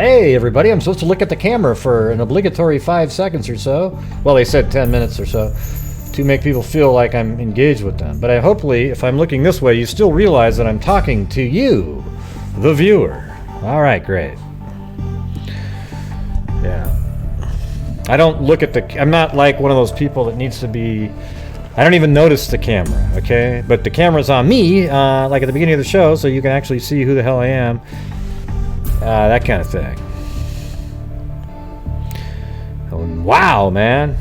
Hey everybody, I'm supposed to look at the camera for an obligatory 5 seconds or so. Well, they said 10 minutes or so to make people feel like I'm engaged with them. But hopefully, if I'm looking this way, you still realize that I'm talking to you, the viewer. All right, great. Yeah. I don't look at I'm not like one of those people that needs to be... I don't even notice the camera, okay? But the camera's on me, like at the beginning of the show, so you can actually see who the hell I am. That kind of thing. Wow, man.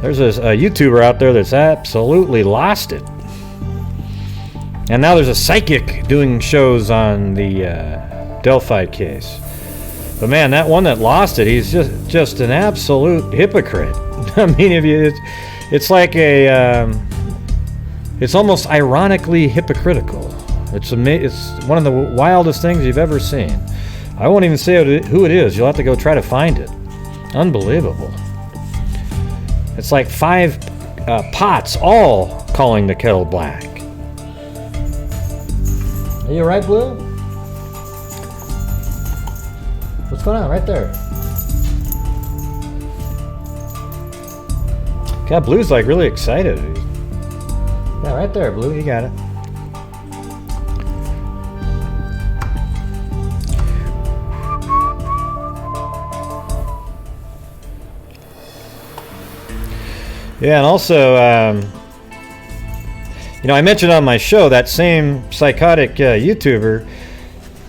There's a YouTuber out there that's absolutely lost it. And now there's a psychic doing shows on the Dlive case. But man, that one that lost it, he's just an absolute hypocrite. I mean, it's like it's almost ironically hypocritical. It's one of the wildest things you've ever seen. I won't even say who it is. You'll have to go try to find it. Unbelievable. It's like 5 pots all calling the kettle black. Are you alright, Blue? What's going on right there? God, Blue's like really excited. Yeah, right there, Blue. You got it. Yeah, and also, I mentioned on my show that same psychotic YouTuber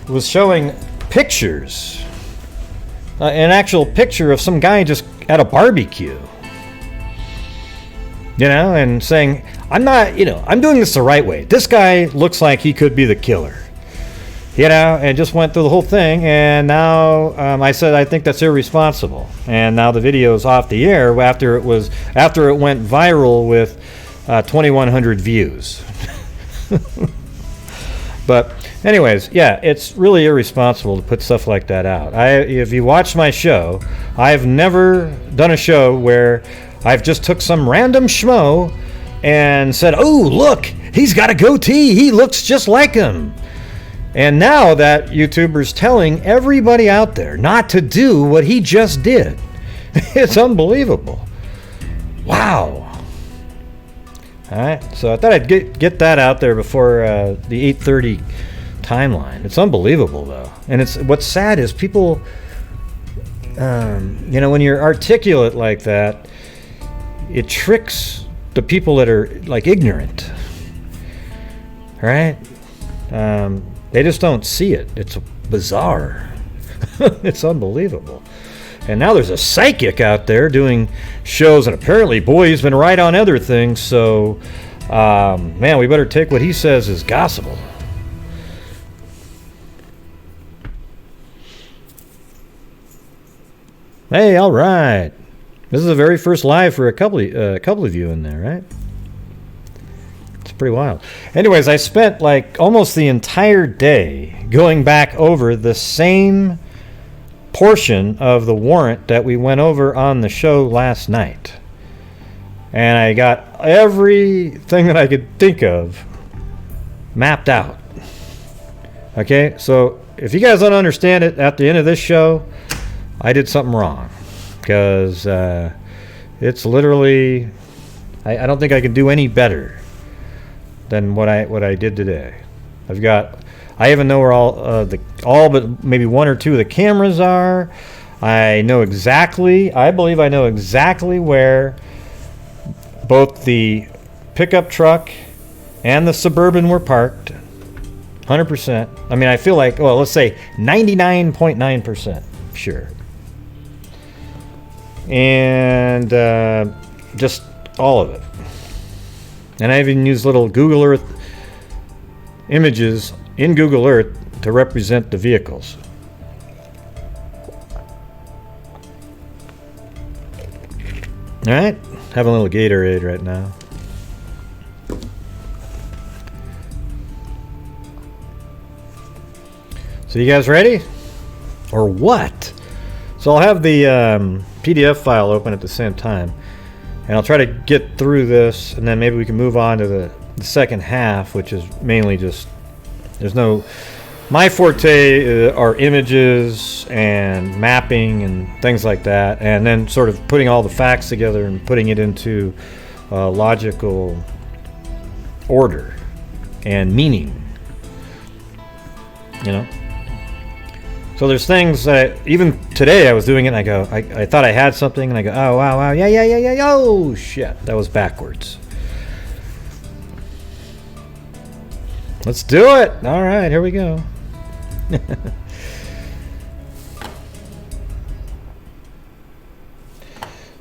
was showing pictures, an actual picture of some guy just at a barbecue, and saying, I'm doing this the right way. This guy looks like he could be the killer, and just went through the whole thing. And now I said I think that's irresponsible. And now the video's off the air after it went viral with 2,100 views. But anyways, yeah, it's really irresponsible to put stuff like that out. If you watch my show, I've never done a show where I've just took some random schmo and said, "Oh, look, he's got a goatee. He looks just like him." And now that YouTuber's telling everybody out there not to do what he just did. It's unbelievable. Wow. All right, so I thought I'd get that out there before the 8:30 timeline. It's unbelievable, though. And what's sad is people, when you're articulate like that, it tricks the people that are, like, ignorant. All right? They just don't see it. It's bizarre. It's unbelievable. And now there's a psychic out there doing shows, and apparently, boy, he's been right on other things. So, man, we better take what he says as gospel. Hey, all right. This is the very first live for a couple of you in there, right? Pretty wild. Anyways, I spent like almost the entire day going back over the same portion of the warrant that we went over on the show last night. And I got everything that I could think of mapped out. Okay, so if you guys don't understand it at the end of this show, I did something wrong. Because it's literally, I don't think I can do any better than what I did today. I even know where all but maybe 1 or 2 of the cameras are. I believe I know exactly where both the pickup truck and the Suburban were parked. 100%. I mean, I feel like, well, let's say 99.9% sure. And just all of it. And I even use little Google Earth images in Google Earth to represent the vehicles. All right, having a little Gatorade right now. So you guys ready? Or what? So I'll have the PDF file open at the same time. And I'll try to get through this, and then maybe we can move on to the second half, which is mainly just, there's no My forte are images and mapping and things like that, and then sort of putting all the facts together and putting it into logical order and meaning. You know? So there's things that even today I was doing it and I go, I thought I had something and I go, oh, wow, yeah, oh, shit, that was backwards. Let's do it. All right, here we go.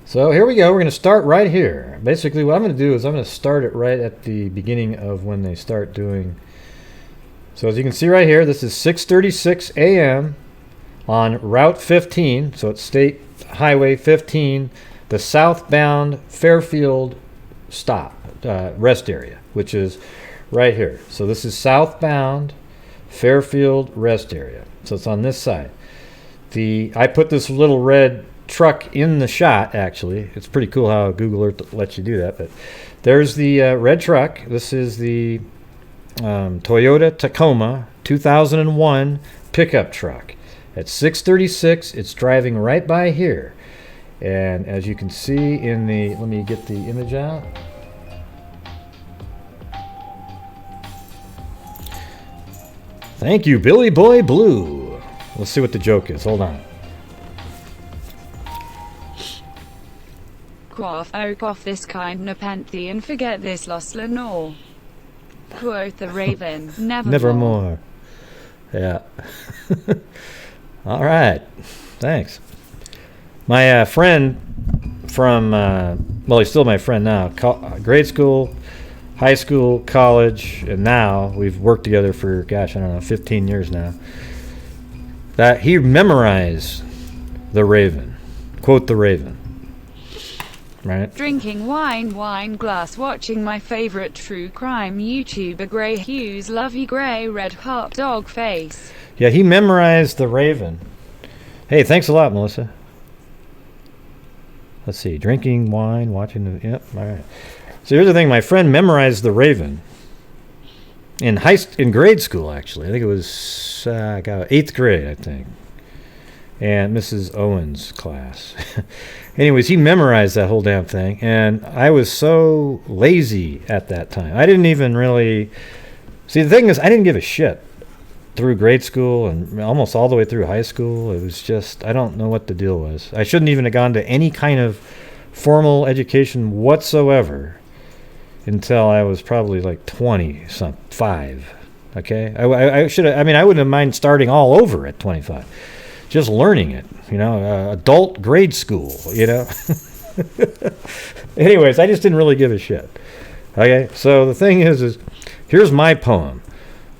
So here we go. We're going to start right here. Basically, what I'm going to do is I'm going to start it right at the beginning of when they start doing. So as you can see right here, this is 6:36 a.m. on Route 15. So it's State Highway 15, the southbound Fairfield stop, rest area, which is right here. So this is southbound Fairfield rest area. So it's on this side. I put this little red truck in the shot, actually. It's pretty cool how Google Earth lets you do that. But there's the red truck. This is the Toyota Tacoma 2001 pickup truck. At 6:36, it's driving right by here. And as you can see in the, let me get the image out. Thank you, Billy Boy Blue. Let's see what the joke is. Hold on. Quaff, oh quaff this kind nepenthe and forget this lost Lenore. Quoth the raven, nevermore. Yeah. All right. Thanks. My friend from, well, he's still my friend now, grade school, high school, college, and now we've worked together for, gosh, I don't know, 15 years now. That he memorized the Raven. Quote the Raven. Right? Drinking wine glass, watching my favorite true crime YouTuber Grey Hughes, love you Grey, red heart, dog face. Yeah, he memorized the Raven. Hey, thanks a lot, Melissa. Let's see, drinking wine, watching the, yep, all right. So here's the thing, my friend memorized the Raven in grade school, actually. I think it was 8th grade, I think. And Mrs. Owen's class. Anyways, he memorized that whole damn thing, and I was so lazy at that time. I didn't even really... See, the thing is, I didn't give a shit through grade school and almost all the way through high school. It was just, I don't know what the deal was. I shouldn't even have gone to any kind of formal education whatsoever until I was probably like 5. Okay? I should have, I mean, I wouldn't have mind starting all over at 25. Just learning it, you know, adult grade school, you know. Anyways, I just didn't really give a shit. Okay, so the thing is here's my poem.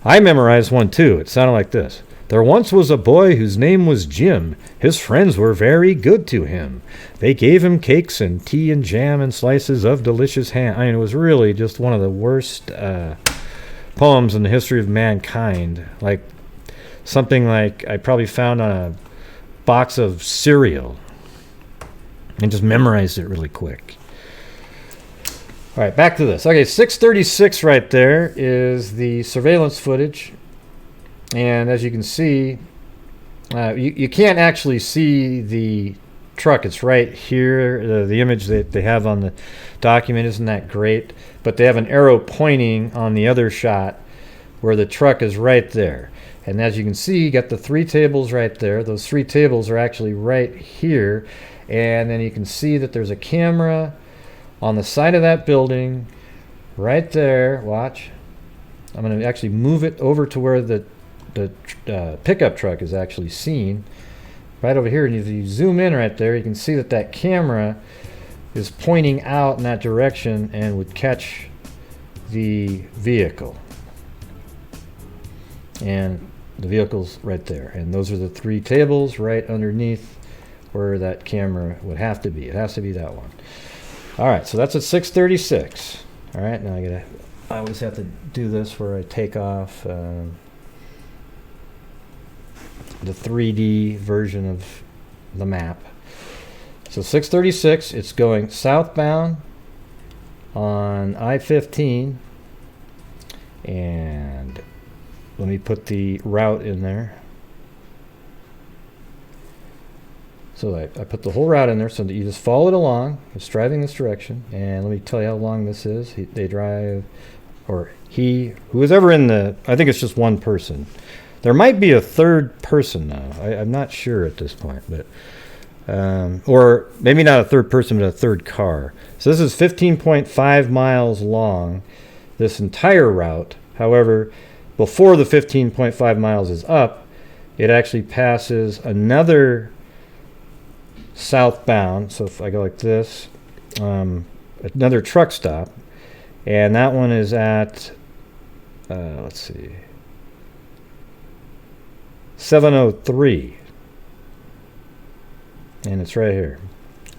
I memorized one too. It sounded like this. There once was a boy whose name was Jim. His friends were very good to him. They gave him cakes and tea and jam and slices of delicious ham. I mean, it was really just one of the worst poems in the history of mankind. Like something like I probably found on a box of cereal and just memorized it really quick. All right, back to this. Okay, 6:36 right there is the surveillance footage. And as you can see, you can't actually see the truck. It's right here. The image that they have on the document isn't that great, but they have an arrow pointing on the other shot where the truck is right there. And as you can see, you got the 3 tables right there. Those 3 tables are actually right here. And then you can see that there's a camera on the side of that building right there. Watch. I'm going to actually move it over to where the pickup truck is actually seen. Right over here. And if you zoom in right there, you can see that that camera is pointing out in that direction and would catch the vehicle. And the vehicle's right there, and those are the 3 tables right underneath where that camera would have to be. It has to be that one. All right, so that's at 6:36. All right, now I always have to do this where I take off the 3D version of the map. So 6:36, it's going southbound on I-15, and let me put the route in there. So I put the whole route in there so that you just follow it along. It's driving this direction. And let me tell you how long this is. They drive, or who is ever in the, I think it's just one person. There might be a third person now. I'm not sure at this point, but or maybe not a third person, but a third car. So this is 15.5 miles long, this entire route. However, before the 15.5 miles is up, it actually passes another southbound. So if I go like this, another truck stop, and that one is at, let's see, 703. And it's right here.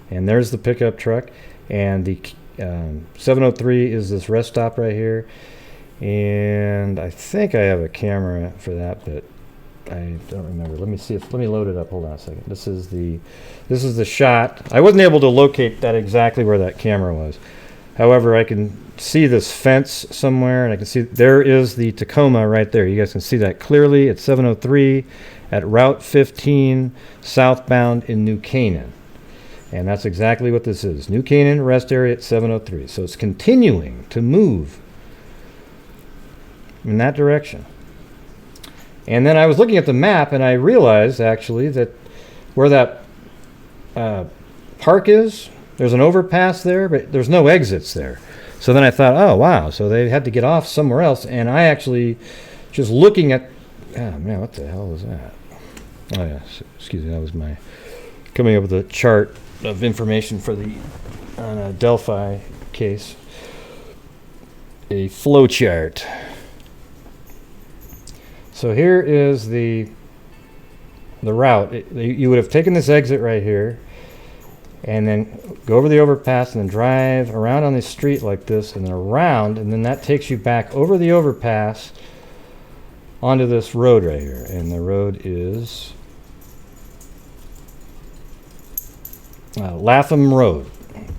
And there's the pickup truck. And the 703 is this rest stop right here. And I think I have a camera for that, but I don't remember. Let me see if, let me load it up. Hold on a second. This is the shot. I wasn't able to locate that exactly where that camera was. However, I can see this fence somewhere, and I can see there is the Tacoma right there. You guys can see that clearly. It's 703 at Route 15 southbound in New Canaan. And that's exactly what this is. New Canaan rest area at 703. So it's continuing to move in that direction. And then I was looking at the map, and I realized actually that where that park is, there's an overpass there, but there's no exits there. So then I thought, oh, wow, so they had to get off somewhere else. And I actually, just looking at, oh, man, what the hell was that? Oh, yeah, excuse me, that was my coming up with a chart of information for the Delphi case. A flow chart. So here is the route. You would have taken this exit right here, and then go over the overpass, and then drive around on the street like this, and then around, and then that takes you back over the overpass onto this road right here. And the road is Lapham Road.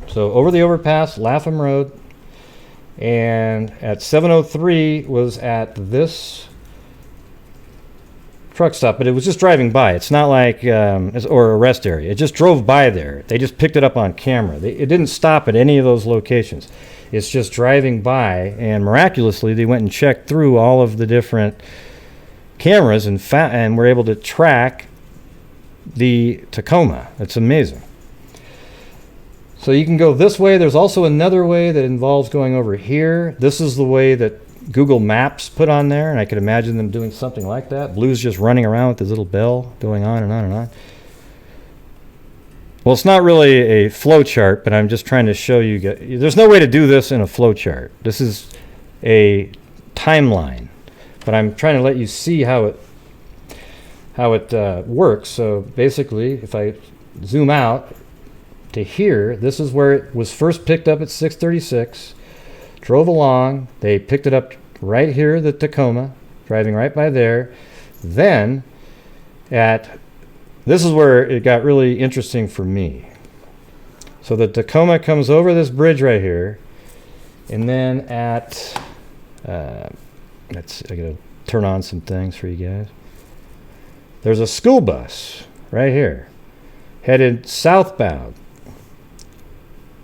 So over the overpass, Lapham Road, and at 703 was at this truck stop, but it was just driving by. It's not like or a rest area. It just drove by there. They just picked it up on camera. It didn't stop at any of those locations. It's just driving by, and miraculously they went and checked through all of the different cameras and were able to track the Tacoma. It's amazing. So you can go this way. There's also another way that involves going over here. This is the way that Google Maps put on there, and I could imagine them doing something like that. Blue's just running around with his little bell going on and on and on. Well, it's not really a flow chart, but I'm just trying to show you. There's no way to do this in a flow chart. This is a timeline, but I'm trying to let you see how it works. So basically, if I zoom out to here, this is where it was first picked up at 636. Drove along, they picked it up right here, the Tacoma, driving right by there. Then this is where it got really interesting for me. So the Tacoma comes over this bridge right here, and then at I gotta turn on some things for you guys. There's a school bus right here headed southbound,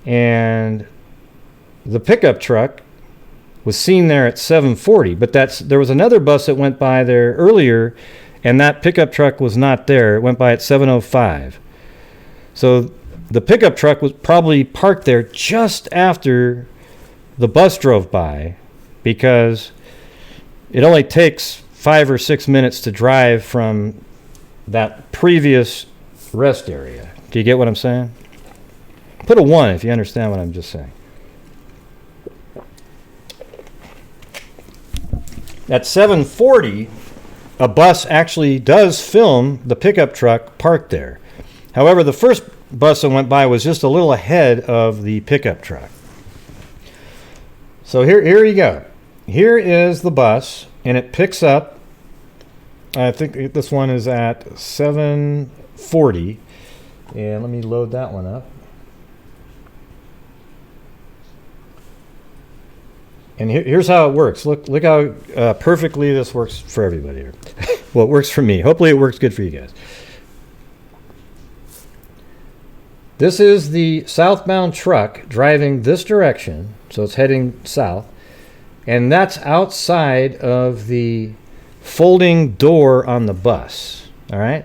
and the pickup truck was seen there at 740, but there was another bus that went by there earlier, and that pickup truck was not there. It went by at 705. So the pickup truck was probably parked there just after the bus drove by, because it only takes 5 or 6 minutes to drive from that previous rest area. Do you get what I'm saying? Put a 1 if you understand what I'm just saying. At 740, a bus actually does film the pickup truck parked there. However, the first bus that went by was just a little ahead of the pickup truck. So here you go. Here is the bus, and it picks up. I think this one is at 740. And let me load that one up. And let me load that one up. And here's how it works. Look how perfectly this works for everybody here. Well, it works for me. Hopefully it works good for you guys. This is the southbound truck driving this direction, so it's heading south, and that's outside of the folding door on the bus. All right,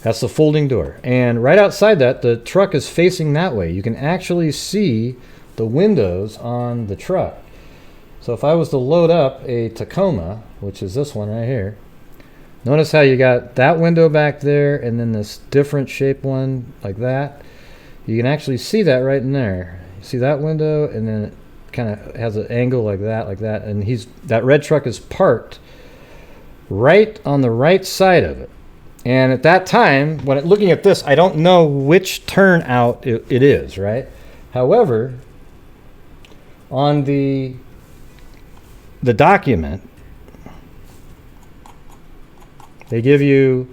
that's the folding door, and right outside that, the truck is facing that way. You can actually see the windows on the truck. So if I was to load up a Tacoma, which is this one right here, notice how you got that window back there and then this different shape one like that. You can actually see that right in there. You see that window, and then it kind of has an angle like that, and that red truck is parked right on the right side of it. And at that time, when looking at this, I don't know which turnout it is, right? However, on the document, they give you,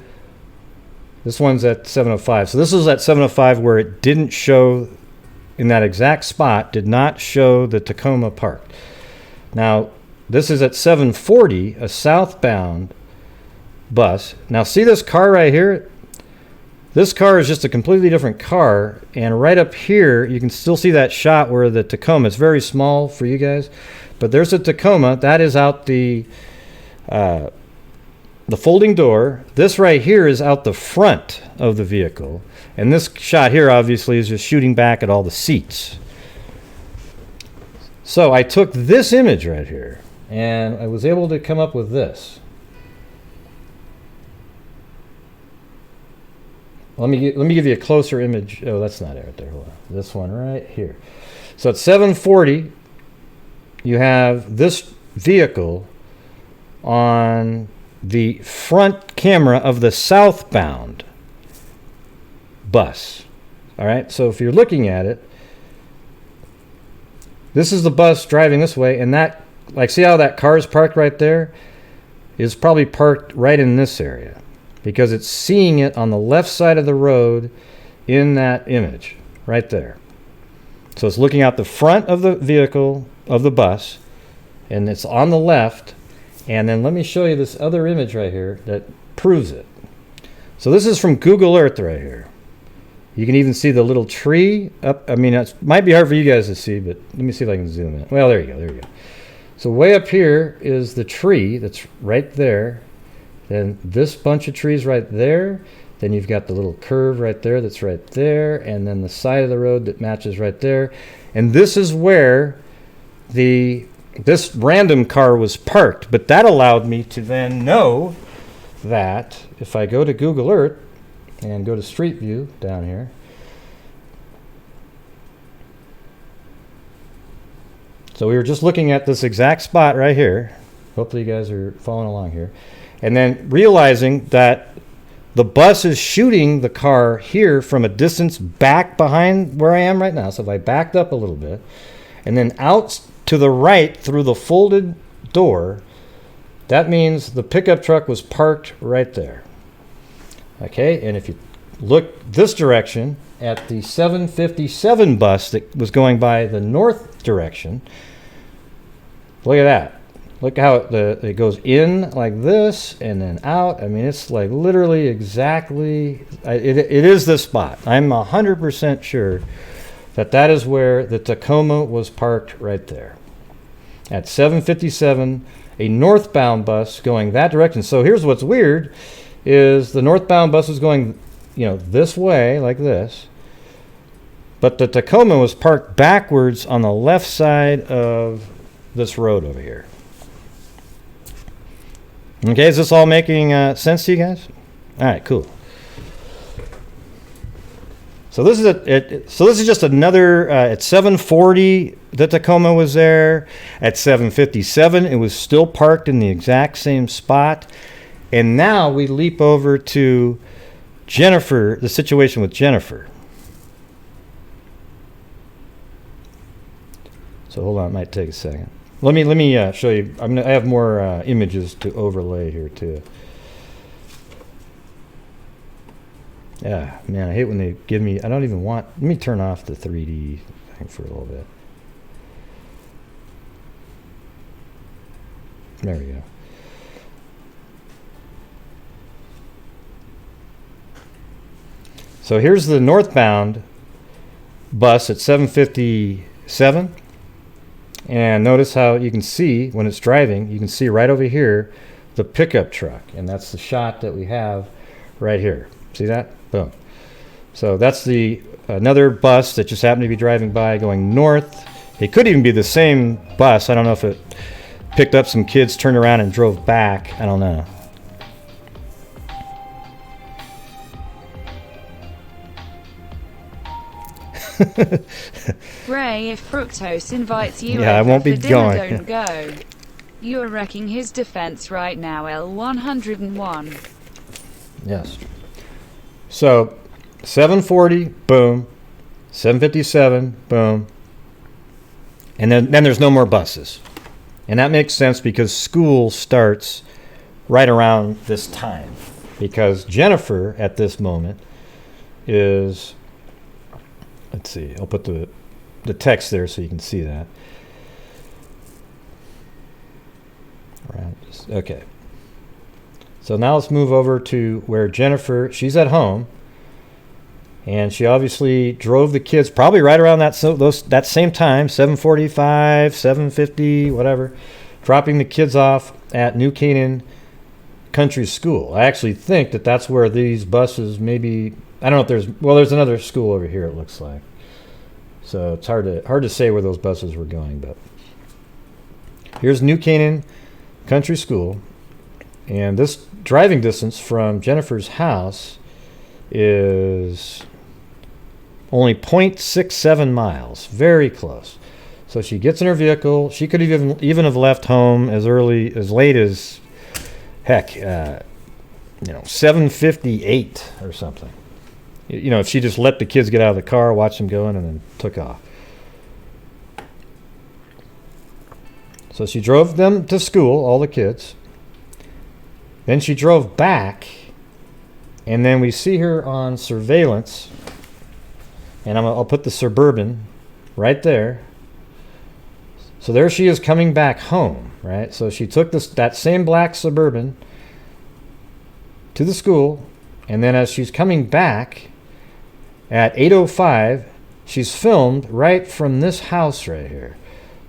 this one's at 705. So this is at 705 where it didn't show, in that exact spot, did not show the Tacoma parked. Now, this is at 740, a southbound bus. Now, see this car right here? This car is just a completely different car. And right up here, you can still see that shot where the Tacoma, it's very small for you guys, but there's a Tacoma. That is out the folding door. This right here is out the front of the vehicle. And this shot here obviously is just shooting back at all the seats. So I took this image right here and I was able to come up with this. Let me give you a closer image. Oh, that's not it right there. Hold on. This one right here. So at 740, you have this vehicle on the front camera of the southbound bus. All right, so if you're looking at it, this is the bus driving this way, and that, like, see how that car is parked right there? Is probably parked right in this area because it's seeing it on the left side of the road in that image right there. So it's looking out the front of the vehicle of the bus, and it's on the left. And then let me show you this other image right here that proves it. So this is from Google Earth right here. You can even see the little tree up. I mean, it might be hard for you guys to see, but let me see if I can zoom in. Well, there you go. So way up here is the tree that's right there. Then this bunch of trees right there. Then you've got the little curve right there that's right there. And then the side of the road that matches right there. And this is where this random car was parked, but that allowed me to then know that if I go to Google Earth and go to Street View down here, so we were just looking at this exact spot right here. Hopefully you guys are following along here. And then realizing that the bus is shooting the car here from a distance back behind where I am right now. So if I backed up a little bit and then out to the right through the folded door, that means the pickup truck was parked right there. Okay, and if you look this direction at the 757 bus that was going by the north direction, look at that. Look how it goes in like this and then out. I mean, it's like literally exactly, it is this spot. I'm 100% sure that is where the Tacoma was parked right there. At 757, a northbound bus going that direction. So here's what's weird is the northbound bus was going, this way like this. But the Tacoma was parked backwards on the left side of this road over here. Okay, is this all making sense to you guys? All right, cool. So this is just another at 740 the Tacoma was there. At 757 it was still parked in the exact same spot. And now we leap over to Jennifer, the situation with Jennifer. So hold on, it might take a second. Let me show you. I have more images to overlay here too. Yeah, man, I hate when they give me. I don't even want. Let me turn off the 3D thing for a little bit. There we go. So here's the northbound bus at 7:57. And notice how you can see when it's driving, you can see right over here the pickup truck. And that's the shot that we have right here. See that? Boom. So that's another bus that just happened to be driving by going north. It could even be the same bus. I don't know if it picked up some kids, turned around, and drove back. I don't know. Ray, if Fructose invites you I over won't be for dinner, going. don't go. You're wrecking his defense right now, L101. Yes. So 7:40, boom. 7:57, boom. And then there's no more buses. And that makes sense because school starts right around this time. Because Jennifer, at this moment, is... Let's see. I'll put the text there so you can see that. Right. Okay. So now let's move over to where Jennifer, she's at home. And she obviously drove the kids probably right around that same time, 7:45, 7:50, whatever, dropping the kids off at New Canaan Country School. I actually think that that's where these buses maybe... I don't know if there's another school over here, it looks like. So it's hard to say where those buses were going, but here's New Canaan Country School. And this driving distance from Jennifer's house is only 0.67 miles, very close. So she gets in her vehicle. She could even have left home as late as heck, 7:58 or something. If she just let the kids get out of the car, watched them go in, and then took off. So she drove them to school, all the kids. Then she drove back, and then we see her on surveillance. And I'll put the Suburban right there. So there she is coming back home, right? So she took that same black Suburban to the school, and then as she's coming back, at 8:05, she's filmed right from this house right here.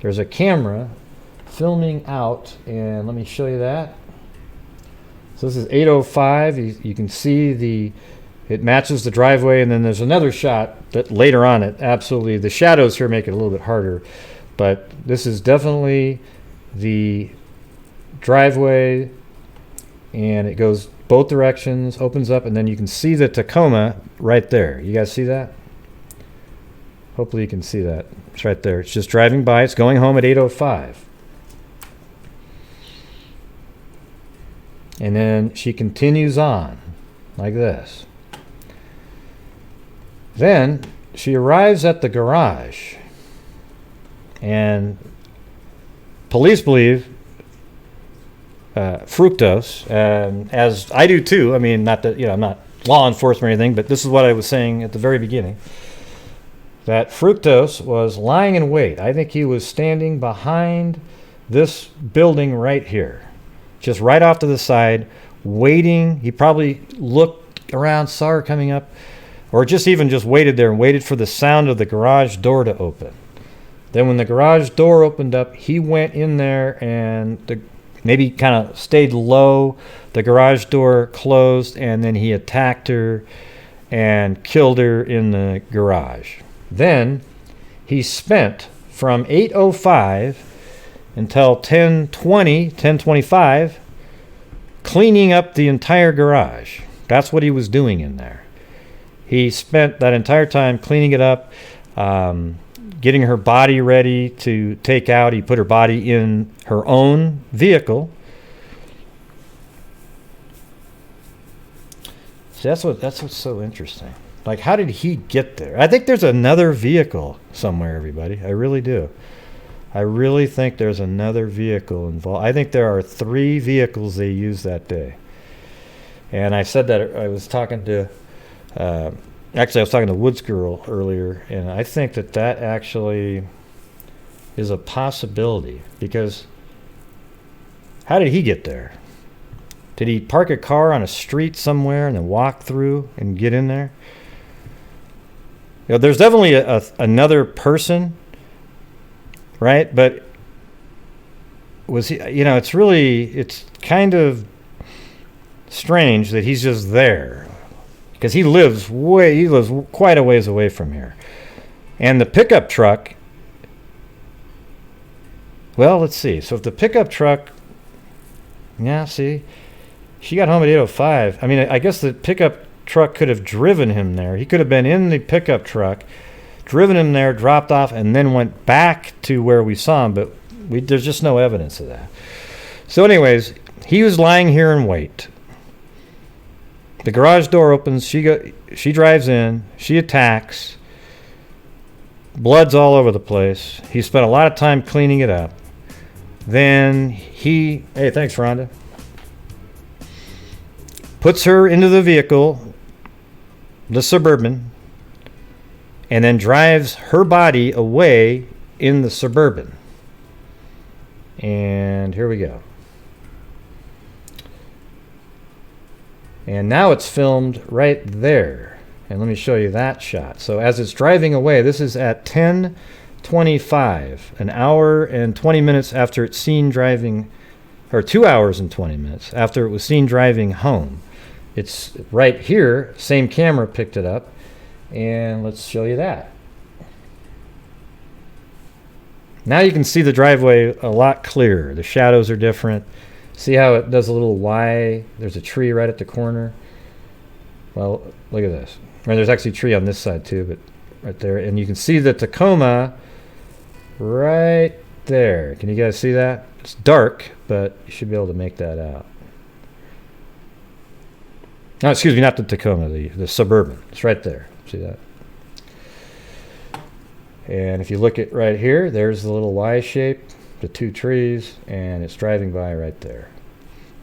There's a camera filming out, and let me show you that. So this is 8:05. You can see it matches the driveway, and then there's another shot that later on the shadows here make it a little bit harder, but this is definitely the driveway, and it goes both directions, opens up, and then you can see the Tacoma right there. You guys see that? Hopefully you can see that. It's right there. It's just driving by. It's going home at 8:05. And then she continues on like this. Then she arrives at the garage, and police believe Fructose, as I do too. I mean, not that I'm not law enforcement or anything, but this is what I was saying at the very beginning. That Fructose was lying in wait. I think he was standing behind this building right here, just right off to the side, waiting. He probably looked around, saw her coming up, or just waited there and waited for the sound of the garage door to open. Then when the garage door opened up, he went in there and maybe kind of stayed low. The garage door closed, and then he attacked her and killed her in the garage. Then he spent from 8:05 until 10:25 cleaning up the entire garage. That's what he was doing in there. He spent that entire time cleaning it up, getting her body ready to take out. He put her body in her own vehicle. See, that's what's so interesting. Like, how did he get there? I think there's another vehicle somewhere, everybody. I really do. I really think there's another vehicle involved. I think there are 3 vehicles they used that day. And I said that I was talking to... Actually, I was talking to Woods Girl earlier, and I think that actually is a possibility, because How did he get there? Did he park a car on a street somewhere and then walk through and get in there? You know, there's definitely another person, right? But was he, you know, it's kind of strange that he's just there, because he lives quite a ways away from here. And the pickup truck, well, let's see. So if the pickup truck, yeah, see, she got home at 8:05. I mean, I guess the pickup truck could have driven him there. He could have been in the pickup truck, driven him there, dropped off, and then went back to where we saw him, but there's just no evidence of that. So anyways, he was lying here in wait. The garage door opens, she drives in, she attacks, blood's all over the place. He spent a lot of time cleaning it up. Then hey, thanks, Rhonda. Puts her into the vehicle, the Suburban, and then drives her body away in the Suburban. And here we go. And now it's filmed right there. And let me show you that shot. So as it's driving away, this is at 10:25, an hour and 20 minutes after it's seen driving, or 2 hours and 20 minutes after it was seen driving home. It's right here, same camera picked it up, and let's show you that. Now you can see the driveway a lot clearer. The shadows are different. See how it does a little Y? There's a tree right at the corner. Well, look at this. Or there's actually a tree on this side too, but right there. And you can see the Tacoma right there. Can you guys see that? It's dark, but you should be able to make that out. No, excuse me, not the Tacoma, the Suburban. It's right there. See that? And if you look at right here, there's the little Y shape, the two trees, and it's driving by right there.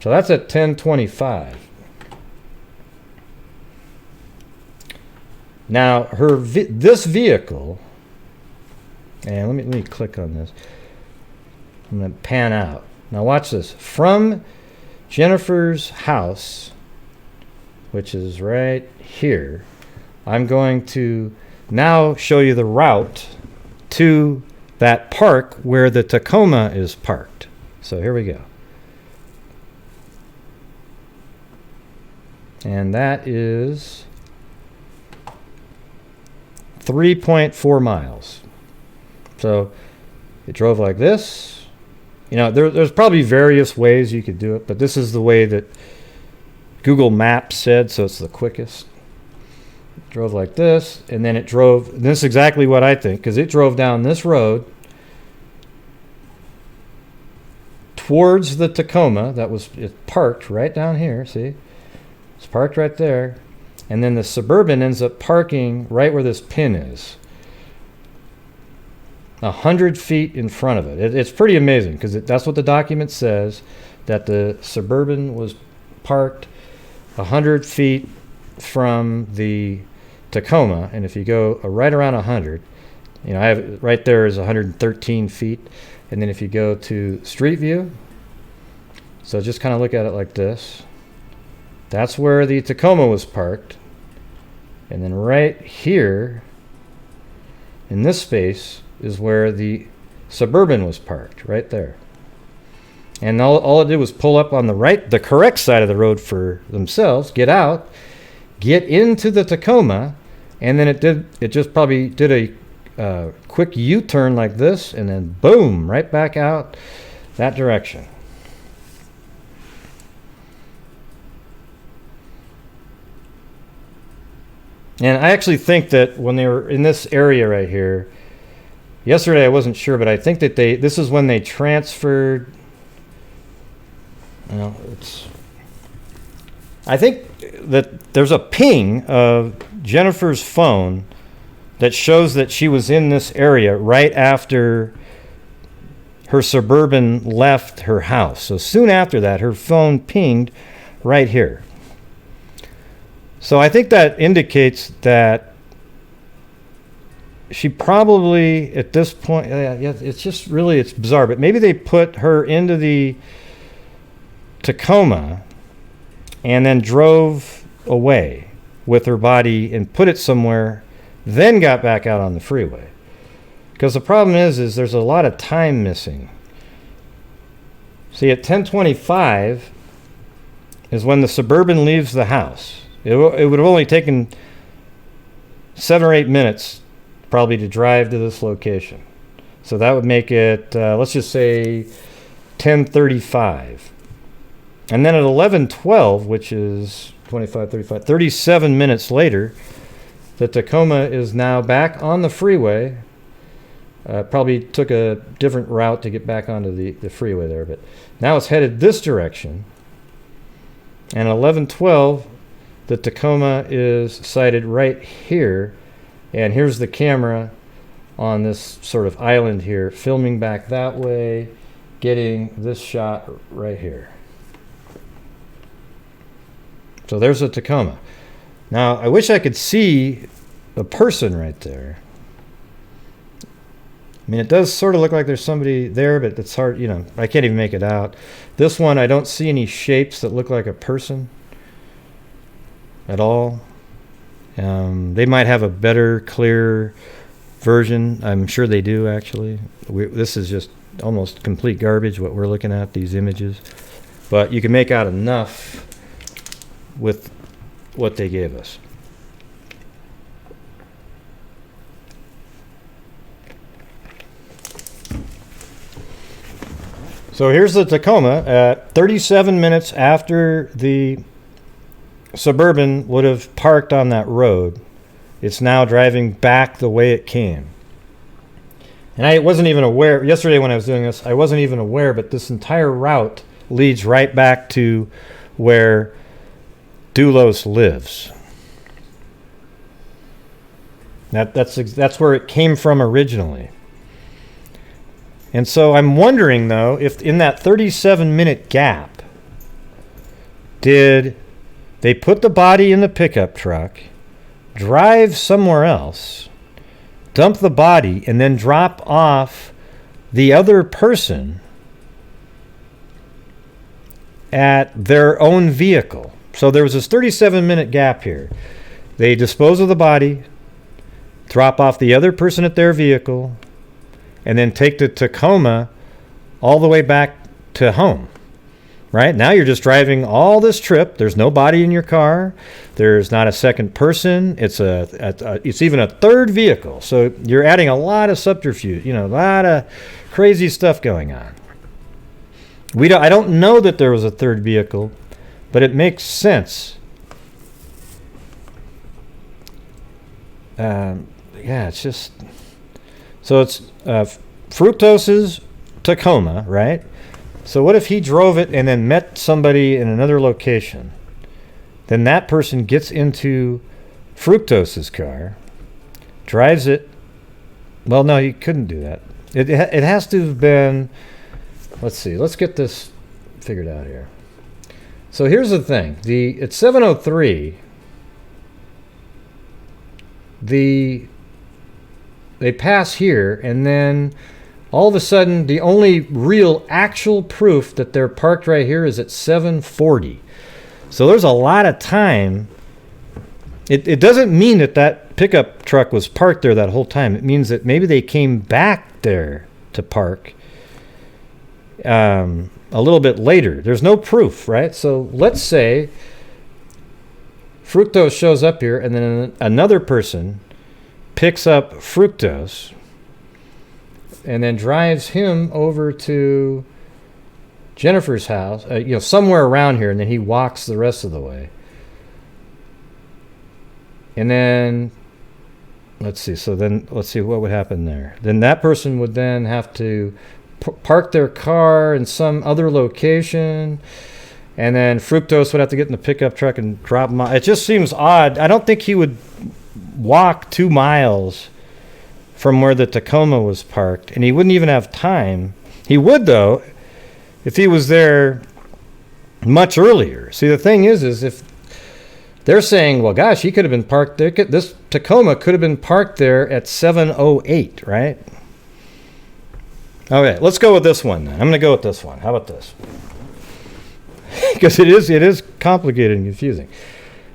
So that's at 10:25. Now, this vehicle, and let me click on this. I'm going to pan out. Now watch this. From Jennifer's house, which is right here, I'm going to now show you the route to that park where the Tacoma is parked. So here we go. And that is 3.4 miles. So it drove like this. You know, there's probably various ways you could do it, but this is the way that Google Maps said, so it's the quickest. It drove like this, and then it drove, and this is exactly what I think, because it drove down this road towards the Tacoma that was parked right down here, see? It's parked right there. And then the Suburban ends up parking right where this pin is. 100 feet in front of it. It's pretty amazing, because that's what the document says, that the Suburban was parked 100 feet from the Tacoma. And if you go right around 100, you know, I have right there is 113 feet. And then if you go to Street View, so just kind of look at it like this. That's where the Tacoma was parked. And then right here, in this space, is where the Suburban was parked, right there. And all it did was pull up on the correct side of the road for themselves, get out, get into the Tacoma, and then it just probably did a quick U-turn like this, and then boom, right back out that direction. And I actually think that when they were in this area right here, yesterday I wasn't sure, but I think that this is when they transferred. Well, I think that there's a ping of Jennifer's phone that shows that she was in this area right after her Suburban left her house. So soon after that, her phone pinged right here. So I think that indicates that she probably, at this point, yeah, it's just really, it's bizarre, but maybe they put her into the Tacoma and then drove away with her body and put it somewhere, then got back out on the freeway. Because the problem is there's a lot of time missing. See, at 10:25 is when the Suburban leaves the house. It would have only taken 7 or 8 minutes probably to drive to this location. So that would make it, let's just say 10:35. And then at 11:12, which is 25, 35, 37 minutes later, the Tacoma is now back on the freeway. Probably took a different route to get back onto the freeway there, but now it's headed this direction. And at 11:12, the Tacoma is sighted right here. And here's the camera on this sort of island here, filming back that way, getting this shot right here. So there's a Tacoma. Now, I wish I could see a person right there. I mean, it does sort of look like there's somebody there, but it's hard, I can't even make it out. This one, I don't see any shapes that look like a person at all. They might have a better, clear version. I'm sure they do, actually. This is just almost complete garbage, what we're looking at, these images. But you can make out enough with what they gave us. So here's the Tacoma at 37 minutes after the Suburban would have parked on that road. It's now driving back the way it came. And I wasn't even aware, yesterday when I was doing this, I wasn't even aware, but this entire route leads right back to where Dulos lives. That's where it came from originally. And so I'm wondering, though, if in that 37-minute gap, did they put the body in the pickup truck, drive somewhere else, dump the body, and then drop off the other person at their own vehicle? So there was this 37-minute gap here. They dispose of the body, drop off the other person at their vehicle, and then take the Tacoma all the way back to home. Right? Now you're just driving all this trip. There's no body in your car. There's not a second person. It's even a third vehicle. So you're adding a lot of subterfuge, a lot of crazy stuff going on. I don't know that there was a third vehicle, but it makes sense. It's just... So it's Fructose's Tacoma, right? So what if he drove it and then met somebody in another location? Then that person gets into Fructose's car, drives it. Well, no, he couldn't do that. It has to have been... Let's see. Let's get this figured out here. So here's the thing. At 7:03, they pass here, and then all of a sudden, the only real actual proof that they're parked right here is at 7:40. So there's a lot of time. It doesn't mean that pickup truck was parked there that whole time. It means that maybe they came back there to park a little bit later. There's no proof, right? So let's say Fructose shows up here, and then another person picks up Fructose and then drives him over to Jennifer's house, somewhere around here, and then he walks the rest of the way. And then, let's see what would happen there. Then that person would then have to park their car in some other location, and then Fructose would have to get in the pickup truck and drop him off. It just seems odd. I don't think he would walk 2 miles from where the Tacoma was parked, and he wouldn't even have time. He would, though, if he was there much earlier. See, the thing is if they're saying, well, gosh, he could have been parked there. This Tacoma could have been parked there at 7:08, right? Okay, let's go with this one then. I'm going to go with this one. How about this? because it is complicated and confusing.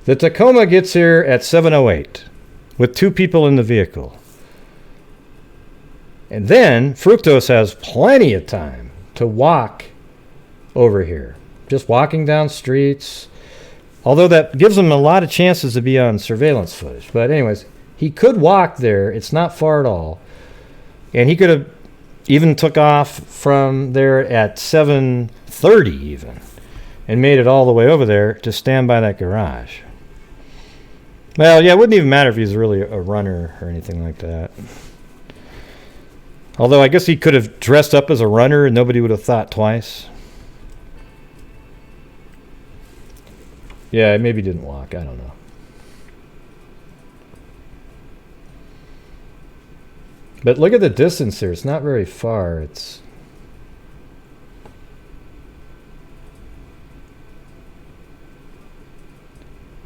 The Tacoma gets here at 7:08 with 2 people in the vehicle. And then Fructose has plenty of time to walk over here. Just walking down streets. Although that gives him a lot of chances to be on surveillance footage. But anyways, he could walk there. It's not far at all. And he could have even took off from there at 7:30 even. And made it all the way over there to stand by that garage. Well, yeah, it wouldn't even matter if he's really a runner or anything like that. Although I guess he could have dressed up as a runner and nobody would have thought twice. Yeah, maybe didn't walk. I don't know. But look at the distance here. It's not very far. It's...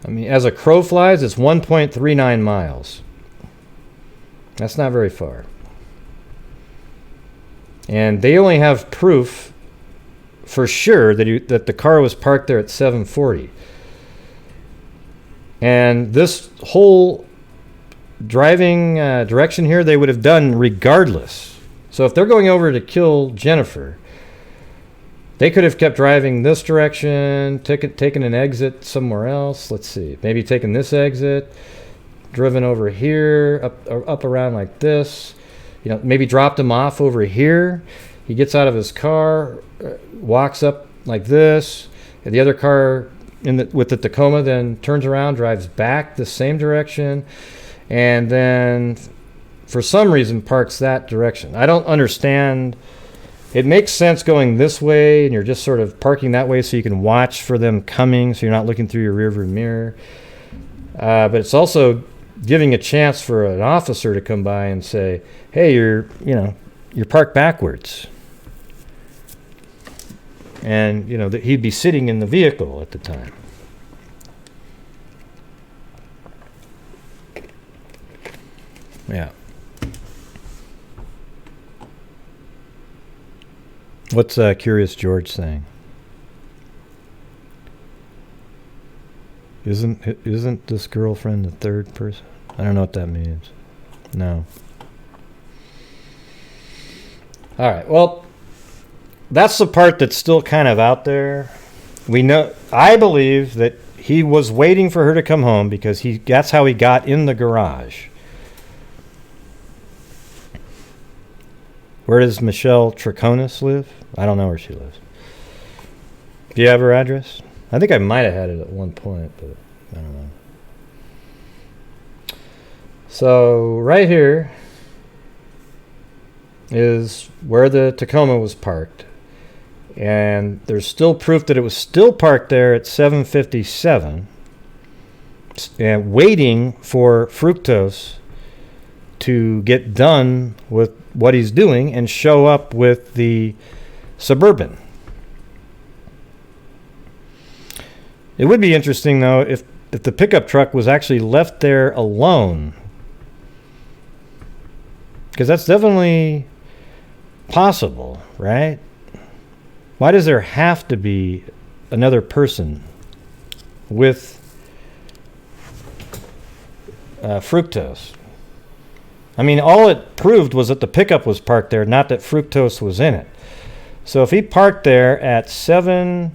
I mean, as a crow flies, it's 1.39 miles. That's not very far. And they only have proof for sure that the car was parked there at 7:40. And this whole driving direction here, they would have done regardless. So if they're going over to kill Jennifer, they could have kept driving this direction, taken an exit somewhere else. Let's see, maybe taken this exit, driven over here, up around like this. You know, maybe dropped him off over here. He gets out of his car, walks up like this, and the other car with the Tacoma then turns around, drives back the same direction, and then for some reason parks that direction. I don't understand. It makes sense going this way, and you're just sort of parking that way so you can watch for them coming, so you're not looking through your rearview mirror. But it's also giving a chance for an officer to come by and say, "Hey, you're parked backwards," and he'd be sitting in the vehicle at the time. Yeah. What's Curious George saying? Isn't this girlfriend the third person? I don't know what that means. No. All right. Well, that's the part that's still kind of out there. I believe that he was waiting for her to come home because that's how he got in the garage. Where does Michelle Troconis live? I don't know where she lives. Do you have her address? I think I might have had it at one point, but I don't know. So right here is where the Tacoma was parked. And there's still proof that it was still parked there at 7:57 and waiting for Fructose to get done with what he's doing and show up with the Suburban. It would be interesting, though, if the pickup truck was actually left there alone. Because that's definitely possible, right? Why does there have to be another person with Fructose? I mean, all it proved was that the pickup was parked there, not that Fructose was in it. So if he parked there at 7:20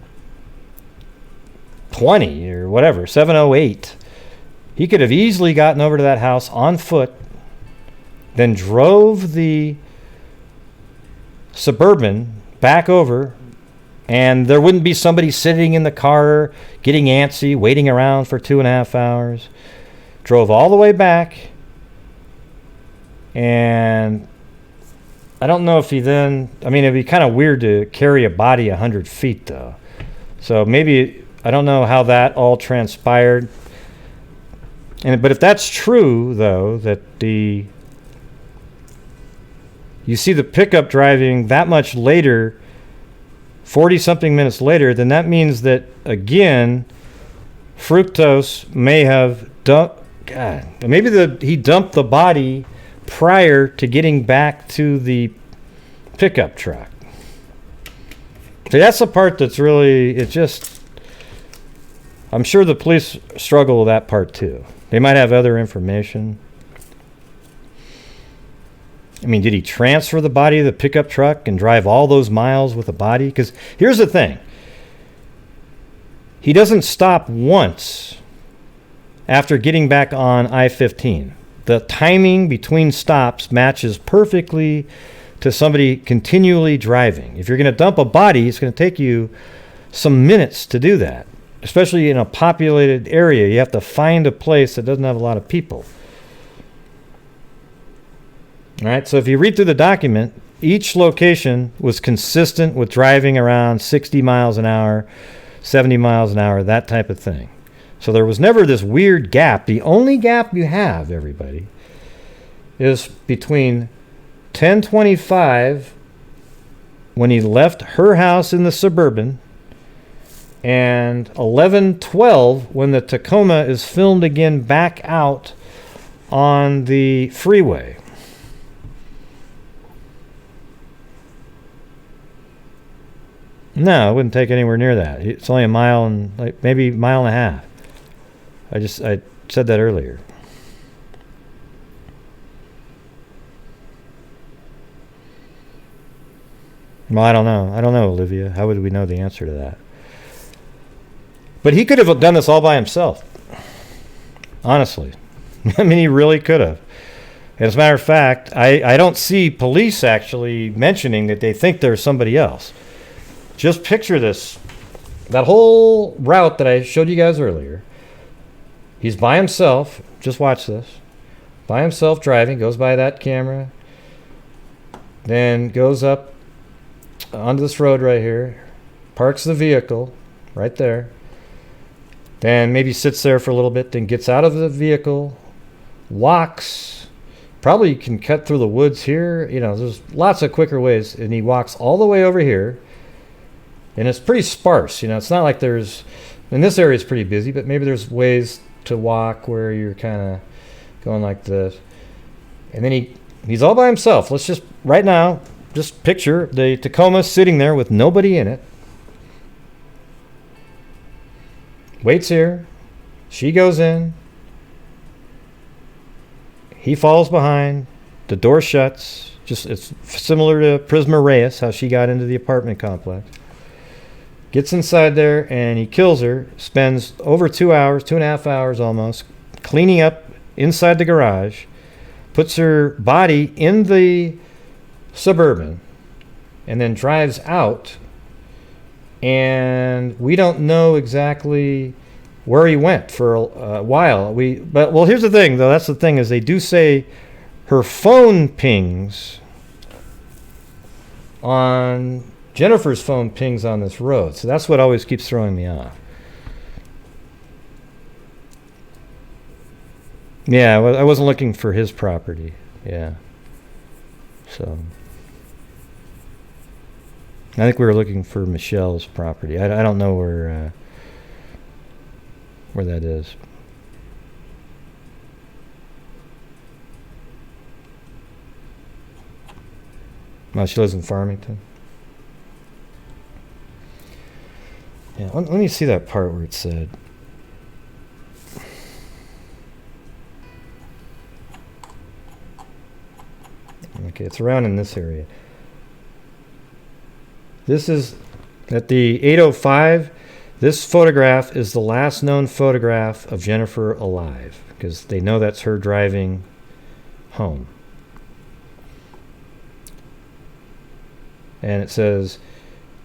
or whatever, 7:08, he could have easily gotten over to that house on foot, then drove the Suburban back over, and there wouldn't be somebody sitting in the car getting antsy, waiting around for 2.5 hours. Drove all the way back. And I don't know if he then... I mean, it'd be kind of weird to carry a body 100 feet, though. So maybe... I don't know how that all transpired. But if that's true, though, that you see the pickup driving that much later, 40-something minutes later, then that means that, again, Fructose may have dumped... God, maybe he dumped the body prior to getting back to the pickup truck. So that's the part that's really, it just, I'm sure the police struggle with that part too. They might have other information. I mean, did he transfer the body of the pickup truck and drive all those miles with the body? Because here's the thing. He doesn't stop once after getting back on I-15. The timing between stops matches perfectly to somebody continually driving. If you're going to dump a body, it's going to take you some minutes to do that. Especially in a populated area, you have to find a place that doesn't have a lot of people. All right, so if you read through the document, each location was consistent with driving around 60 miles an hour, 70 miles an hour, that type of thing. So there was never this weird gap. The only gap you have, everybody, is between 10:25 when he left her house in the Suburban and 11:12 when the Tacoma is filmed again back out on the freeway. No, it wouldn't take anywhere near that. It's only a mile and maybe a mile and a half. I said that earlier. Well, I don't know, Olivia. How would we know the answer to that? But he could have done this all by himself. Honestly. I mean, he really could have. As a matter of fact, I don't see police actually mentioning that they think there's somebody else. Just picture this. That whole route that I showed you guys earlier. He's by himself. Just watch this. By himself driving. Goes by that camera. Then goes up onto this road right here. Parks the vehicle right there. Then maybe sits there for a little bit. Then gets out of the vehicle. Walks. Probably can cut through the woods here. You know, there's lots of quicker ways. And he walks all the way over here. And it's pretty sparse. You know, it's not like there's... And this area is pretty busy, but maybe there's ways to walk where you're kind of going like this. And then he's all by himself. Let's just, right now, just picture the Tacoma sitting there with nobody in it. Waits here. She goes in. He falls behind. The door shuts. Just, it's similar to Prisma Reyes, how she got into the apartment complex. Gets inside there and he kills her. Spends over 2 hours, 2.5 hours almost, cleaning up inside the garage. Puts her body in the Suburban and then drives out. And we don't know exactly where he went for a while. But here's the thing, though. That's the thing, is they do say her phone pings on... Jennifer's phone pings on this road. So that's what always keeps throwing me off. Yeah, I wasn't looking for his property. Yeah. So I think we were looking for Michelle's property. I don't know where that is. Oh, she lives in Farmington. Yeah, let me see that part where it said. Okay, it's around in this area. This is at the 8:05. This photograph is the last known photograph of Jennifer alive, because they know that's her driving home. And it says,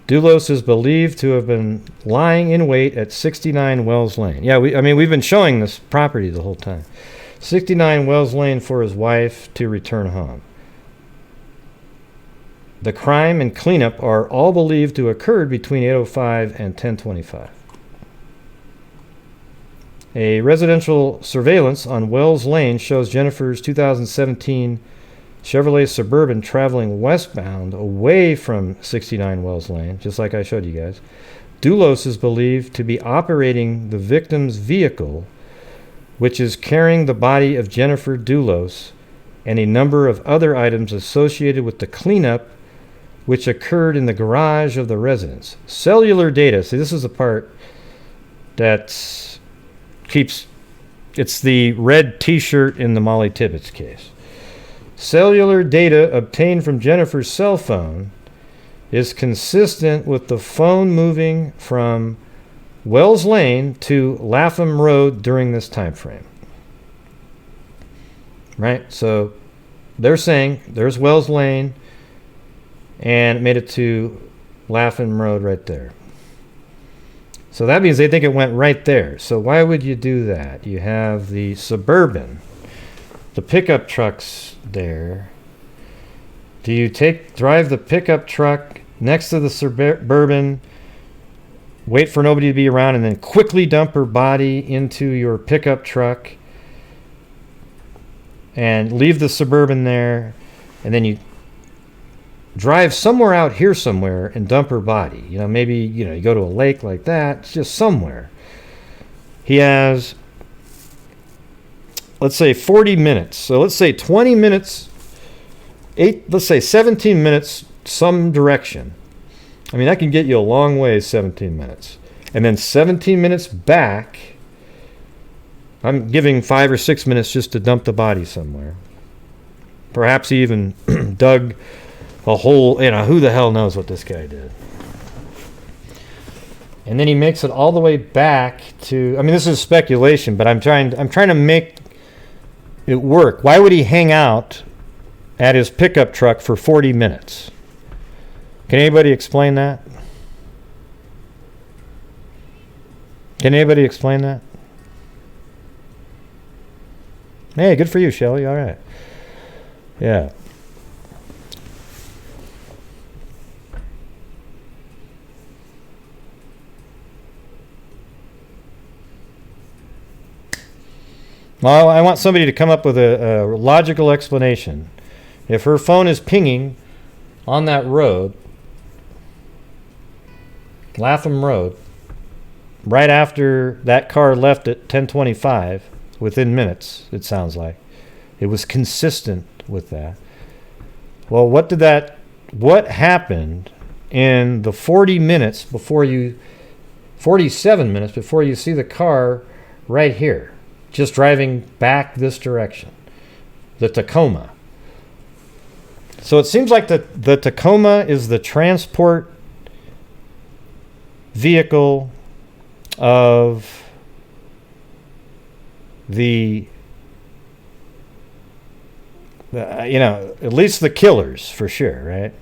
Dulos is believed to have been lying in wait at 69 Wells Lane. Yeah, we've been showing this property the whole time. 69 Wells Lane for his wife to return home. The crime and cleanup are all believed to have occurred between 8:05 and 10:25. A residential surveillance on Wells Lane shows Jennifer's 2017 Chevrolet Suburban traveling westbound away from 69 Wells Lane, just like I showed you guys. Dulos is believed to be operating the victim's vehicle, which is carrying the body of Jennifer Dulos and a number of other items associated with the cleanup, which occurred in the garage of the residence. Cellular data, see, this is the part that's keeps. It's the red T-shirt in the Molly Tibbetts case. Cellular data obtained from Jennifer's cell phone is consistent with the phone moving from Wells Lane to Lapham Road during this time frame. Right? So they're saying there's Wells Lane and it made it to Lapham Road right there. So that means they think it went right there. So why would you do that? You have the Suburban, the pickup trucks there. Do you drive the pickup truck next to the Suburban, wait for nobody to be around, and then quickly dump her body into your pickup truck and leave the Suburban there, and then you drive somewhere out here somewhere and dump her body? Maybe, you go to a lake like that. It's just somewhere. He has, let's say 40 minutes. So let's say 20 minutes, let's say 17 minutes, some direction. I mean, that can get you a long way, 17 minutes. And then 17 minutes back. I'm giving 5 or 6 minutes just to dump the body somewhere. Perhaps he even dug a hole, who the hell knows what this guy did. And then he makes it all the way back to, this is speculation, but I'm trying to make it work. Why would he hang out at his pickup truck for 40 minutes? Can anybody explain that? Can anybody explain that? Hey, good for you, Shelley. All right. Yeah. Well, I want somebody to come up with a logical explanation. If her phone is pinging on that road, Lapham Road, right after that car left at 10:25, within minutes, it sounds like, it was consistent with that. Well, what happened in the 47 minutes before you see the car right here, just driving back this direction, the Tacoma? So it seems like the Tacoma is the transport vehicle of at least the killers, for sure, right?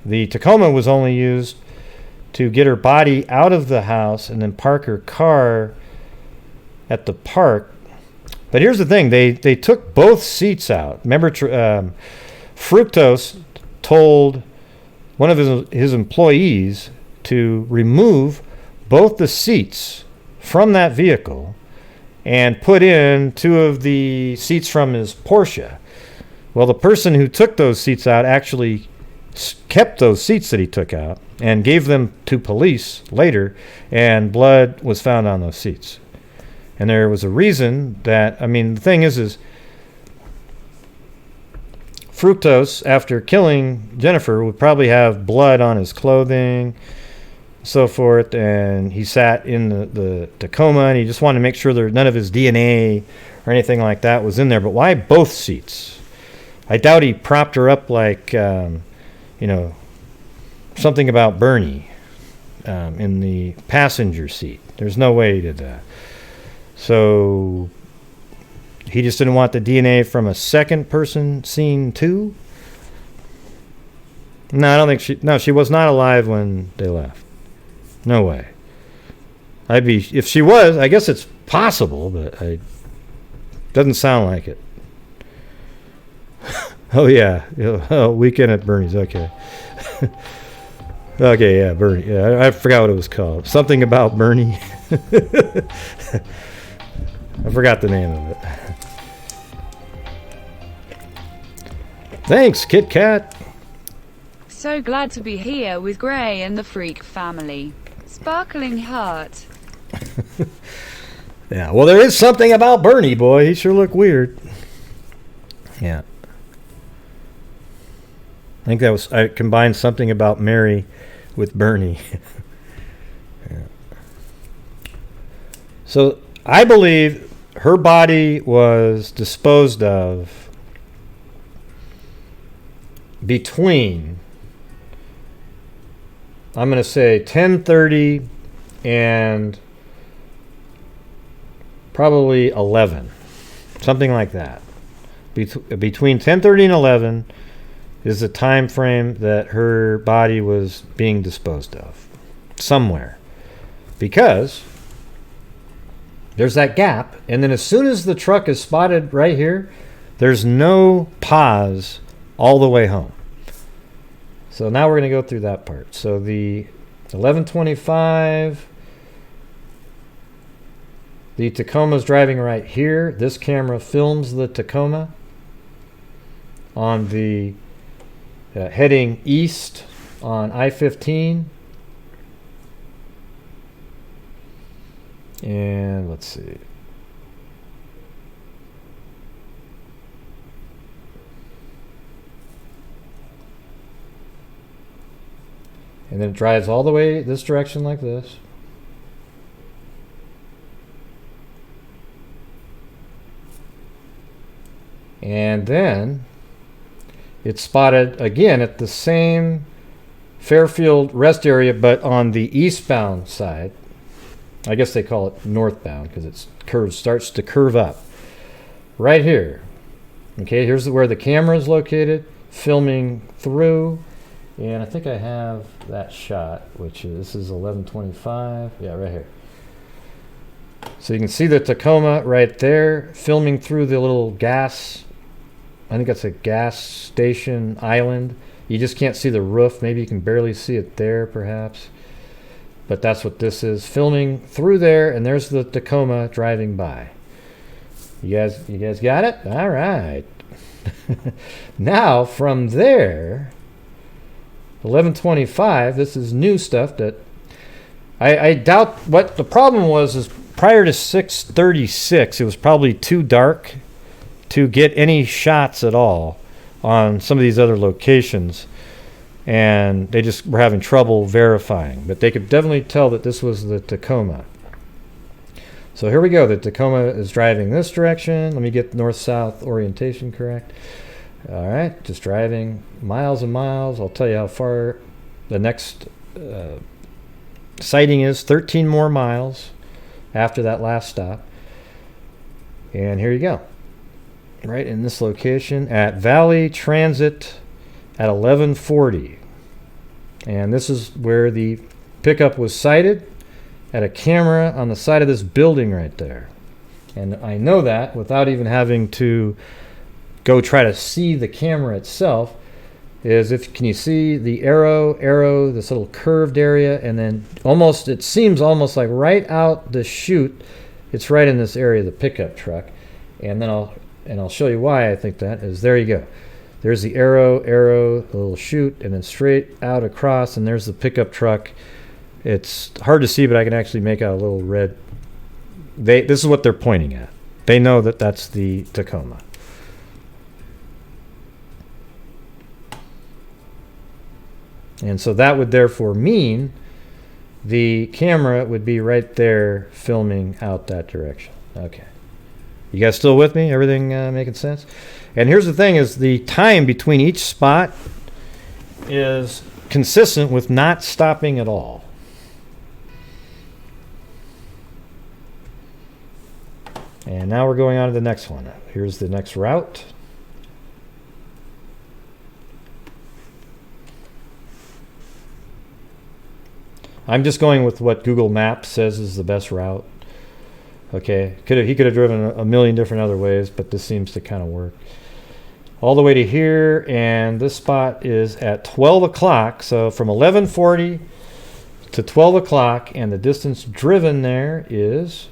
The Tacoma was only used to get her body out of the house and then park her car at the park. But here's the thing. They took both seats out. Remember, Fructose told one of his employees to remove both the seats from that vehicle and put in 2 of the seats from his Porsche. Well, the person who took those seats out actually kept those seats that he took out and gave them to police later, and blood was found on those seats. And there was a reason that, the thing is Fructose, after killing Jennifer, would probably have blood on his clothing, so forth, and he sat in the Tacoma, and he just wanted to make sure none of his DNA or anything like that was in there. But why both seats? I doubt he propped her up like, something about Bernie in the passenger seat. There's no way he did that. So he just didn't want the DNA from a second person seen too? No, I don't think she was not alive when they left. No way. If she was, I guess it's possible, but doesn't sound like it. Oh yeah. Oh, Weekend at Bernie's. Okay. Okay, yeah, Bernie. Yeah, I forgot what it was called. Something about Bernie. I forgot the name of it. Thanks, Kit Kat. So glad to be here with Gray and the Freak family. Sparkling heart. Yeah, well, there is something about Bernie, boy. He sure looked weird. Yeah. I think I combined something about Mary with Bernie. Yeah. So I believe her body was disposed of between, I'm going to say 10:30 and probably 11, something like that. Between 10:30 and 11 is the time frame that her body was being disposed of somewhere, because there's that gap, and then as soon as the truck is spotted right here, there's no pause all the way home. So now we're going to go through that part. So the 11:25, the Tacoma's driving right here. This camera films the Tacoma on the heading east on I-15. And let's see. And then it drives all the way this direction like this. And then it's spotted again at the same Fairfield rest area, but on the eastbound side. I guess they call it northbound because it starts to curve up. Right here. Okay, here's where the camera is located, filming through. And I think I have that shot, which is, this is 11:25. Yeah, right here. So you can see the Tacoma right there, filming through the little gas, I think that's a gas station island. You just can't see the roof. Maybe you can barely see it there, perhaps. But that's what this is, filming through there, and there's the Tacoma driving by. You guys got it? All right. Now, from there, 11:25, this is new stuff that I doubt what the problem was is prior to 6:36, it was probably too dark to get any shots at all on some of these other locations, and they just were having trouble verifying. But they could definitely tell that this was the Tacoma. So here we go. The Tacoma is driving this direction. Let me get north-south orientation correct. All right, just driving miles and miles. I'll tell you how far the next sighting is. 13 more miles after that last stop. And here you go. Right in this location at Valley Transit at 11:40. And this is where the pickup was sighted, at a camera on the side of this building right there. And I know that without even having to go try to see the camera itself. Can you see the arrow, this little curved area, and then almost, it seems almost like right out the chute, it's right in this area, the pickup truck. And then I'll show you why I think that is. There you go. There's the arrow, the little chute, and then straight out across, and there's the pickup truck. It's hard to see, but I can actually make out a little red. This is what they're pointing at. They know that that's the Tacoma. And so that would therefore mean the camera would be right there filming out that direction. Okay. You guys still with me? Everything making sense? And here's the thing is the time between each spot is consistent with not stopping at all. And now we're going on to the next one. Here's the next route. I'm just going with what Google Maps says is the best route. Okay, he could have driven a million different other ways, but this seems to kind of work. All the way to here, and this spot is at 12 o'clock. So from 11:40 to 12 o'clock, and the distance driven there is,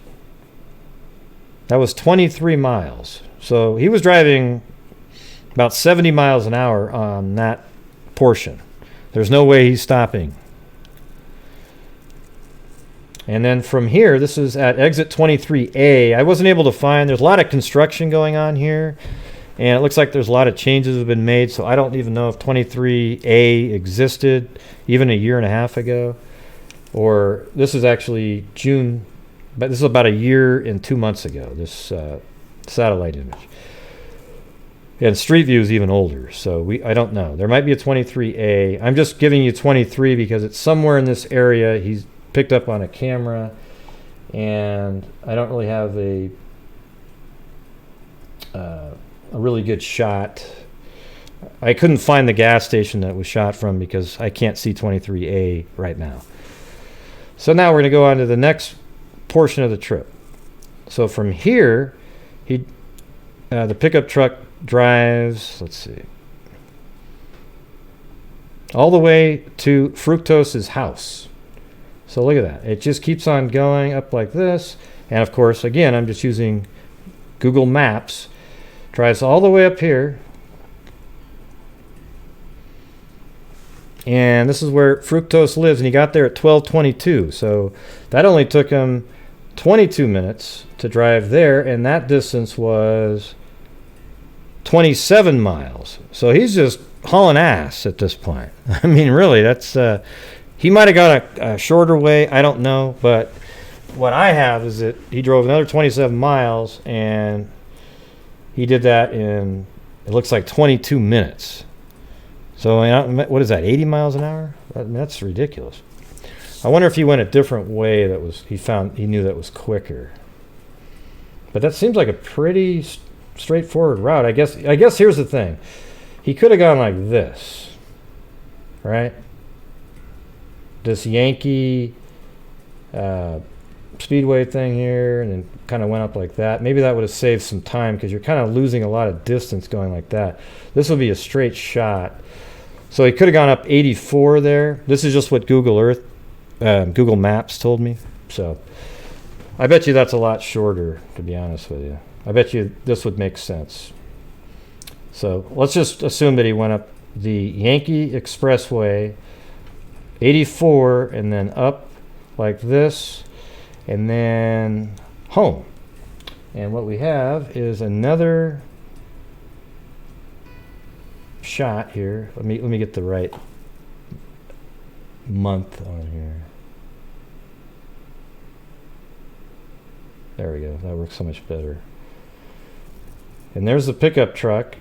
that was 23 miles. So he was driving about 70 miles an hour on that portion. There's no way he's stopping. And then from here, this is at exit 23A. I wasn't able to find, there's a lot of construction going on here, and it looks like there's a lot of changes that have been made, so I don't even know if 23A existed even a year and a half ago. Or this is actually June but this is about a year and 2 months ago, this satellite image. And Street View is even older, so I don't know. There might be a 23A. I'm just giving you 23 because it's somewhere in this area. He's picked up on a camera, and I don't really have a really good shot. I couldn't find the gas station that was shot from because I can't see 23A right now. So now we're going to go on to the next portion of the trip. So from here, the pickup truck drives, let's see, all the way to Fructose's house. So look at that. It just keeps on going up like this. And of course, again, I'm just using Google Maps. Drives all the way up here. And this is where Fructose lives, and he got there at 12:22. So that only took him 22 minutes to drive there, and that distance was 27 miles. So he's just hauling ass at this point. I mean, really, that's he might have got a shorter way. I don't know, but what I have is that he drove another 27 miles, and he did that in, it looks like 22 minutes. So what is that, 80 miles an hour? I mean, that's ridiculous. I wonder if he went a different way that was he knew that was quicker. But that seems like a pretty straightforward route. I guess here's the thing. He could have gone like this, right? This Yankee Speedway thing here, and then kind of went up like that. Maybe that would have saved some time because you're kind of losing a lot of distance going like that. This would be a straight shot. So he could have gone up 84 there. This is just what Google Maps told me. So I bet you that's a lot shorter, to be honest with you. I bet you this would make sense. So let's just assume that he went up the Yankee Expressway, 84, and then up like this, and then home. And what we have is another shot here. Let me get the right month on here. There we go. That works so much better. And there's the pickup truck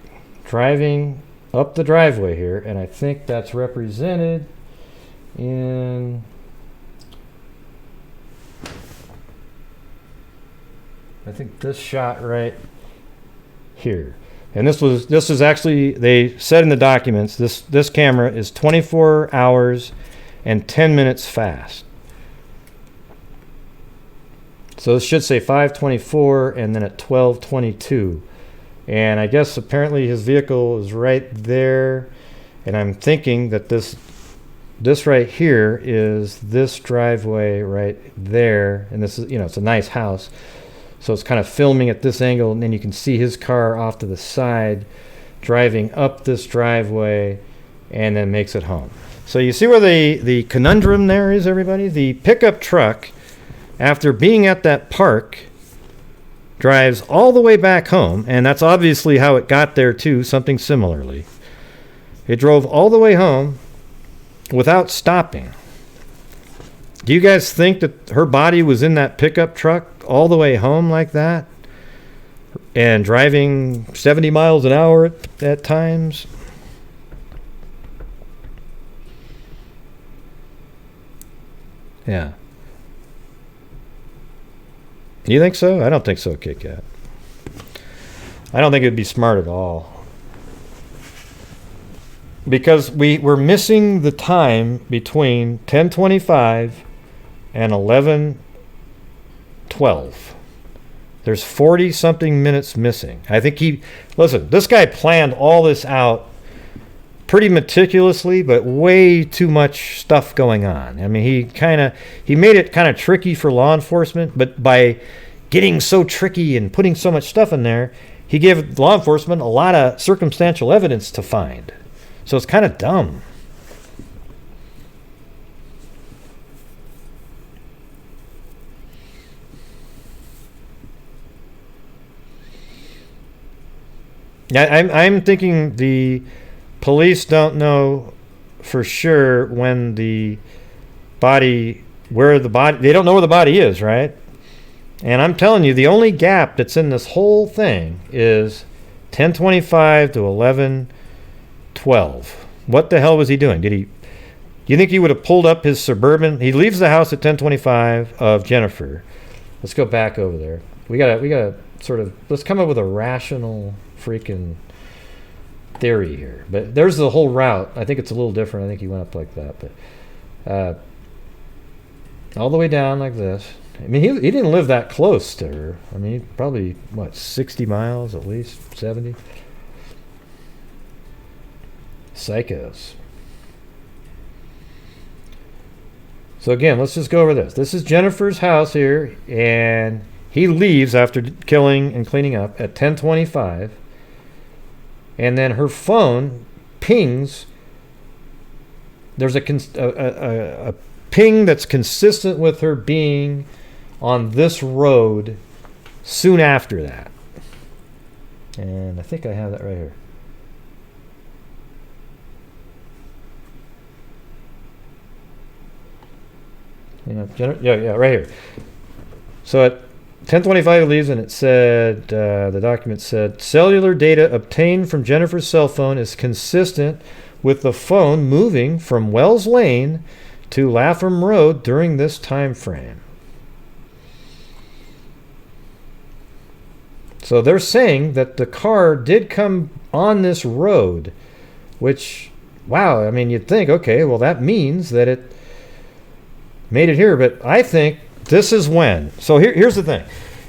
driving up the driveway here, and I think that's represented in this shot right here. And this is actually, they said in the documents, this camera is 24 hours and 10 minutes fast. So this should say 5:24 and then at 12:22. And I guess apparently his vehicle is right there. And I'm thinking that this right here is this driveway right there. And this is, it's a nice house. So it's kind of filming at this angle, and then you can see his car off to the side driving up this driveway and then makes it home. So you see where the conundrum there is, everybody? The pickup truck, after being at that park, drives all the way back home, and that's obviously how it got there too, something similarly. It drove all the way home without stopping. Do you guys think that her body was in that pickup truck all the way home like that? And driving 70 miles an hour at times? Yeah. You think so? I don't think so, Kit Kat. I don't think it'd be smart at all. Because we're missing the time between 10:25 and 11:12. There's 40-something minutes missing. I think listen, this guy planned all this out pretty meticulously, but way too much stuff going on. I mean, he made it kind of tricky for law enforcement, but by getting so tricky and putting so much stuff in there, he gave law enforcement a lot of circumstantial evidence to find. So it's kind of dumb. I'm thinking the police don't know for sure they don't know where the body is, right? And I'm telling you, the only gap that's in this whole thing is 10:25 to 11:12. What the hell was he doing? Do you think he would have pulled up his Suburban? He leaves the house at 10:25 of Jennifer. Let's go back over there. We gotta sort of, let's come up with a rational freaking theory here. But there's the whole route. I think it's a little different. I think he went up like that, but all the way down like this. I mean, he didn't live that close to her. I mean, probably, 60 miles at least, 70? Psychos. So again, let's just go over this. This is Jennifer's house here, and he leaves after killing and cleaning up at 10:25, and then her phone pings. There's a ping that's consistent with her being on this road soon after that. And I think I have that right here. Yeah, right here. So at 10:25 it leaves, and it said, the document said, cellular data obtained from Jennifer's cell phone is consistent with the phone moving from Wells Lane to Lapham Road during this time frame. So they're saying that the car did come on this road, which, wow, I mean, you'd think, okay, well, that means that it made it here. But I think this is when. So here's the thing.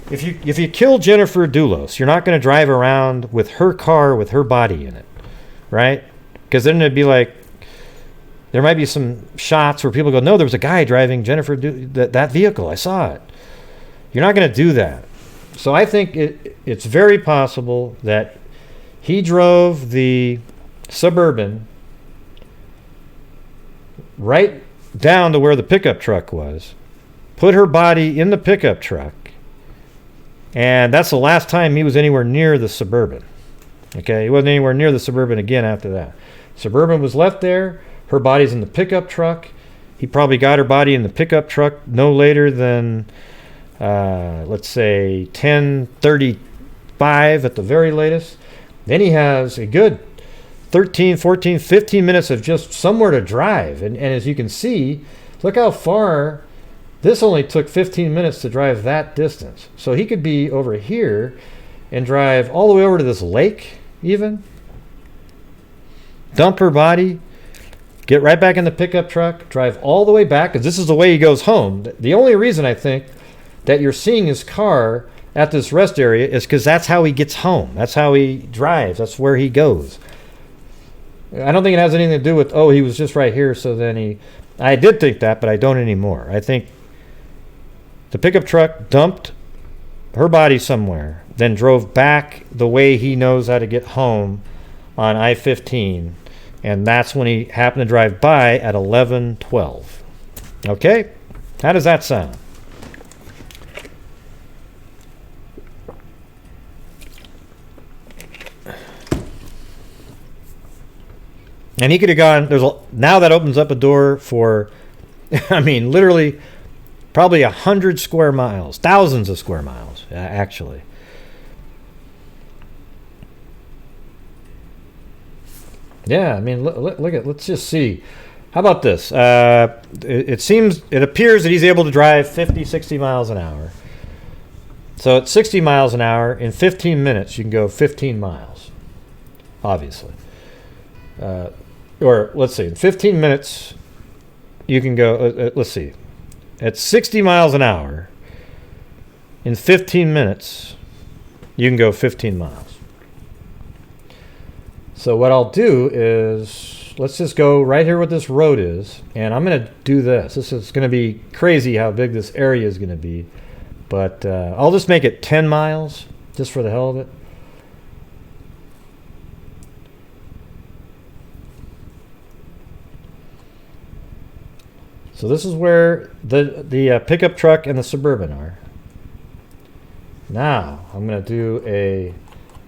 If you kill Jennifer Dulos, you're not going to drive around with her car with her body in it, right? Because then it'd be like, there might be some shots where people go, no, there was a guy driving Jennifer that vehicle. I saw it. You're not going to do that. So I think it's very possible that he drove the Suburban right down to where the pickup truck was, put her body in the pickup truck, and that's the last time he was anywhere near the Suburban. Okay, he wasn't anywhere near the Suburban again after that. Suburban was left there. Her body's in the pickup truck. He probably got her body in the pickup truck no later than, let's say, 10:35 at the very latest. Then he has a good 13, 14, 15 minutes of just somewhere to drive. And as you can see, look how far. This only took 15 minutes to drive that distance. So he could be over here and drive all the way over to this lake even. Dump her body. Get right back in the pickup truck. Drive all the way back, because this is the way he goes home. The only reason I think that you're seeing his car at this rest area is because that's how he gets home. That's how he drives. That's where he goes. I don't think it has anything to do with, oh, he was just right here, so then he... I did think that, but I don't anymore. I think the pickup truck dumped her body somewhere, then drove back the way he knows how to get home on I-15, and that's when he happened to drive by at 11:12. Okay? How does that sound? And he could have gone, now that opens up a door for, I mean, literally probably 100 square miles, thousands of square miles, actually. Yeah, I mean, look at, let's just see. How about this? It appears that he's able to drive 50, 60 miles an hour. So at 60 miles an hour, in 15 minutes, you can go 15 miles, obviously. Or let's see, in 15 minutes, you can go, let's see, at 60 miles an hour, in 15 minutes, you can go 15 miles. So what I'll do is, let's just go right here where this road is, and I'm going to do this. This is going to be crazy how big this area is going to be, but I'll just make it 10 miles, just for the hell of it. So this is where the pickup truck and the Suburban are. Now, I'm going to do a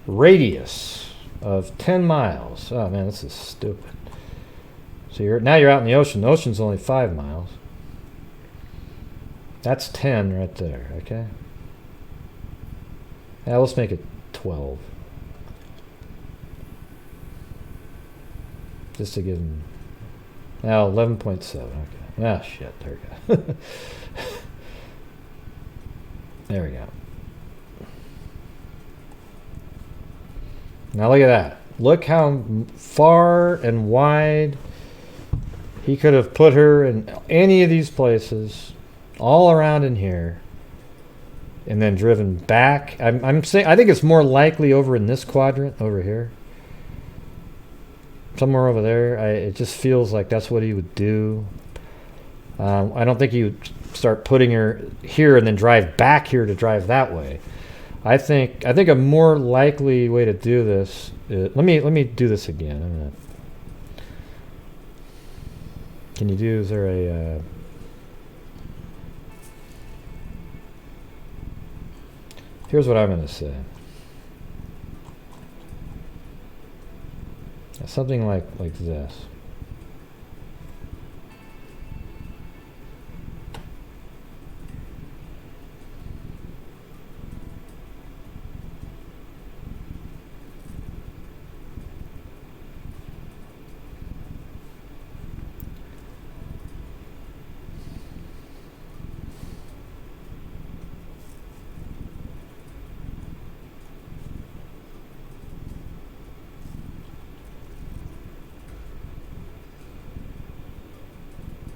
radius of 10 miles. Oh man, this is stupid. So now you're out in the ocean. The ocean's only 5 miles. That's 10 right there, okay? Yeah, let's make it 12. Just to give him... Now, 11.7. Okay. Ah, shit. There we go. There we go. Now look at that. Look how far and wide he could have put her in any of these places, all around in here, and then driven back. I'm saying I think it's more likely over in this quadrant over here, somewhere over there. It just feels like that's what he would do. I don't think he would start putting her here and then drive back here to drive that way. I think a more likely way to do this. Let me do this again. Can you do? Is there a? Here's what I'm going to say. Something like this.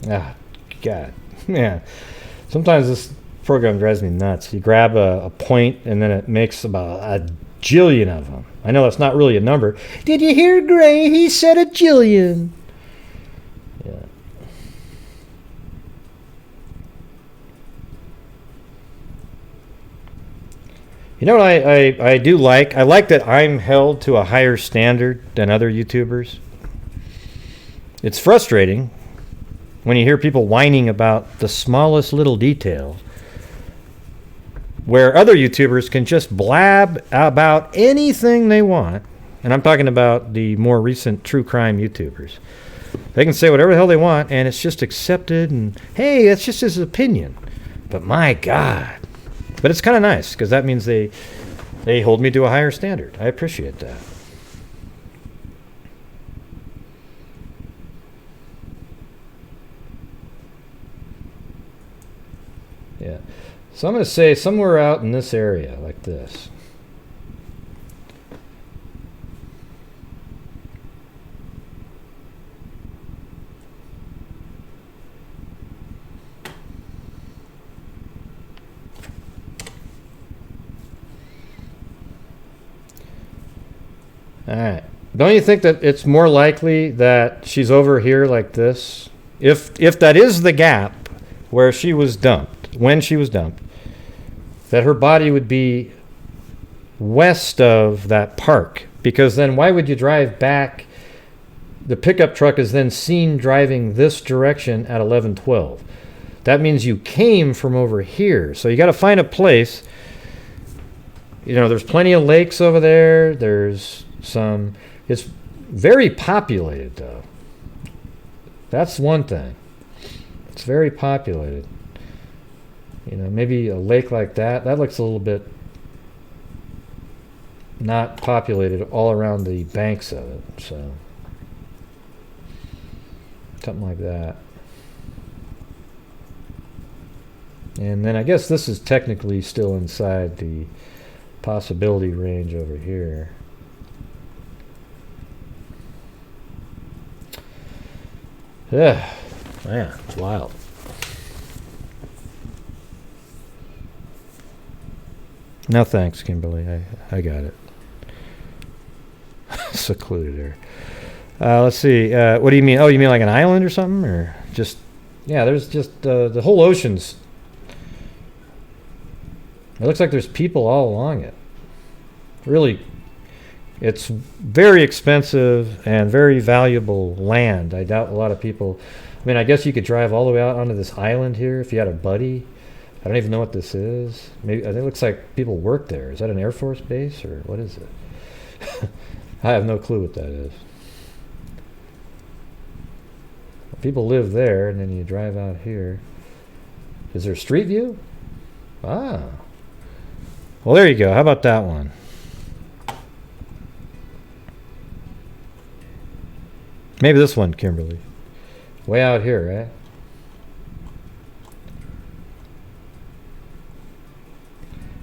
Ah, God, man. Sometimes this program drives me nuts. You grab a point and then it makes about a jillion of them. I know that's not really a number. Did you hear Gray? He said a jillion. Yeah. You know what I do like? I like that I'm held to a higher standard than other YouTubers. It's frustrating when you hear people whining about the smallest little detail, where other YouTubers can just blab about anything they want, and I'm talking about the more recent true crime YouTubers. They can say whatever the hell they want, and it's just accepted, and hey, that's just his opinion. But my God. But it's kind of nice, because that means they hold me to a higher standard. I appreciate that. Yeah. So I'm going to say somewhere out in this area, like this. All right. Don't you think that it's more likely that she's over here like this? If that is the gap where she was dumped, when she was dumped, that her body would be west of that park, because then why would you drive back? The pickup truck is then seen driving this direction at 11:12. That means you came from over here. So you got to find a place. You know, there's plenty of lakes over there. There's some. It's very populated, though. That's one thing. It's very populated. You know, maybe a lake like that. That looks a little bit not populated all around the banks of it. So something like that. And then I guess this is technically still inside the possibility range over here. Yeah, man, it's wild. No thanks, Kimberly. I got it. Secluded here. Let's see. What do you mean? Oh, you mean like an island or something? Or just... Yeah, there's just... the whole ocean's... It looks like there's people all along it. Really... It's very expensive and very valuable land. I doubt a lot of people... I mean, I guess you could drive all the way out onto this island here if you had a buddy. I don't even know what this is. Maybe I think it looks like people work there. Is that an Air Force base or what is it? I have no clue what that is. People live there, and then you drive out here. Is there a street view? Ah. Well, there you go. How about that one? Maybe this one, Kimberly. Way out here, right?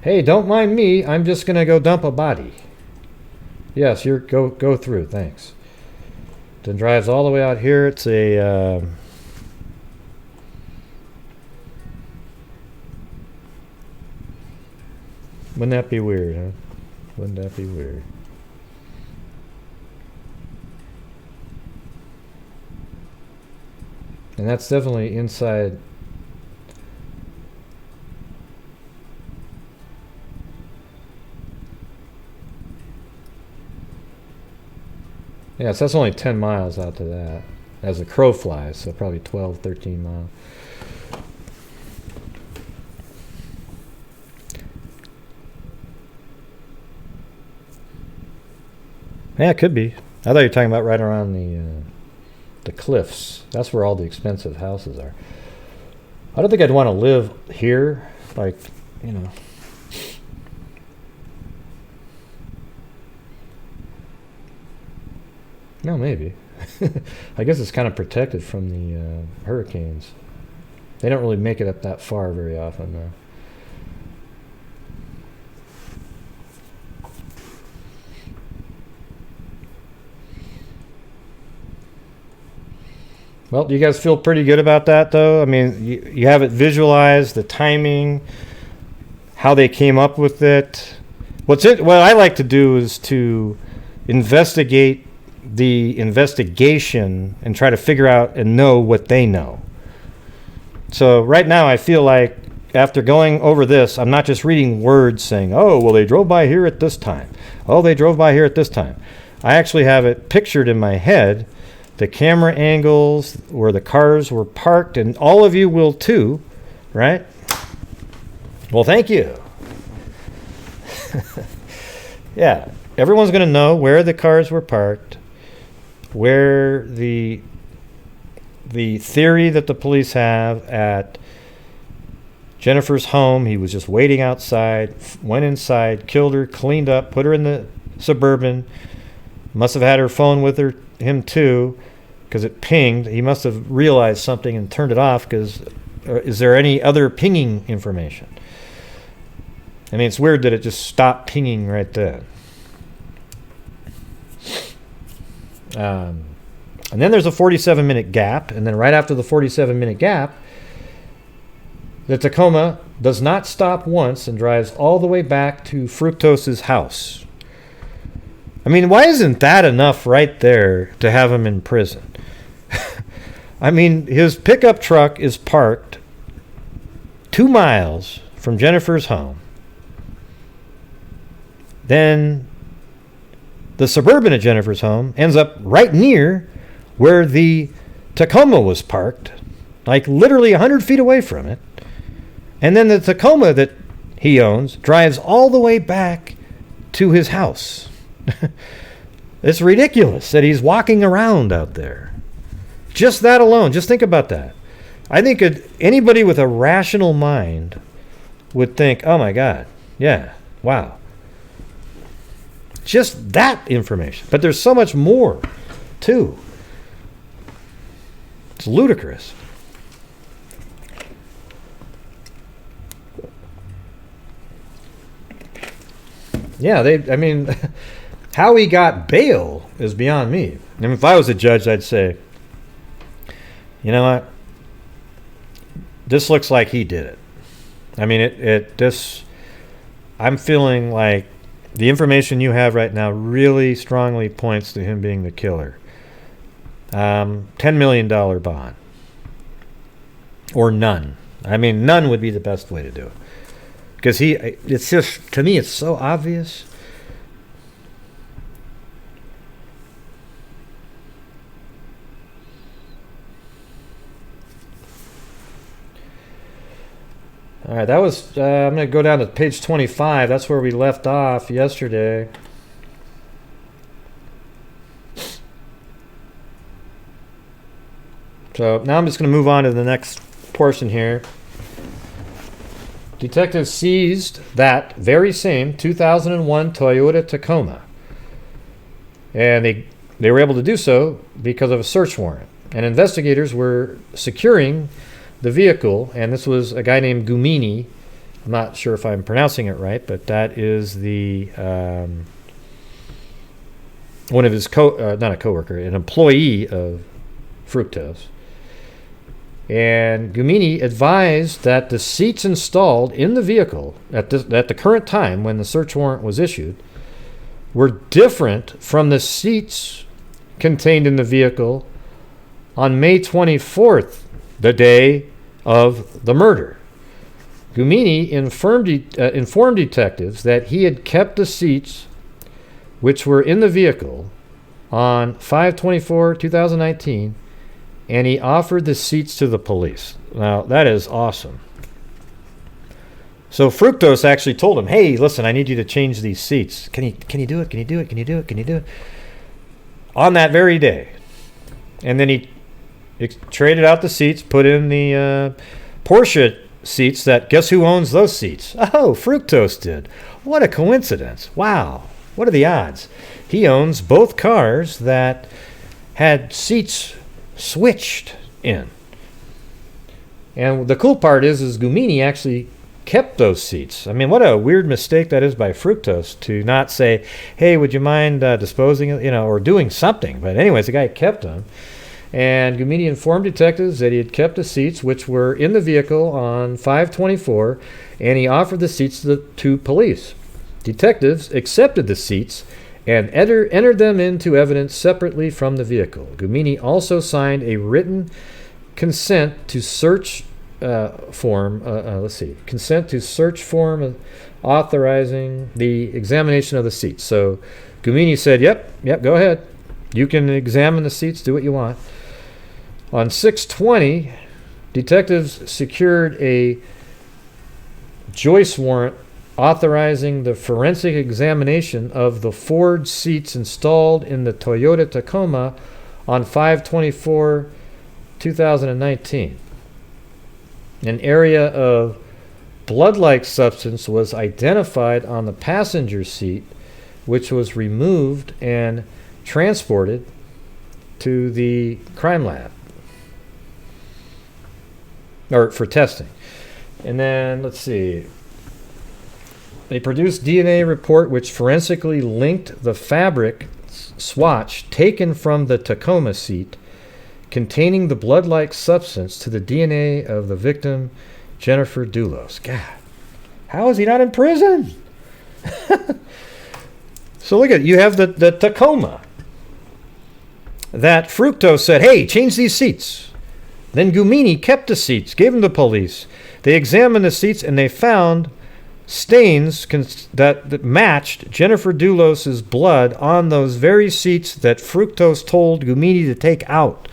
Hey, don't mind me. I'm just gonna go dump a body. Yes, you're go through. Thanks. Then drives all the way out here. It's a wouldn't that be weird, huh? Wouldn't that be weird? And that's definitely inside. Yeah, so that's only 10 miles out to that. As the crow flies, so probably 12, 13 miles. Yeah, it could be. I thought you were talking about right around the cliffs. That's where all the expensive houses are. I don't think I'd want to live here, like, you know. No, maybe. I guess it's kind of protected from the hurricanes. They don't really make it up that far very often, though. Well, do you guys feel pretty good about that, though? I mean, you have it visualized, the timing, how they came up with it. What I like to do is to investigate the investigation and try to figure out and know what they know. So right now I feel like after going over this, I'm not just reading words saying, oh, well, they drove by here at this time. Oh, they drove by here at this time. I actually have it pictured in my head, the camera angles where the cars were parked, and all of you will too, right? Well, thank you. Yeah, everyone's going to know where the cars were parked, where the theory that the police have at Jennifer's home, he was just waiting outside, went inside, killed her, cleaned up, put her in the Suburban, must have had her phone with him too, because it pinged. He must have realized something and turned it off, because is there any other pinging information? I mean, it's weird that it just stopped pinging right then. And then there's a 47-minute gap, and then right after the 47-minute gap, the Tacoma does not stop once and drives all the way back to Fructose's house. I mean, why isn't that enough right there to have him in prison? I mean, his pickup truck is parked 2 miles from Jennifer's home. Then the Suburban at Jennifer's home ends up right near where the Tacoma was parked, like literally 100 feet away from it. And then the Tacoma that he owns drives all the way back to his house. It's ridiculous that he's walking around out there. Just that alone, just think about that. I think anybody with a rational mind would think, oh my God, yeah, wow. Just that information. But there's so much more, too. It's ludicrous. Yeah, I mean, how he got bail is beyond me. I mean, if I was a judge, I'd say, you know what? This looks like he did it. I mean, I'm feeling like the information you have right now really strongly points to him being the killer. $10 million bond. Or none. I mean, none would be the best way to do it. Because it's just, to me, it's so obvious. All right, that was, I'm going to go down to page 25. That's where we left off yesterday. So now I'm just going to move on to the next portion here. detectives seized that very same 2001 Toyota Tacoma. And they were able to do so because of a search warrant. And investigators were securing the vehicle, and this was a guy named Gumini. I'm not sure if I'm pronouncing it right, but that is the one of his not a coworker, an employee of Fructose. And Gumini advised that the seats installed in the vehicle at the current time when the search warrant was issued were different from the seats contained in the vehicle on May 24th, the day of the murder. Gumini informed detectives that he had kept the seats which were in the vehicle on 5/24/2019, and he offered the seats to the police. Now, that is awesome. So Fructose actually told him, hey, listen, I need you to change these seats. Can you do it? Can you do it? Can you do it? Can you do it? On that very day. And then he traded out the seats, put in the Porsche seats that, guess who owns those seats? Oh, Fructose did. What a coincidence. Wow. What are the odds? He owns both cars that had seats switched in. And the cool part is Gumini actually kept those seats. I mean, what a weird mistake that is by Fructose to not say, hey, would you mind disposing of, or doing something. But anyways, the guy kept them. And Gumini informed detectives that he had kept the seats which were in the vehicle on 5/24, and he offered the seats to police. Detectives accepted the seats and entered them into evidence separately from the vehicle. Gumini also signed a written consent to search form. Consent to search form authorizing the examination of the seats. So Gumini said, yep, go ahead. You can examine the seats, do what you want. On 6/20, detectives secured a Joyce warrant authorizing the forensic examination of the Ford seats installed in the Toyota Tacoma on 5/24/2019. An area of blood-like substance was identified on the passenger seat, which was removed and transported to the crime lab for testing. And then, let's see. They produced DNA report which forensically linked the fabric swatch taken from the Tacoma seat containing the blood-like substance to the DNA of the victim, Jefferson Dulos. God, how is he not in prison? So look at it. You have the Tacoma that Fructose said, hey, change these seats. Then Gumini kept the seats, gave them to police. They examined the seats and they found stains that matched Jefferson Dulos' blood on those very seats that Fructose told Gumini to take out.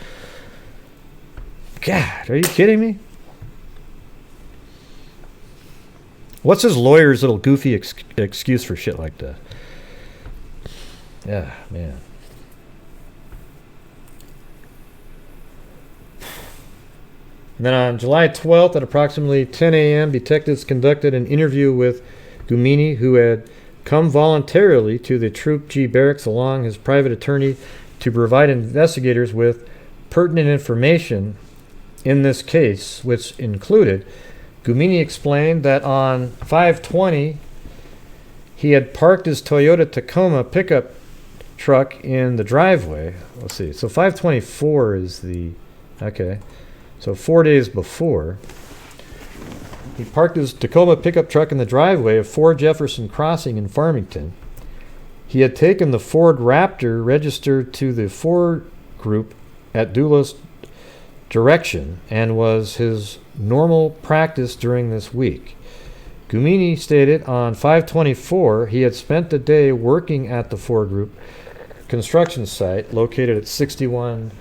God, are you kidding me? What's his lawyer's little goofy excuse for shit like that? Yeah, man. And then on July 12th at approximately 10 a.m., detectives conducted an interview with Gumini, who had come voluntarily to the Troop G barracks along his private attorney to provide investigators with pertinent information in this case, which included Gumini explained that on 5/20 he had parked his Toyota Tacoma pickup truck in the driveway. Let's see. So 5/24 is the... Okay. So 4 days before, he parked his Tacoma pickup truck in the driveway of Ford Jefferson Crossing in Farmington. He had taken the Ford Raptor registered to the Ford Group at Dulos' direction and was his normal practice during this week. Gumini stated on 5/24 he had spent the day working at the Ford Group construction site located at 61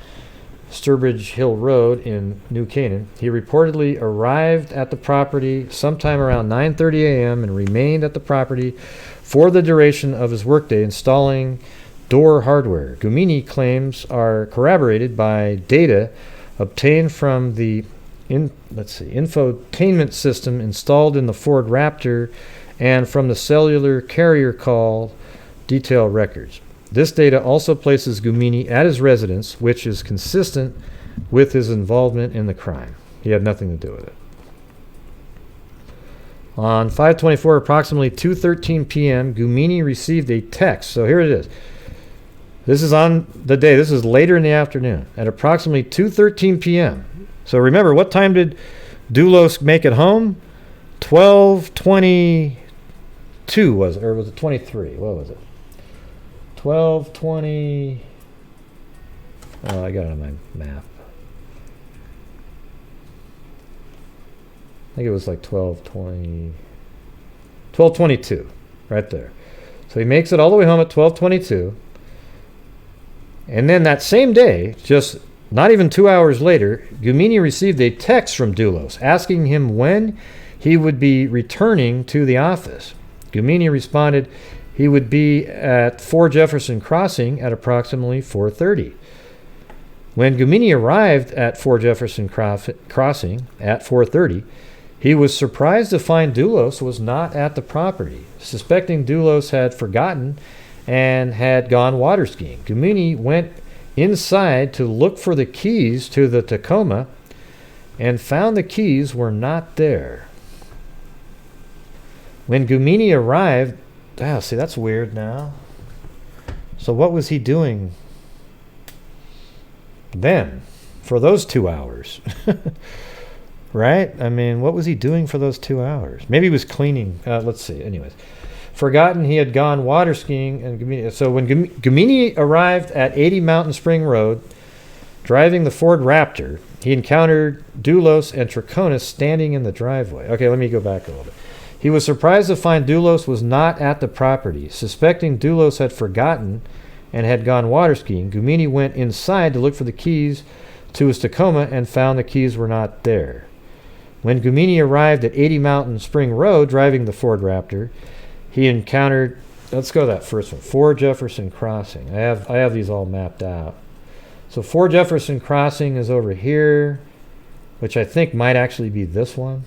Sturbridge Hill Road in New Canaan. He reportedly arrived at the property sometime around 9:30 a.m. and remained at the property for the duration of his workday installing door hardware. Gumini claims are corroborated by data obtained from the infotainment system installed in the Ford Raptor and from the cellular carrier call detail records. This data also places Gumini at his residence, which is consistent with his involvement in the crime. He had nothing to do with it. On 5/24, approximately 2:13 p.m., Gumini received a text. So here it is. This is on the day. This is later in the afternoon at approximately 2:13 p.m. So remember, what time did Dulos make it home? 12:22 was it? Or was it 23? What was it? 12:20. Oh, I got it on my map. I think it was like 12:20. 12:22, right there. So he makes it all the way home at 12:22. And then that same day, just not even 2 hours later, Gumini received a text from Dulos asking him when he would be returning to the office. Gumini responded he would be at 4 Jefferson Crossing at approximately 4:30. When Gumini arrived at 4 Jefferson Crossing at 4:30, he was surprised to find Dulos was not at the property. Suspecting Dulos had forgotten and had gone water skiing, Gumini went inside to look for the keys to the Tacoma and found the keys were not there. When Gumini arrived, see, that's weird now. So what was he doing then for those 2 hours? Right? I mean, what was he doing for those 2 hours? Maybe he was cleaning. Let's see. Anyways. Forgotten he had gone water skiing. So when Gumini arrived at 80 Mountain Spring Road, driving the Ford Raptor, he encountered Dulos and Troconis standing in the driveway. Okay, let me go back a little bit. He was surprised to find Dulos was not at the property. Suspecting Dulos had forgotten and had gone water skiing, Gumini went inside to look for the keys to his Tacoma and found the keys were not there. When Gumini arrived at 80 Mountain Spring Road, driving the Ford Raptor, he encountered, let's go to that first one, 4 Jefferson Crossing. I have these all mapped out. So 4 Jefferson Crossing is over here, which I think might actually be this one.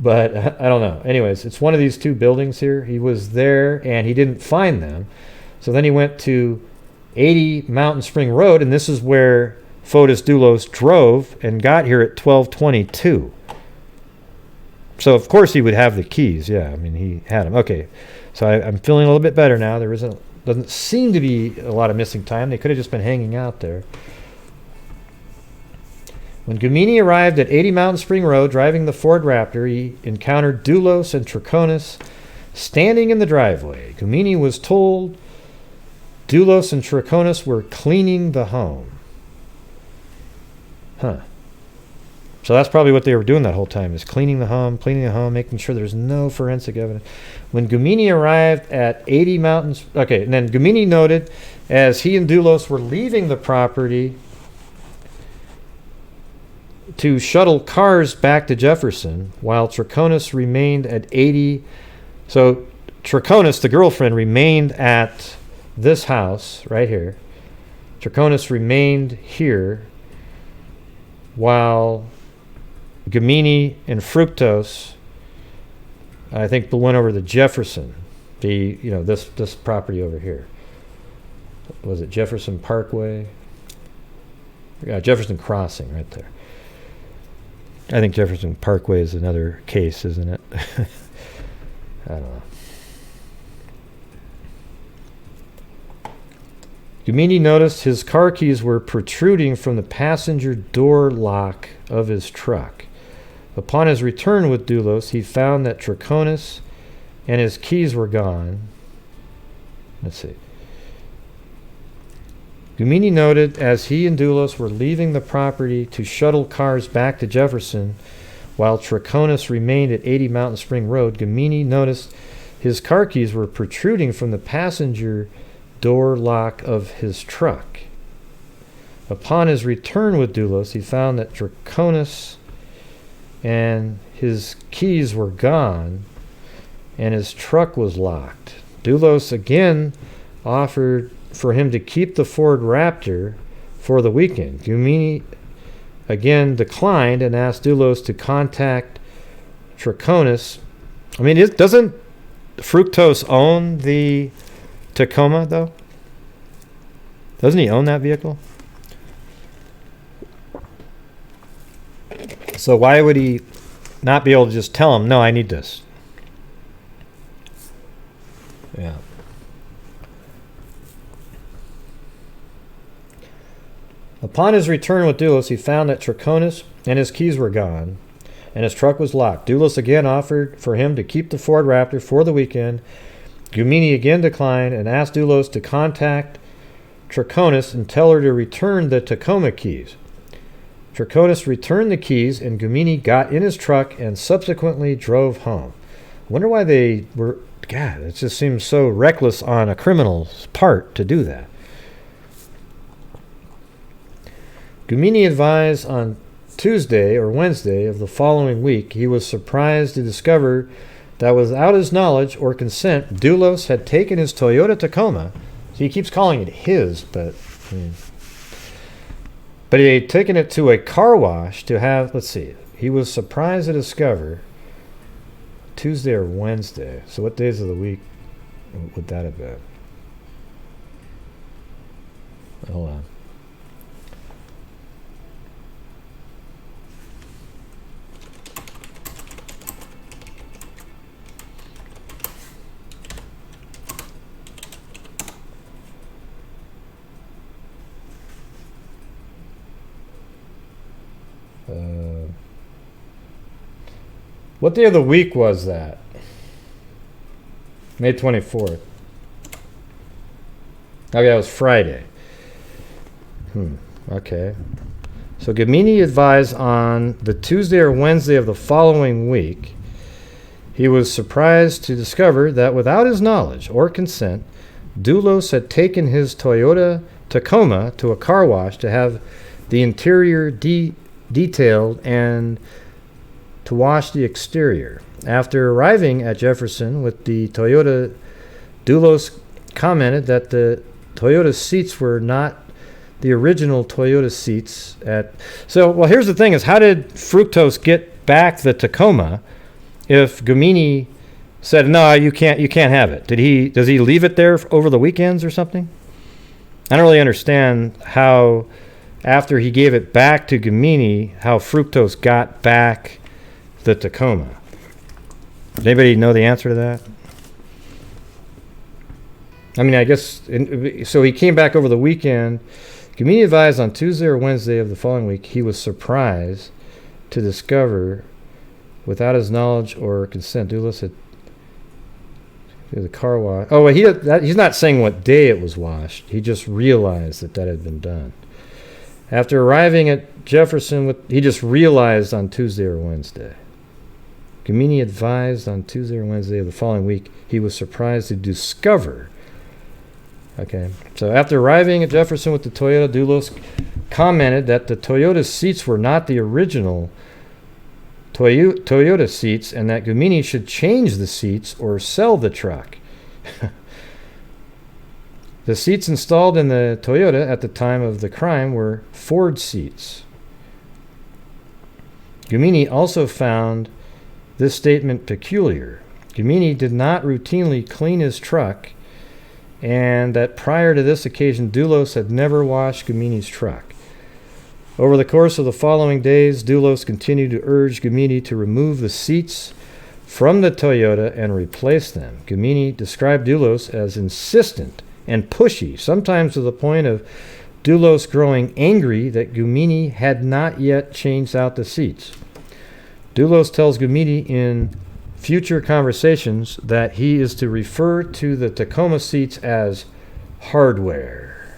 But I don't know. Anyways, it's one of these two buildings here. He was there and he didn't find them. So then he went to 80 Mountain Spring Road, and this is where Fotis Dulos drove and got here at 12:22. So of course he would have the keys. Yeah, I mean, he had them. Okay, so I'm feeling a little bit better now. There doesn't seem to be a lot of missing time. They could have just been hanging out there. When Gumini arrived at 80 Mountain Spring Road, driving the Ford Raptor, he encountered Dulos and Troconis standing in the driveway. Gumini was told Dulos and Troconis were cleaning the home. Huh. So that's probably what they were doing that whole time, is cleaning the home, making sure there's no forensic evidence. When Gumini arrived at 80 Mountains, okay, and then Gumini noted as he and Dulos were leaving the property to shuttle cars back to Jefferson, while Troconis remained at 80. So Troconis, the girlfriend, remained at this house right here. Troconis remained here while Gumini and Fructose, I think, went over to Jefferson, this property over here. Was it Jefferson Parkway? Yeah, Jefferson Crossing right there. I think Jefferson Parkway is another case, isn't it? I don't know. Gumini noticed his car keys were protruding from the passenger door lock of his truck. Upon his return with Dulos, he found that Troconis and his keys were gone. Let's see. Gumini noted as he and Dulos were leaving the property to shuttle cars back to Jefferson, while Troconis remained at 80 Mountain Spring Road, Gumini noticed his car keys were protruding from the passenger door lock of his truck. Upon his return with Dulos, he found that Troconis and his keys were gone and his truck was locked. Dulos again offered for him to keep the Ford Raptor for the weekend. Gumini again declined and asked Dulos to contact Troconis. I mean, doesn't Fructose own the Tacoma, though? Doesn't he own that vehicle? So why would he not be able to just tell him, no, I need this? Yeah. Upon his return with Dulos, he found that Troconis and his keys were gone, and his truck was locked. Dulos again offered for him to keep the Ford Raptor for the weekend. Gumini again declined and asked Dulos to contact Troconis and tell her to return the Tacoma keys. Troconis returned the keys, and Gumini got in his truck and subsequently drove home. I wonder why they were... God, it just seems so reckless on a criminal's part to do that. Gumini advised on Tuesday or Wednesday of the following week he was surprised to discover that without his knowledge or consent, Dulos had taken his Toyota Tacoma. So he keeps calling it his, but he had taken it to a car wash to have, let's see, he was surprised to discover Tuesday or Wednesday. So what days of the week would that have been? Hold on. What day of the week was that? May 24th. Oh, yeah, it was Friday. Okay. So Gumini advised on the Tuesday or Wednesday of the following week, he was surprised to discover that without his knowledge or consent, Dulos had taken his Toyota Tacoma to a car wash to have the interior detailed and to wash the exterior. After arriving at Jefferson with the Toyota, Dulos commented that the Toyota seats were not the original Toyota seats at... So, well, here's the thing is, how did Fructose get back the Tacoma if Gumini said, no, you can't have it? Does he leave it there over the weekends or something? I don't really understand how, after he gave it back to Gumini, how Fructose got back the Tacoma. Anybody know the answer to that? I mean, I guess, so he came back over the weekend. Gumini advised on Tuesday or Wednesday of the following week he was surprised to discover, without his knowledge or consent, Dulos had the car wash. Oh, well, he's not saying what day it was washed. He just realized that had been done. After arriving at Jefferson, he just realized on Tuesday or Wednesday. Gumini advised on Tuesday or Wednesday of the following week he was surprised to discover. Okay, so after arriving at Jefferson with the Toyota, Dulos commented that the Toyota seats were not the original Toyota seats and that Gumini should change the seats or sell the truck. The seats installed in the Toyota at the time of the crime were Ford seats. Gumini also found this statement peculiar. Gumini did not routinely clean his truck, and that prior to this occasion, Dulos had never washed Gumini's truck. Over the course of the following days, Dulos continued to urge Gumini to remove the seats from the Toyota and replace them. Gumini described Dulos as insistent and pushy, sometimes to the point of Dulos growing angry that Gumini had not yet changed out the seats. Dulos tells Gumini in future conversations that he is to refer to the Tacoma seats as hardware.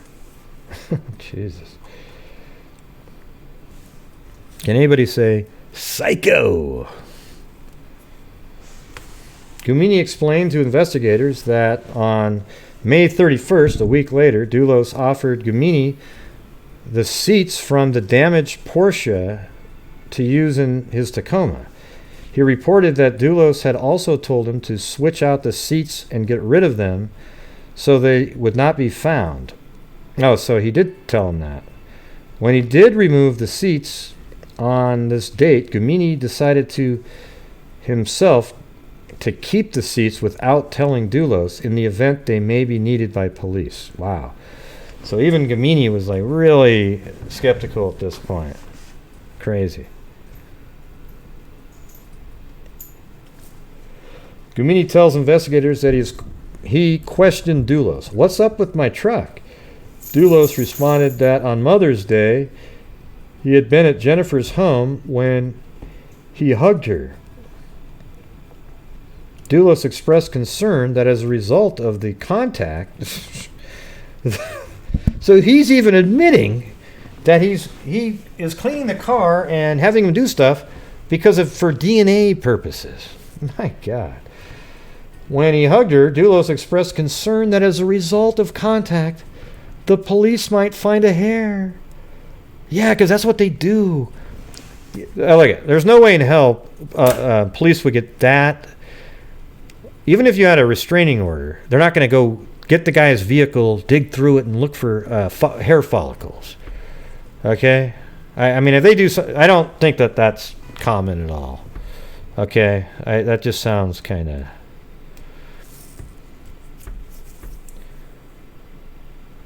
Jesus. Can anybody say psycho? Gumini explained to investigators that on May 31st, a week later, Dulos offered Gumini the seats from the damaged Porsche to use in his Tacoma. He reported that Dulos had also told him to switch out the seats and get rid of them so they would not be found. Oh, so he did tell him that. When he did remove the seats On this date, Gumini decided to himself to keep the seats without telling Dulos in the event they may be needed by police. Wow. So even Gumini was like really skeptical at this point. Crazy. Gumini tells investigators that he questioned Dulos. What's up with my truck? Dulos responded that on Mother's Day, he had been at Jennifer's home when he hugged her. Dulos expressed concern that as a result of the contact, so he's even admitting that he is cleaning the car and having him do stuff for DNA purposes. My God. When he hugged her, Dulos expressed concern that as a result of contact, the police might find a hair. Yeah, because that's what they do. Look, there's no way in hell police would get that. Even if you had a restraining order, they're not going to go get the guy's vehicle, dig through it, and look for hair follicles. Okay? I mean, if they do so, I don't think that that's common at all. Okay? That just sounds kind of...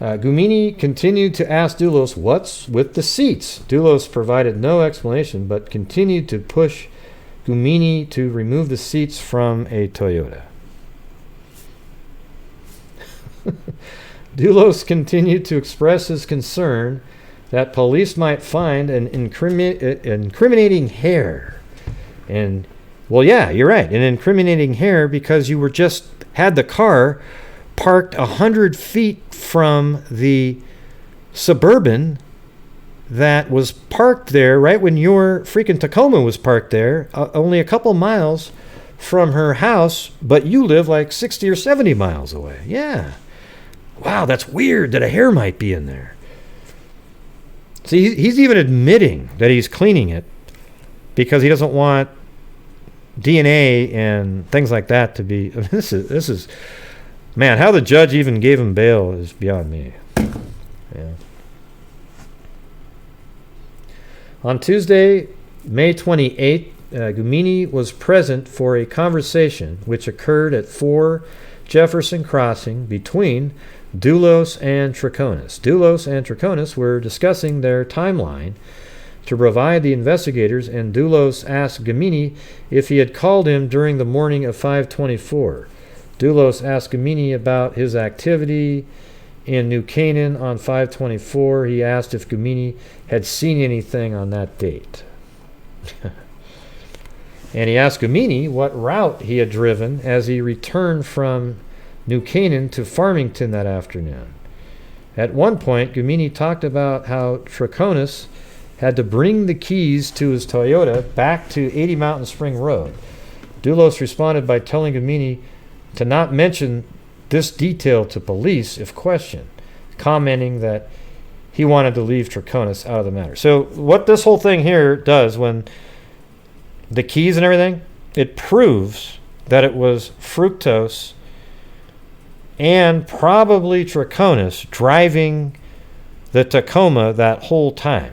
Gumini continued to ask Dulos what's with the seats. Dulos provided no explanation, but continued to push Gumini to remove the seats from a Toyota. Dulos continued to express his concern that police might find an incriminating hair. And, well, yeah, you're right, an incriminating hair because you had the car parked 100 feet from the Suburban that was parked there right when your freaking Tacoma was parked there, only a couple miles from her house, but you live like 60 or 70 miles away. Yeah. Wow, that's weird that a hair might be in there. See, he's even admitting that he's cleaning it because he doesn't want DNA and things like that to be... This is man, how the judge even gave him bail is beyond me. Yeah. On Tuesday, May 28th, Gumini was present for a conversation which occurred at 4 Jefferson Crossing between Dulos and Troconis. Dulos and Troconis were discussing their timeline to provide the investigators, and Dulos asked Gumini if he had called him during the morning of 5/24. Dulos asked Gumini about his activity in New Canaan on 5/24. He asked if Gumini had seen anything on that date. And he asked Gumini what route he had driven as he returned from New Canaan to Farmington that afternoon. At one point, Gumini talked about how Troconis had to bring the keys to his Toyota back to 80 Mountain Spring Road. Dulos responded by telling Gumini to not mention this detail to police if questioned, commenting that he wanted to leave Troconis out of the matter. So what this whole thing here does, when the keys and everything, it proves that it was Fructose and probably Troconis driving the Tacoma that whole time,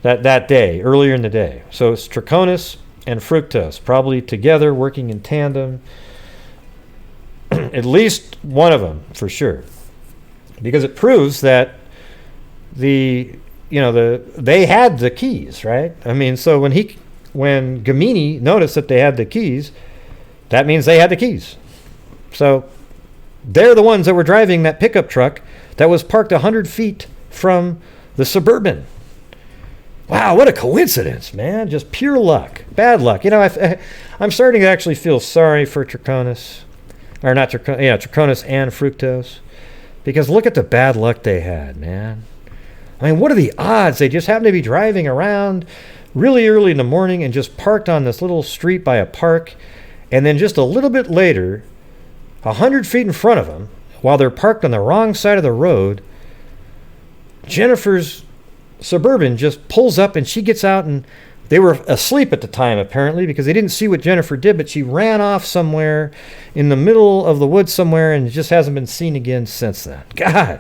that day, earlier in the day. So it's Troconis and Fructose, probably together, working in tandem. At least one of them, for sure, because it proves that they had the keys, right? I mean, so when Gumini noticed that they had the keys, that means they had the keys. So they're the ones that were driving that pickup truck that was parked 100 feet from the Suburban. Wow, what a coincidence, man! Just pure luck, bad luck. I'm starting to actually feel sorry for Troconis. Or not Troconis and Fructose. Because look at the bad luck they had, man. I mean, what are the odds? They just happen to be driving around really early in the morning and just parked on this little street by a park. And then just a little bit later, 100 feet in front of them, while they're parked on the wrong side of the road, Jennifer's Suburban just pulls up and she gets out, and they were asleep at the time, apparently, because they didn't see what Jennifer did, but she ran off somewhere in the middle of the woods somewhere and just hasn't been seen again since then. God,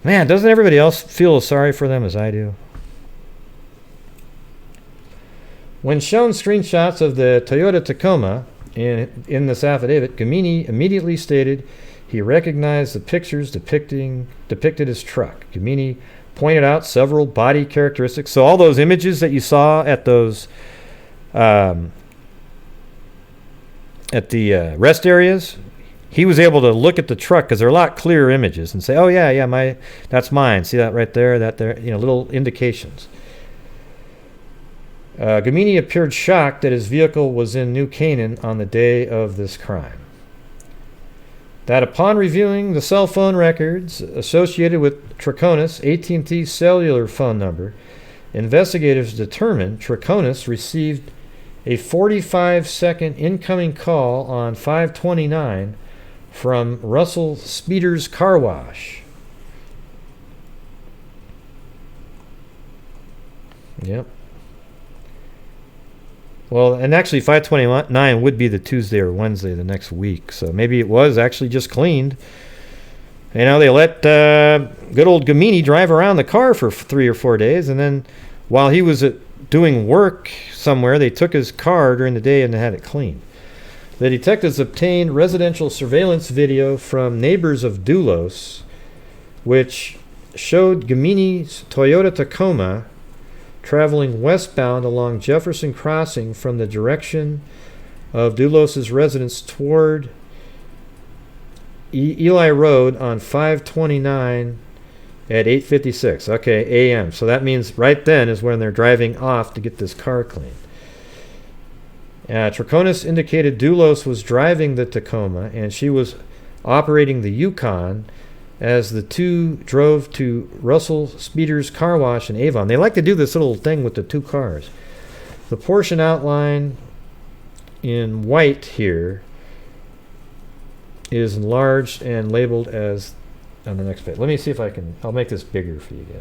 man, doesn't everybody else feel as sorry for them as I do? When shown screenshots of the Toyota Tacoma in this affidavit, Gamini immediately stated he recognized the pictures depicted his truck. Gamini pointed out several body characteristics. So all those images that you saw at those at the rest areas, he was able to look at the truck because they're a lot clearer images and say, "Oh yeah, that's mine. See that right there? That there, little indications." Gamini appeared shocked that his vehicle was in New Canaan on the day of this crime. That upon reviewing the cell phone records associated with Troconis' AT&T cellular phone number, investigators determined Troconis received a 45-second incoming call on 5/29 from Russell Speeder's Car Wash. Yep. Well, and actually 5/29 would be the Tuesday or Wednesday the next week, so maybe it was actually just cleaned. They let good old Gamini drive around the car for 3 or 4 days, and then while he was doing work somewhere, they took his car during the day and had it cleaned. The detectives obtained residential surveillance video from neighbors of Dulos, which showed Gamini's Toyota Tacoma traveling westbound along Jefferson Crossing from the direction of Dulos' residence toward Eli Road on 5/29 at 8:56. Okay, a.m. So that means right then is when they're driving off to get this car cleaned. Troconis indicated Dulos was driving the Tacoma and she was operating the Yukon as the two drove to Russell Speeder's Car Wash in Avon. They like to do this little thing with the two cars. The portion outline in white here is enlarged and labeled as on the next page. Let me see if I'll make this bigger for you guys.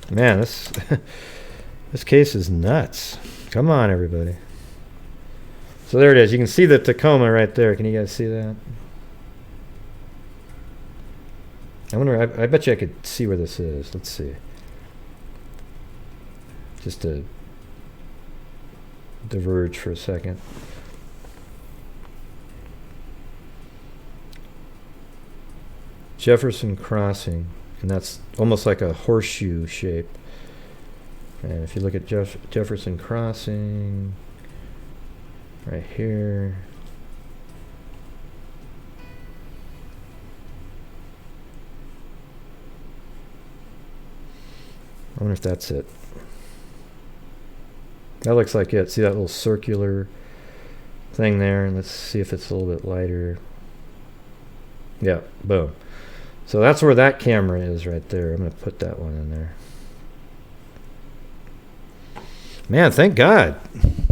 Man, this case is nuts. Come on, everybody. So there it is. You can see the Tacoma right there. Can you guys see that? I wonder, I bet you I could see where this is. Let's see. Just to diverge for a second. Jefferson Crossing. And that's almost like a horseshoe shape. And if you look at Jefferson Crossing, right here. I wonder if that's it. That looks like it. See that little circular thing there? And let's see if it's a little bit lighter. Yeah, boom. So that's where that camera is right there. I'm going to put that one in there. Man, thank God.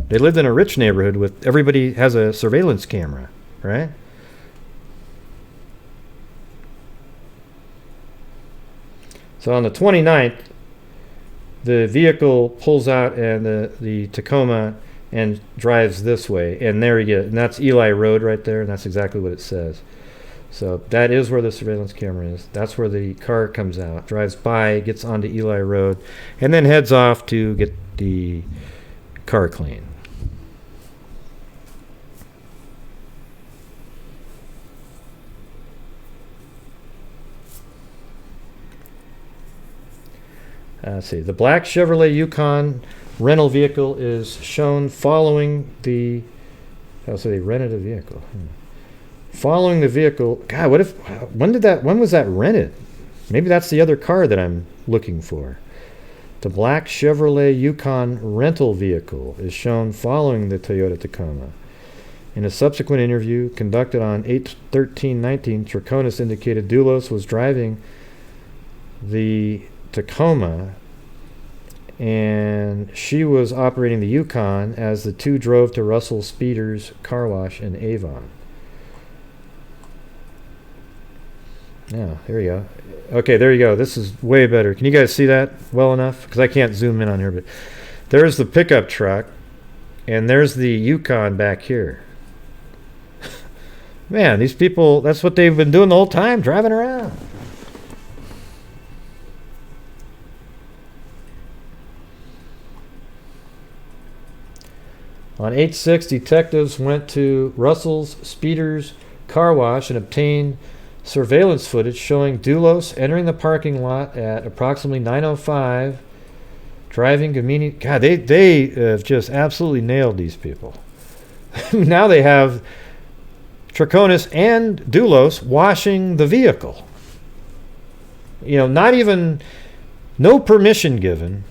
They lived in a rich neighborhood with everybody has a surveillance camera, right? So on the 29th, the vehicle pulls out and the Tacoma and drives this way. And there you go. And that's Eli Road right there. And that's exactly what it says. So that is where the surveillance camera is. That's where the car comes out, drives by, gets onto Eli Road, and then heads off to get the car clean. Let's see. The black Chevrolet Yukon rental vehicle is shown following the... I'll say they rented a vehicle. Following the vehicle, God, when was that rented? Maybe that's the other car that I'm looking for. The black Chevrolet Yukon rental vehicle is shown following the Toyota Tacoma. In a subsequent interview conducted on 8/13/19, Troconis indicated Dulos was driving the Tacoma and she was operating the Yukon as the two drove to Russell Speeder's Car Wash in Avon. Yeah, there you go. Okay, there you go. This is way better. Can you guys see that well enough? Because I can't zoom in on here, but there's the pickup truck, and there's the Yukon back here. Man, these people, that's what they've been doing the whole time, driving around. On 8/6, detectives went to Russell's Speeders car wash and obtained surveillance footage showing Dulos entering the parking lot at approximately 9:05, driving convenient. God, they have just absolutely nailed these people. Now they have Troconis and Dulos washing the vehicle. You know, not even, no permission given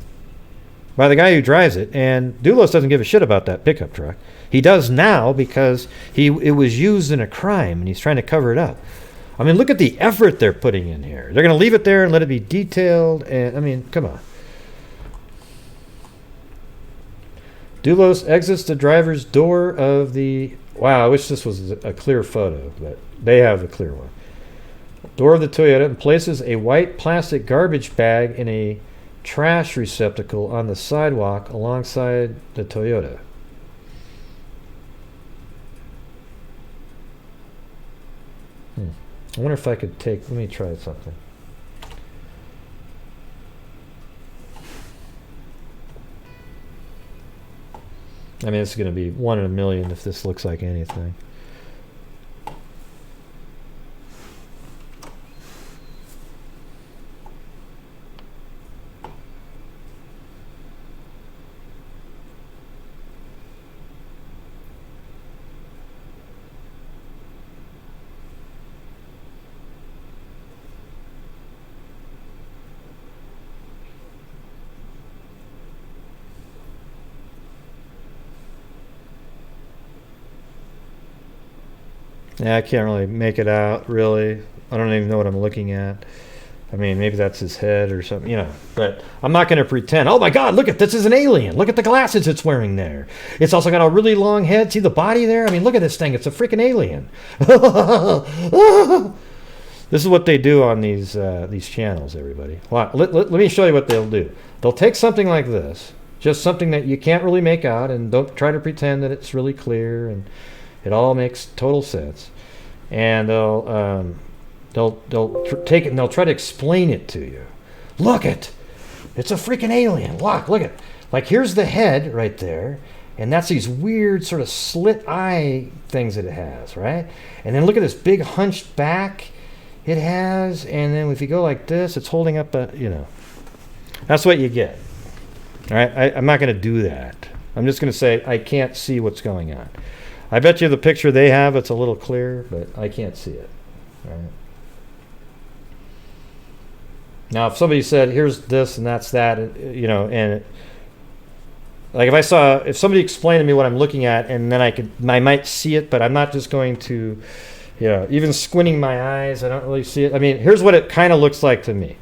by the guy who drives it, and Dulos doesn't give a shit about that pickup truck. He does now because it was used in a crime and he's trying to cover it up. I mean, look at the effort they're putting in here. They're going to leave it there and let it be detailed, and I mean, come on. Dulos exits the driver's door of the... Wow, I wish this was a clear photo, but they have a clear one. Door of the Toyota, and places a white plastic garbage bag in a trash receptacle on the sidewalk alongside the Toyota. I wonder if I could take... Let me try something. I mean, it's going to be 1 in a million if this looks like anything. Yeah, I can't really make it out, really. I don't even know what I'm looking at. I mean, maybe that's his head or something, you know. But I'm not going to pretend, oh my God, look at this is an alien. Look at the glasses it's wearing there. It's also got a really long head. See the body there? I mean, look at this thing. It's a freaking alien. This is what they do on these channels, everybody. Well, let me show you what they'll do. They'll take something like this, just something that you can't really make out, and don't try to pretend that it's really clear and it all makes total sense. And they'll take it and they'll try to explain it to you. Look it, it's a freaking alien. Look it. Like here's the head right there, and that's these weird sort of slit eye things that it has, right? And then look at this big hunched back it has, and then if you go like this, it's holding up a, you know. That's what you get. All right, I'm not going to do that. I'm just going to say I can't see what's going on. I bet you the picture they have, it's a little clearer, but I can't see it. All right. Now, if somebody said, here's this and that's that, you know, and like if somebody explained to me what I'm looking at, and then I might see it, but I'm not just going to, you know, even squinting my eyes, I don't really see it. I mean, here's what it kind of looks like to me.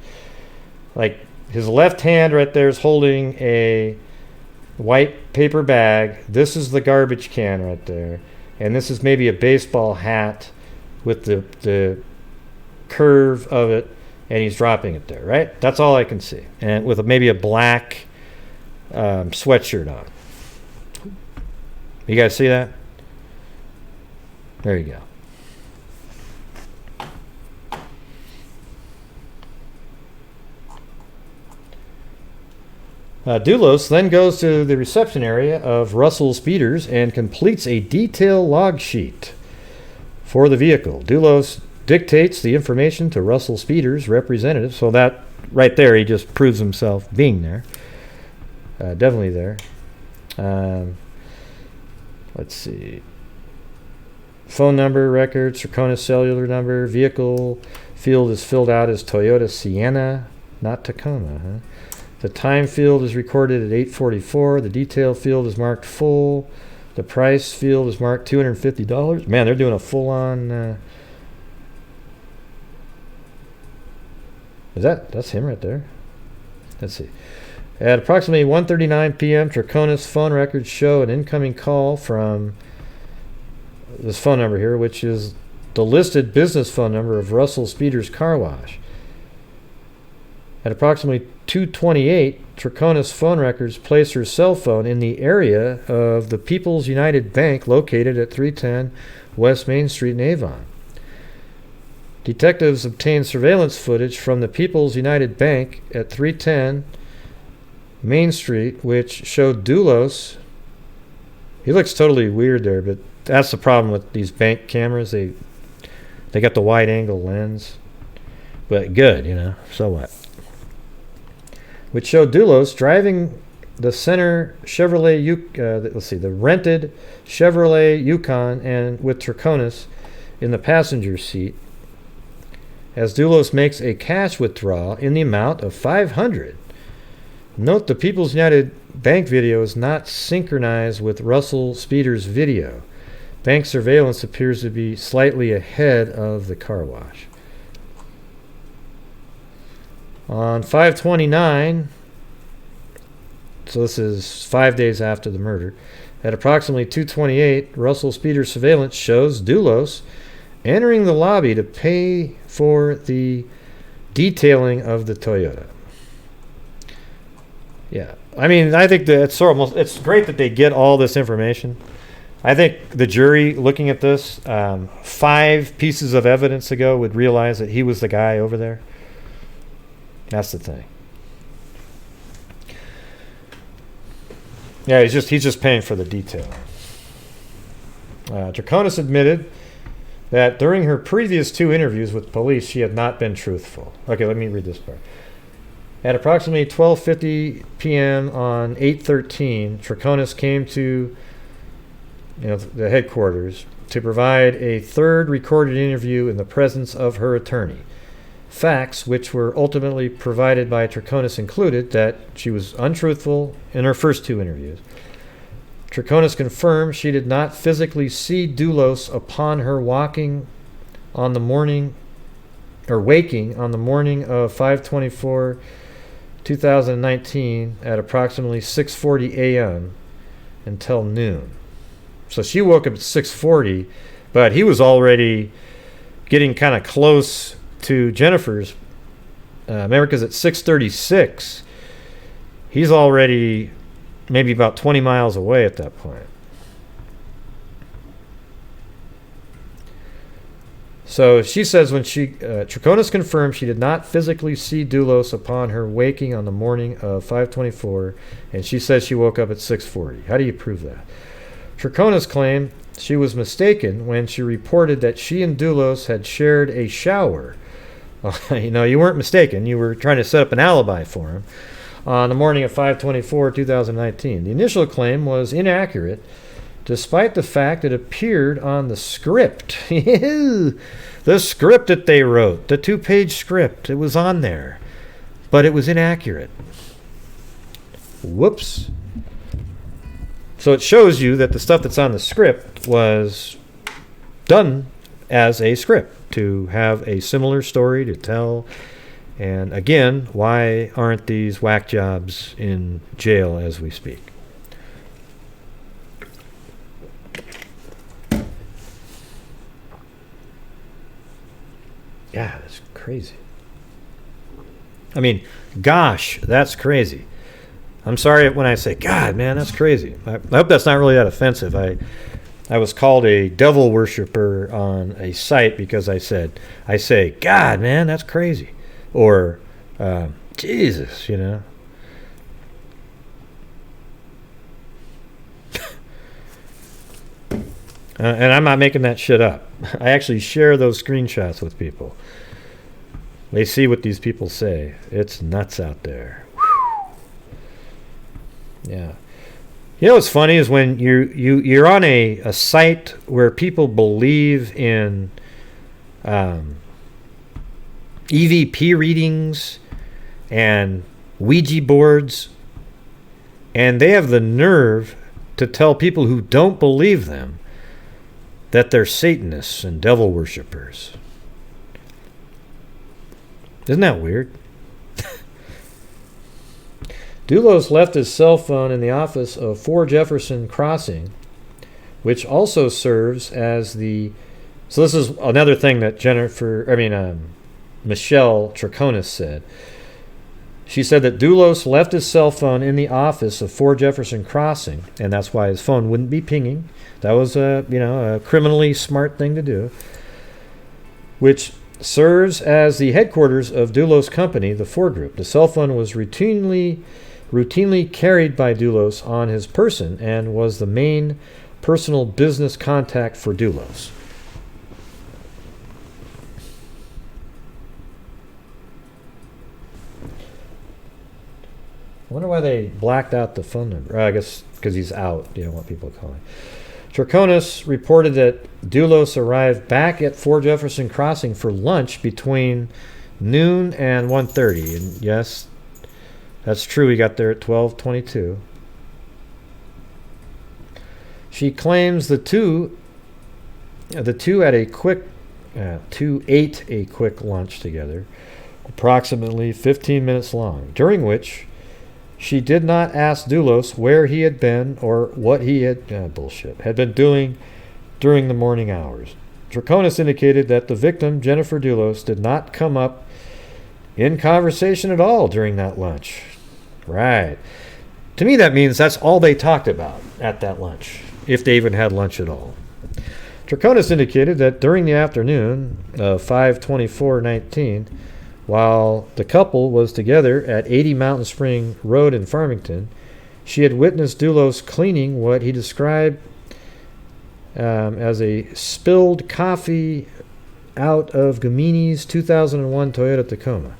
Like his left hand right there is holding a white paper bag. This is the garbage can right there, and this is maybe a baseball hat with the curve of it, and he's dropping it there, right? That's all I can see, and with maybe a black sweatshirt on. You guys see that? There you go. Dulos then goes to the reception area of Russell Speeders and completes a detailed log sheet for the vehicle. Dulos dictates the information to Russell Speeders' representative, so that right there he just proves himself being there. Definitely there. Let's see. Phone number, records, Troconis cellular number, vehicle field is filled out as Toyota Sienna, not Tacoma, huh? The time field is recorded at 8:44. The detail field is marked full. The price field is marked $250. Man, they're doing a full-on... That's him right there. Let's see. At approximately 1:39 p.m., Troconis phone records show an incoming call from this phone number here, which is the listed business phone number of Russell Speeders Car Wash. At approximately 2:28, Troconis phone records place her cell phone in the area of the People's United Bank located at 310 West Main Street in Avon. Detectives obtained surveillance footage from the People's United Bank at 310 Main Street, which showed Dulos. He looks totally weird there, but that's the problem with these bank cameras. They got the wide-angle lens. But good, so what? Which showed Dulos driving the center Chevrolet, the rented Chevrolet Yukon, and with Troconis in the passenger seat, as Dulos makes a cash withdrawal in the amount of $500. Note the People's United Bank video is not synchronized with Russell Speeder's video. Bank surveillance appears to be slightly ahead of the car wash. On 5/29, so this is 5 days after the murder, at approximately 2:28, Russell Speeder's surveillance shows Dulos entering the lobby to pay for the detailing of the Toyota. Yeah, I mean, I think that it's great that they get all this information. I think the jury looking at this 5 pieces of evidence ago would realize that he was the guy over there. That's the thing. Yeah, he's just paying for the detail. Troconis admitted that during her previous 2 interviews with police, she had not been truthful. Okay, let me read this part. At approximately 12:50 p.m. on 8/13, Troconis came to the headquarters to provide a 3rd recorded interview in the presence of her attorney. Facts which were ultimately provided by Troconis included that she was untruthful in her first 2 interviews. Troconis confirmed she did not physically see Dulos upon her waking on the morning of 5/24/2019 at approximately 6:40 a.m. until noon. So she woke up at 6:40, but he was already getting kind of close to Jennifer's. Remember, because at 6:36, he's already maybe about 20 miles away at that point. So she says when Troconis confirmed she did not physically see Dulos upon her waking on the morning of 5/24, and she says she woke up at 6:40. How do you prove that? Troconis claimed she was mistaken when she reported that she and Dulos had shared a shower. You weren't mistaken. You were trying to set up an alibi for him on the morning of 5/24/2019. The initial claim was inaccurate, despite the fact it appeared on the script. The script that they wrote, the 2-page script, it was on there, but it was inaccurate. Whoops. So it shows you that the stuff that's on the script was done as a script to have a similar story to tell. And again, why aren't these whack jobs in jail as we speak? Yeah, that's crazy. I mean, gosh, that's crazy. I'm sorry when I say, God, man, that's crazy. I hope that's not really that offensive. I was called a devil worshiper on a site because I say, God, man, that's crazy. Or, Jesus, And I'm not making that shit up. I actually share those screenshots with people. They see what these people say. It's nuts out there. Yeah. What's funny is when you're on a site where people believe in EVP readings and Ouija boards, and they have the nerve to tell people who don't believe them that they're Satanists and devil worshippers. Isn't that weird? Dulos left his cell phone in the office of 4 Jefferson Crossing, which also serves as the... So this is another thing that Michelle Troconis said. She said that Dulos left his cell phone in the office of 4 Jefferson Crossing, and that's why his phone wouldn't be pinging. That was a criminally smart thing to do, which serves as the headquarters of Dulos' company, the 4 Group. The cell phone was routinely carried by Dulos on his person and was the main personal business contact for Dulos. I wonder why they blacked out the phone number. I guess because he's out. You don't want people calling. Troconis reported that Dulos arrived back at 4 Jefferson Crossing for lunch between noon and 1:30. And yes, that's true. He got there at 12:22. She claims the two ate a quick lunch together, approximately 15 minutes long, during which she did not ask Dulos where he had been or what he had been doing during the morning hours. Troconis indicated that the victim, Jennifer Dulos, did not come up in conversation at all during that lunch. Right. To me, that means that's all they talked about at that lunch, if they even had lunch at all. Troconis indicated that during the afternoon of 5/24/19, while the couple was together at 80 Mountain Spring Road in Farmington, she had witnessed Dulos cleaning what he described as a spilled coffee out of Gamini's 2001 Toyota Tacoma.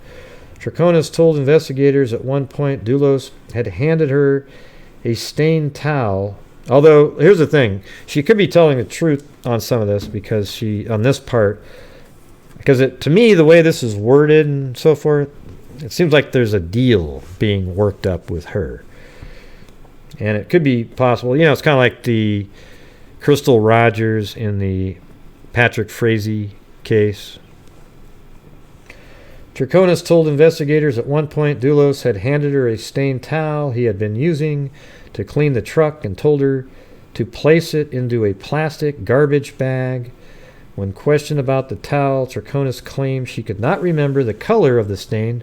Troconis told investigators at one point Dulos had handed her a stained towel. Although, here's the thing. She could be telling the truth on some of this because on this part, because to me, the way this is worded and so forth, it seems like there's a deal being worked up with her. And it could be possible. It's kind of like the Crystal Rogers in the Patrick Frazee case. Troconis told investigators at one point Dulos had handed her a stained towel he had been using to clean the truck and told her to place it into a plastic garbage bag. When questioned about the towel, Troconis claimed she could not remember the color of the stain,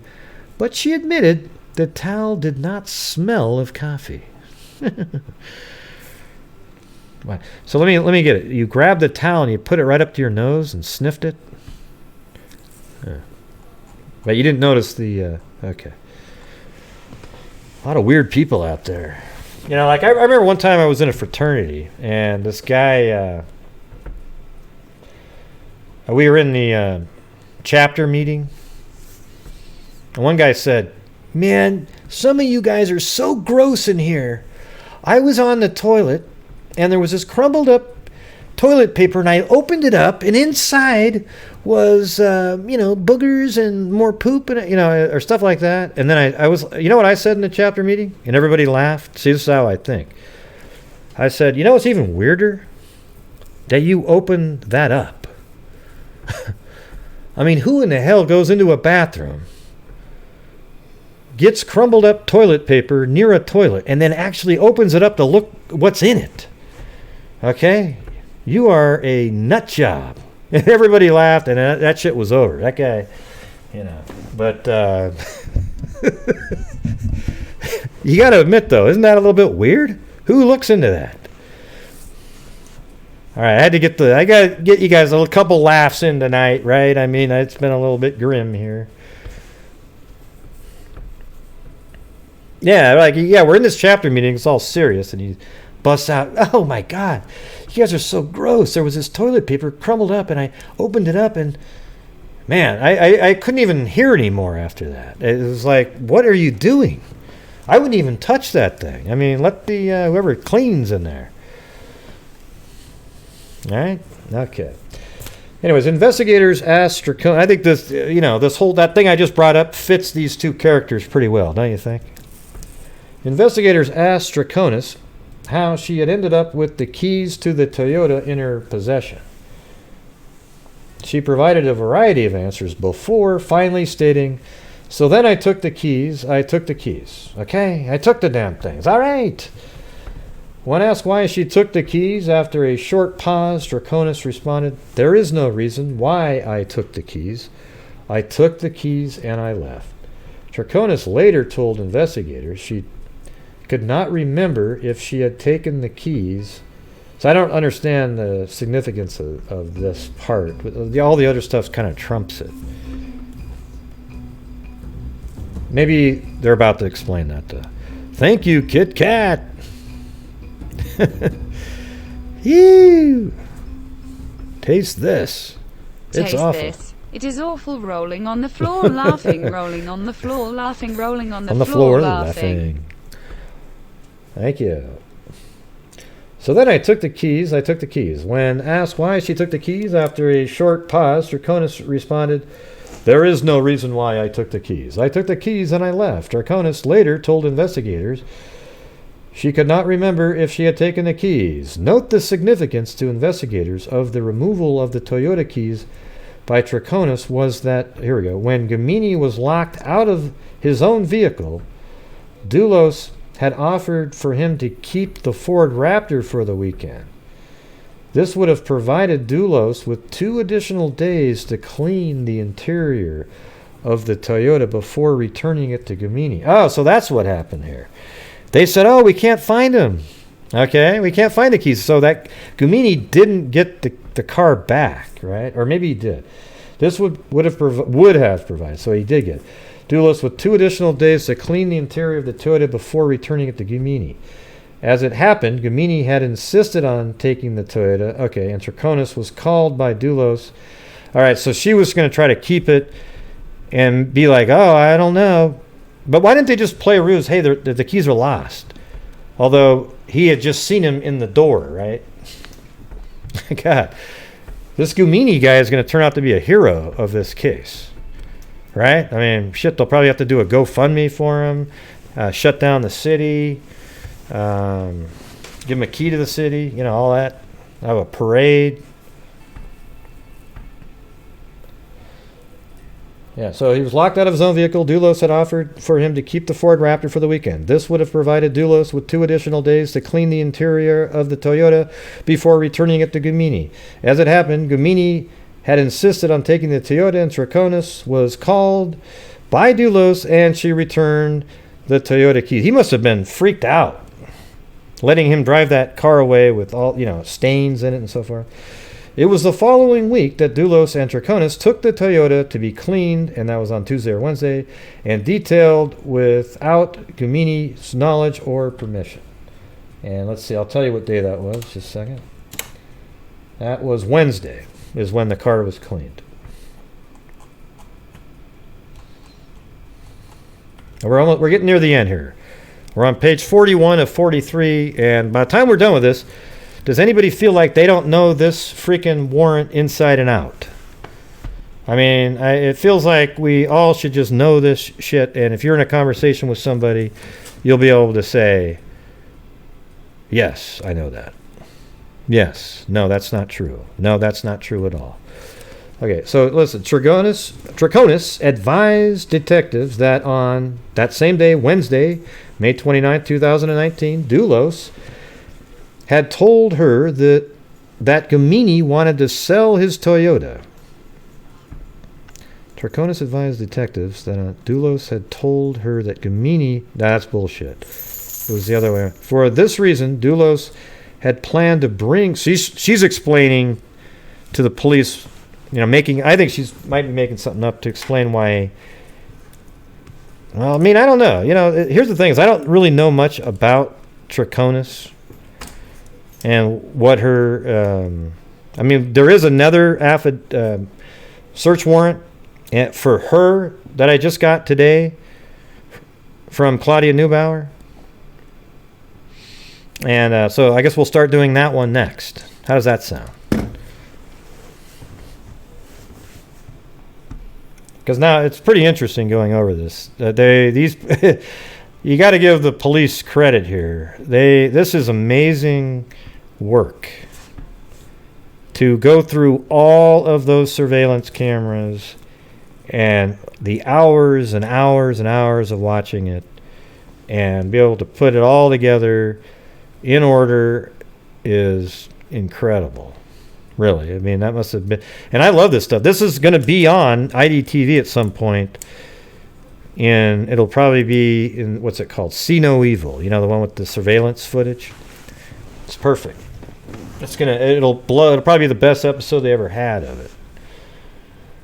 but she admitted the towel did not smell of coffee. So let me get it. You grabbed the towel and you put it right up to your nose and sniffed it? But you didn't notice the... okay. A lot of weird people out there. I remember one time I was in a fraternity, and this guy... we were in the chapter meeting, and one guy said, "Man, some of you guys are so gross in here. I was on the toilet, and there was this crumbled up toilet paper, and I opened it up, and inside was, boogers and more poop, and or stuff like that." And then I was, you know what I said in the chapter meeting? And everybody laughed. See, this is how I think. I said, what's even weirder? That you opened that up. I mean, who in the hell goes into a bathroom, gets crumbled up toilet paper near a toilet, and then actually opens it up to look what's in it? Okay? You are a nut job. And everybody laughed, and that shit was over. That guy, But you got to admit, though, isn't that a little bit weird? Who looks into that? All right, I got to get you guys a couple laughs in tonight, right? I mean, it's been a little bit grim here. Yeah, we're in this chapter meeting. It's all serious, and he busts out, "Oh my God, you guys are so gross. There was this toilet paper crumbled up, and I opened it up, and man, I couldn't even hear anymore after that. It was like, what are you doing? I wouldn't even touch that thing. I mean, let the whoever cleans in there." All right. Okay. Anyways, investigators asked Troconis. I think this, that thing I just brought up fits these two characters pretty well, don't you think? Investigators asked Troconis how she had ended up with the keys to the Toyota in her possession. She provided a variety of answers before finally stating, "So then I took the keys. Okay? I took the damn things. All right." When asked why she took the keys, after a short pause, Troconis responded, "There is no reason why I took the keys. I took the keys and I left." Troconis later told investigators she could not remember if she had taken the keys. So I don't understand the significance of this part. All the other stuff kind of trumps it. Maybe they're about to explain that. Thank you, Kit Kat. Ew. Taste this. It's awful. This. It is awful. Rolling on the floor, laughing. Rolling on the floor, laughing. Rolling on the, on the floor, laughing. Thank you. So then I took the keys. When asked why she took the keys, after a short pause, Troconis responded, "There is no reason why I took the keys. I took the keys and I left." Troconis later told investigators she could not remember if she had taken the keys. Note the significance to investigators of the removal of the Toyota keys by Troconis was that, here we go, when Gamini was locked out of his own vehicle, Dulos had offered for him to keep the Ford Raptor for the weekend. This would have provided Dulos with 2 additional days to clean the interior of the Toyota before returning it to Gamini. Oh, so that's what happened here. They said, oh, we can't find him. Okay, we can't find the keys. So that Gamini didn't get the car back, right? Or maybe he did. This would have provided, so he did get Dulos with 2 additional days to clean the interior of the Toyota before returning it to Gamini. As it happened, Gamini had insisted on taking the Toyota. Okay, and Troconis was called by Dulos. All right, so she was going to try to keep it and be like, oh, I don't know. But why didn't they just play a ruse? Hey, the keys are lost. Although he had just seen him in the door, right? God, this Gamini guy is going to turn out to be a hero of this case. Right? I mean, shit, they'll probably have to do a GoFundMe for him, shut down the city, give him a key to the city, you know, all that. Have a parade. Yeah, so he was locked out of his own vehicle. Dulos had offered for him to keep the Ford Raptor for the weekend. This would have provided Dulos with 2 additional days to clean the interior of the Toyota before returning it to Gamini. As it happened, Gamini had insisted on taking the Toyota, and Troconis was called by Dulos, and she returned the Toyota keys. He must have been freaked out, letting him drive that car away with all, stains in it and so forth. It was the following week that Dulos and Troconis took the Toyota to be cleaned, and that was on Tuesday or Wednesday, and detailed without Gamini's knowledge or permission. And let's see, I'll tell you what day that was, just a second. That was Wednesday, is when the car was cleaned. We're getting near the end here. We're on page 41 of 43, and by the time we're done with this, does anybody feel like they don't know this freaking warrant inside and out? I mean, it feels like we all should just know this shit, and if you're in a conversation with somebody, you'll be able to say, yes, I know that. Yes, no, that's not true. No, that's not true at all. Okay, so listen, Troconis advised detectives that on that same day, Wednesday, May 29, 2019, Dulos had told her that Gamini wanted to sell his Toyota. Troconis advised detectives that Dulos had told her that Gamini... That's bullshit. It was the other way. For this reason, Dulos had planned to bring... She's explaining to the police, I think might be making something up to explain why... Well, I mean, I don't know. Here's the thing is I don't really know much about Troconis and what her... there is another search warrant for her that I just got today from Claudia Neubauer. And so I guess we'll start doing that one next. How does that sound? Because now it's pretty interesting going over this. You got to give the police credit here. This is amazing work to go through all of those surveillance cameras and the hours and hours and hours of watching it and be able to put it all together in order is incredible. Really. I mean, that must have been... And I love this stuff. This is going to be on IDTV at some point. And it'll probably be in, what's it called? See No Evil. You know, the one with the surveillance footage? It's perfect. It'll probably be the best episode they ever had of it.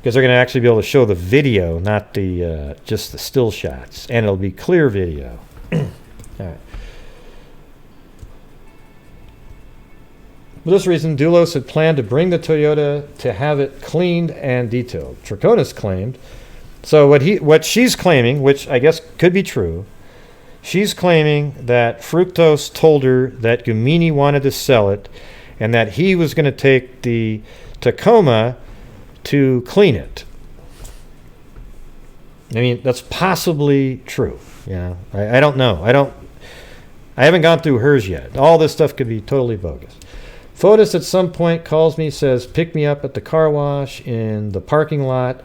Because they're going to actually be able to show the video, not the just the still shots. And it'll be clear video. All right. For this reason, Dulos had planned to bring the Toyota to have it cleaned and detailed. Troconis claimed. So what she's claiming, which I guess could be true, she's claiming that Fructose told her that Gumini wanted to sell it and that he was going to take the Tacoma to clean it. I mean, that's possibly true. Yeah, I don't know. I haven't gone through hers yet. All this stuff could be totally bogus. Fotis at some point calls me, says, pick me up at the car wash in the parking lot.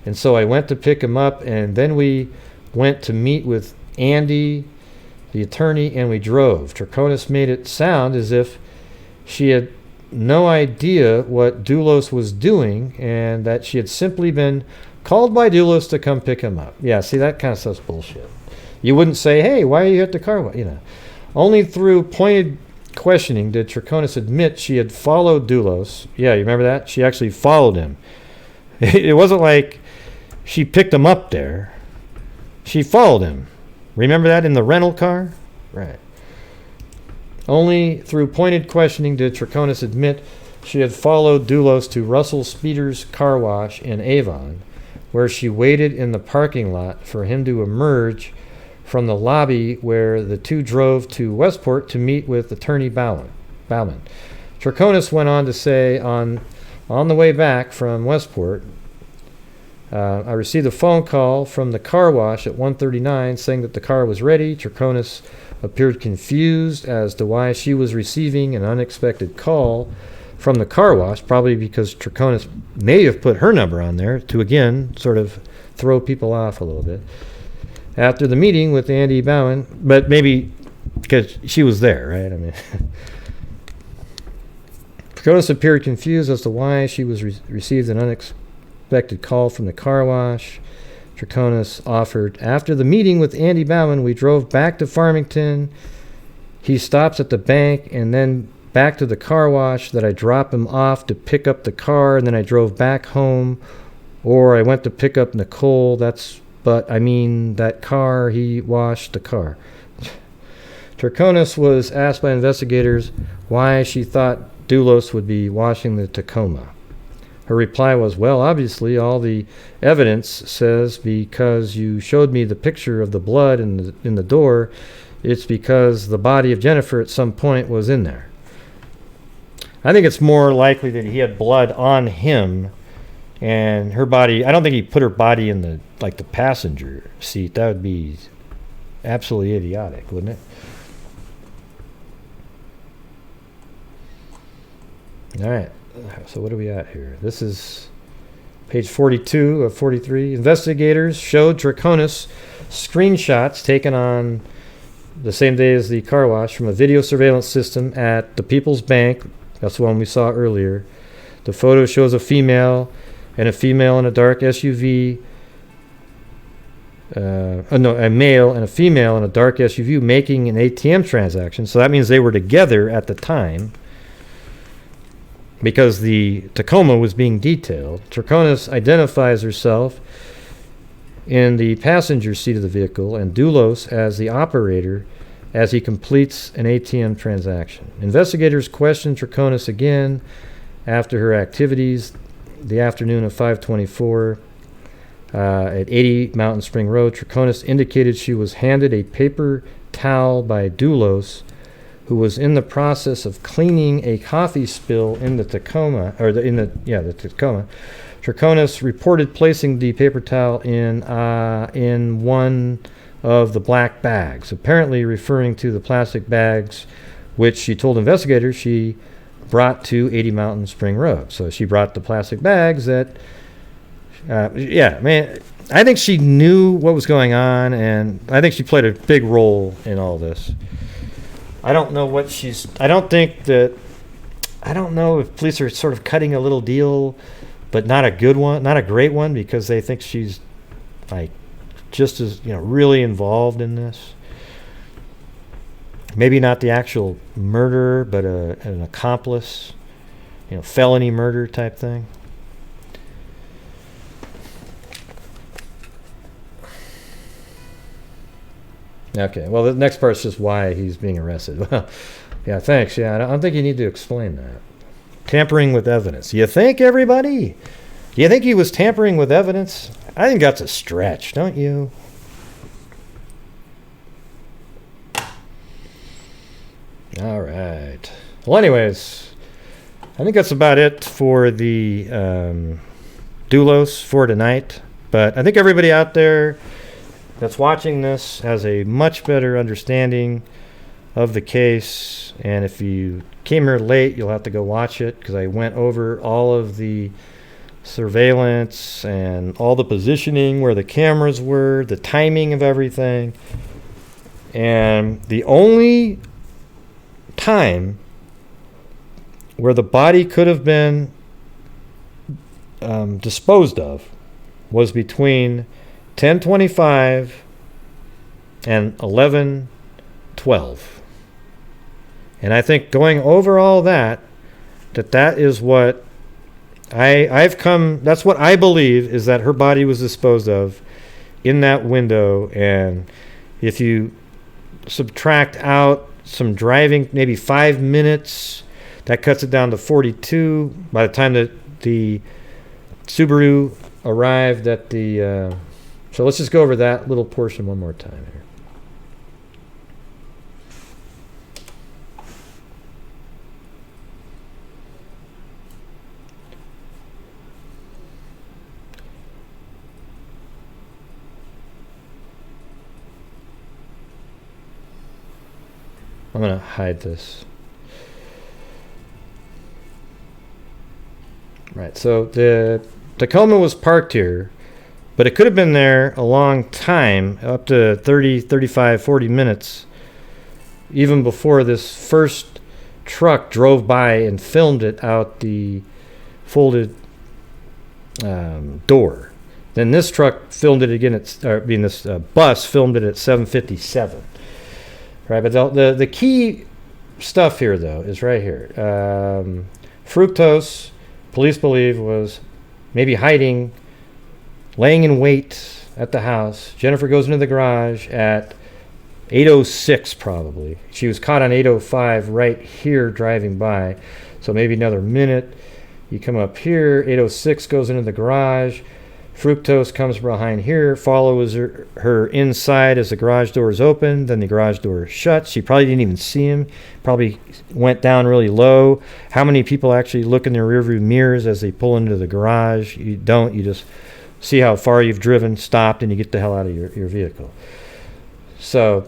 And so I went to pick him up, and then we went to meet with Andy, the attorney, and we drove. Troconis made it sound as if she had no idea what Dulos was doing and that she had simply been called by Dulos to come pick him up. Yeah, see, that kind of stuff's bullshit. You wouldn't say, hey, why are you at the car wash? You know. Only through pointed questioning did Troconis admit she had followed Dulos. Yeah, you remember that? She actually followed him. It wasn't like she picked him up there. She followed him. Remember that in the rental car? Right. Only through pointed questioning did Troconis admit she had followed Dulos to Russell Speeder's car wash in Avon, where she waited in the parking lot for him to emerge from the lobby where the two drove to Westport to meet with Attorney Bauman. Troconis went on to say on the way back from Westport, I received a phone call from the car wash at 1:39 saying that the car was ready. Troconis appeared confused as to why she was receiving an unexpected call from the car wash, probably because Troconis may have put her number on there to, again, sort of throw people off a little bit. After the meeting with Andy Bowen, but maybe because she was there, right? I mean, Troconis appeared confused as to why she was received an unexpected call from the car wash. Troconis offered, after the meeting with Andy Bowen, we drove back to Farmington. He stops at the bank and then back to the car wash that I drop him off to pick up the car, and then I drove back home, or I went to pick up Nicole. But I mean that car, he washed the car. Troconis was asked by investigators why she thought Dulos would be washing the Tacoma. Her reply was, well, obviously all the evidence says because you showed me the picture of the blood in the door, it's because the body of Jennifer at some point was in there. I think it's more likely that he had blood on him and her body. I don't think he put her body in the passenger seat. That would be absolutely idiotic, wouldn't it? All right. So what are we at here? This is page 42 of 43. Investigators showed Troconis screenshots taken on the same day as the car wash from a video surveillance system at the People's Bank. That's the one we saw earlier. The photo shows a female in a dark SUV. A male and a female in a dark SUV making an ATM transaction. So that means they were together at the time because the Tacoma was being detailed. Troconis identifies herself in the passenger seat of the vehicle and Dulos as the operator as he completes an ATM transaction. Investigators questioned Troconis again after her activities the afternoon of 5/24 at 80 Mountain Spring Road. Troconis indicated she was handed a paper towel by Dulos, who was in the process of cleaning a coffee spill in the Tacoma, the Tacoma. Troconis reported placing the paper towel in one of the black bags, apparently referring to the plastic bags which she told investigators she brought to 80 Mountain Spring Road. So she brought the plastic bags that, I think she knew what was going on, and I think she played a big role in all this. I don't know if police are sort of cutting a little deal, but not a good one, not a great one, because they think she's like just as, really involved in this. Maybe not the actual murderer, but an accomplice, felony murder type thing. Okay, well, the next part's just why he's being arrested. Well, yeah, thanks. Yeah, I don't think you need to explain that. Tampering with evidence. You think, everybody? Do you think he was tampering with evidence? I think that's a stretch, don't you? All right. Well, anyways, I think that's about it for the Dulos for tonight. But I think everybody out there that's watching this has a much better understanding of the case. And if you came here late, you'll have to go watch it, because I went over all of the surveillance and all the positioning, where the cameras were, the timing of everything. And the only time where the body could have been disposed of was between 10:25 and 11:12. And I think going over all that is what that's what I believe, is that her body was disposed of in that window. And if you subtract out some driving, maybe 5 minutes, that cuts it down to 42 by the time that the Subaru arrived at the so let's just go over that little portion one more time here. I'm going to hide this. Right, so the Tacoma was parked here, but it could have been there a long time, up to 30, 35, 40 minutes, even before this first truck drove by and filmed it out the folded door. Then this truck filmed it again this bus filmed it at 7:57. Right, but the key stuff here, though, is right here. Fructose, police believe, was maybe hiding, laying in wait at the house. Jennifer goes into the garage at 8:06 probably. She was caught on 8:05 right here driving by. So maybe another minute. You come up here, 8:06 goes into the garage. Fructose comes behind here, follows her inside as the garage door is open. Then the garage door shuts. She probably didn't even see him. Probably went down really low. How many people actually look in their rearview mirrors as they pull into the garage? You don't. You just see how far you've driven, stopped, and you get the hell out of your vehicle. So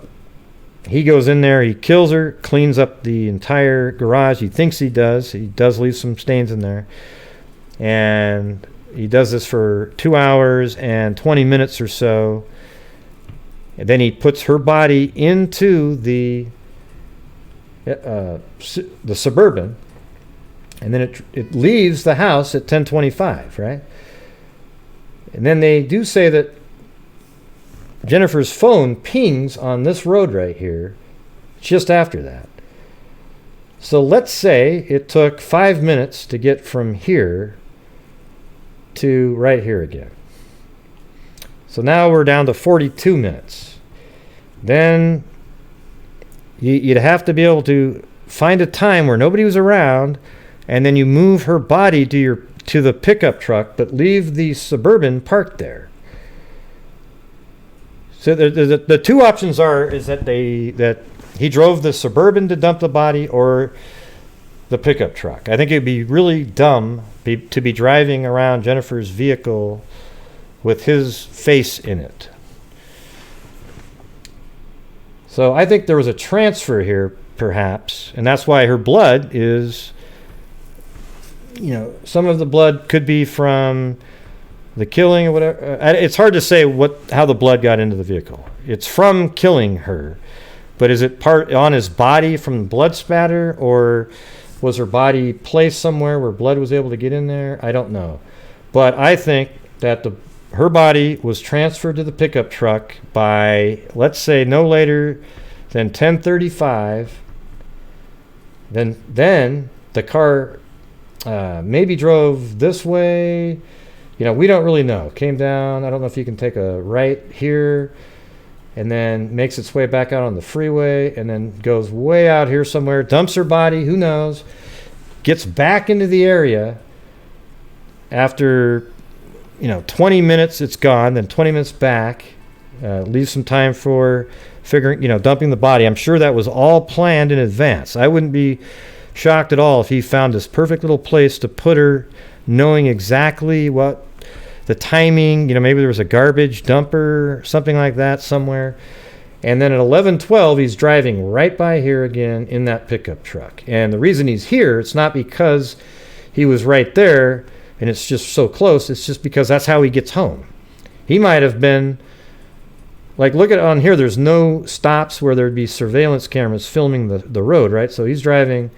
he goes in there. He kills her, cleans up the entire garage. He thinks he does. He does leave some stains in there. And he does this for 2 hours and 20 minutes or so. And then he puts her body into the Suburban. And then it leaves the house at 10:25, right? And then they do say that Jennifer's phone pings on this road right here just after that. So let's say it took 5 minutes to get from here to right here again. So now we're down to 42 minutes. Then you'd have to be able to find a time where nobody was around, and then you move her body to the pickup truck, but leave the Suburban parked there. So the two options is that he drove the Suburban to dump the body, or the pickup truck. I think it'd be really dumb to be driving around Jennifer's vehicle with his face in it. So I think there was a transfer here, perhaps, and that's why her blood is, some of the blood could be from the killing or whatever. It's hard to say how the blood got into the vehicle. It's from killing her, but is it part on his body from blood spatter, or was her body placed somewhere where blood was able to get in there? I don't know. But I think that her body was transferred to the pickup truck by, let's say, no later than 10:35. Then the car maybe drove this way. We don't really know. Came down. I don't know if you can take a right here, and then makes its way back out on the freeway, and then goes way out here somewhere, dumps her body, who knows, gets back into the area after 20 minutes it's gone, then 20 minutes back, leaves some time for dumping the body. I'm sure that was all planned in advance. I wouldn't be shocked at all if he found this perfect little place to put her, knowing exactly what the timing, maybe there was a garbage dumper, something like that somewhere. And then at 11:12, he's driving right by here again in that pickup truck. And the reason he's here, it's not because he was right there and it's just so close. It's just because that's how he gets home. He might have been, like, look at on here, there's no stops where there'd be surveillance cameras filming the road, right? So he's driving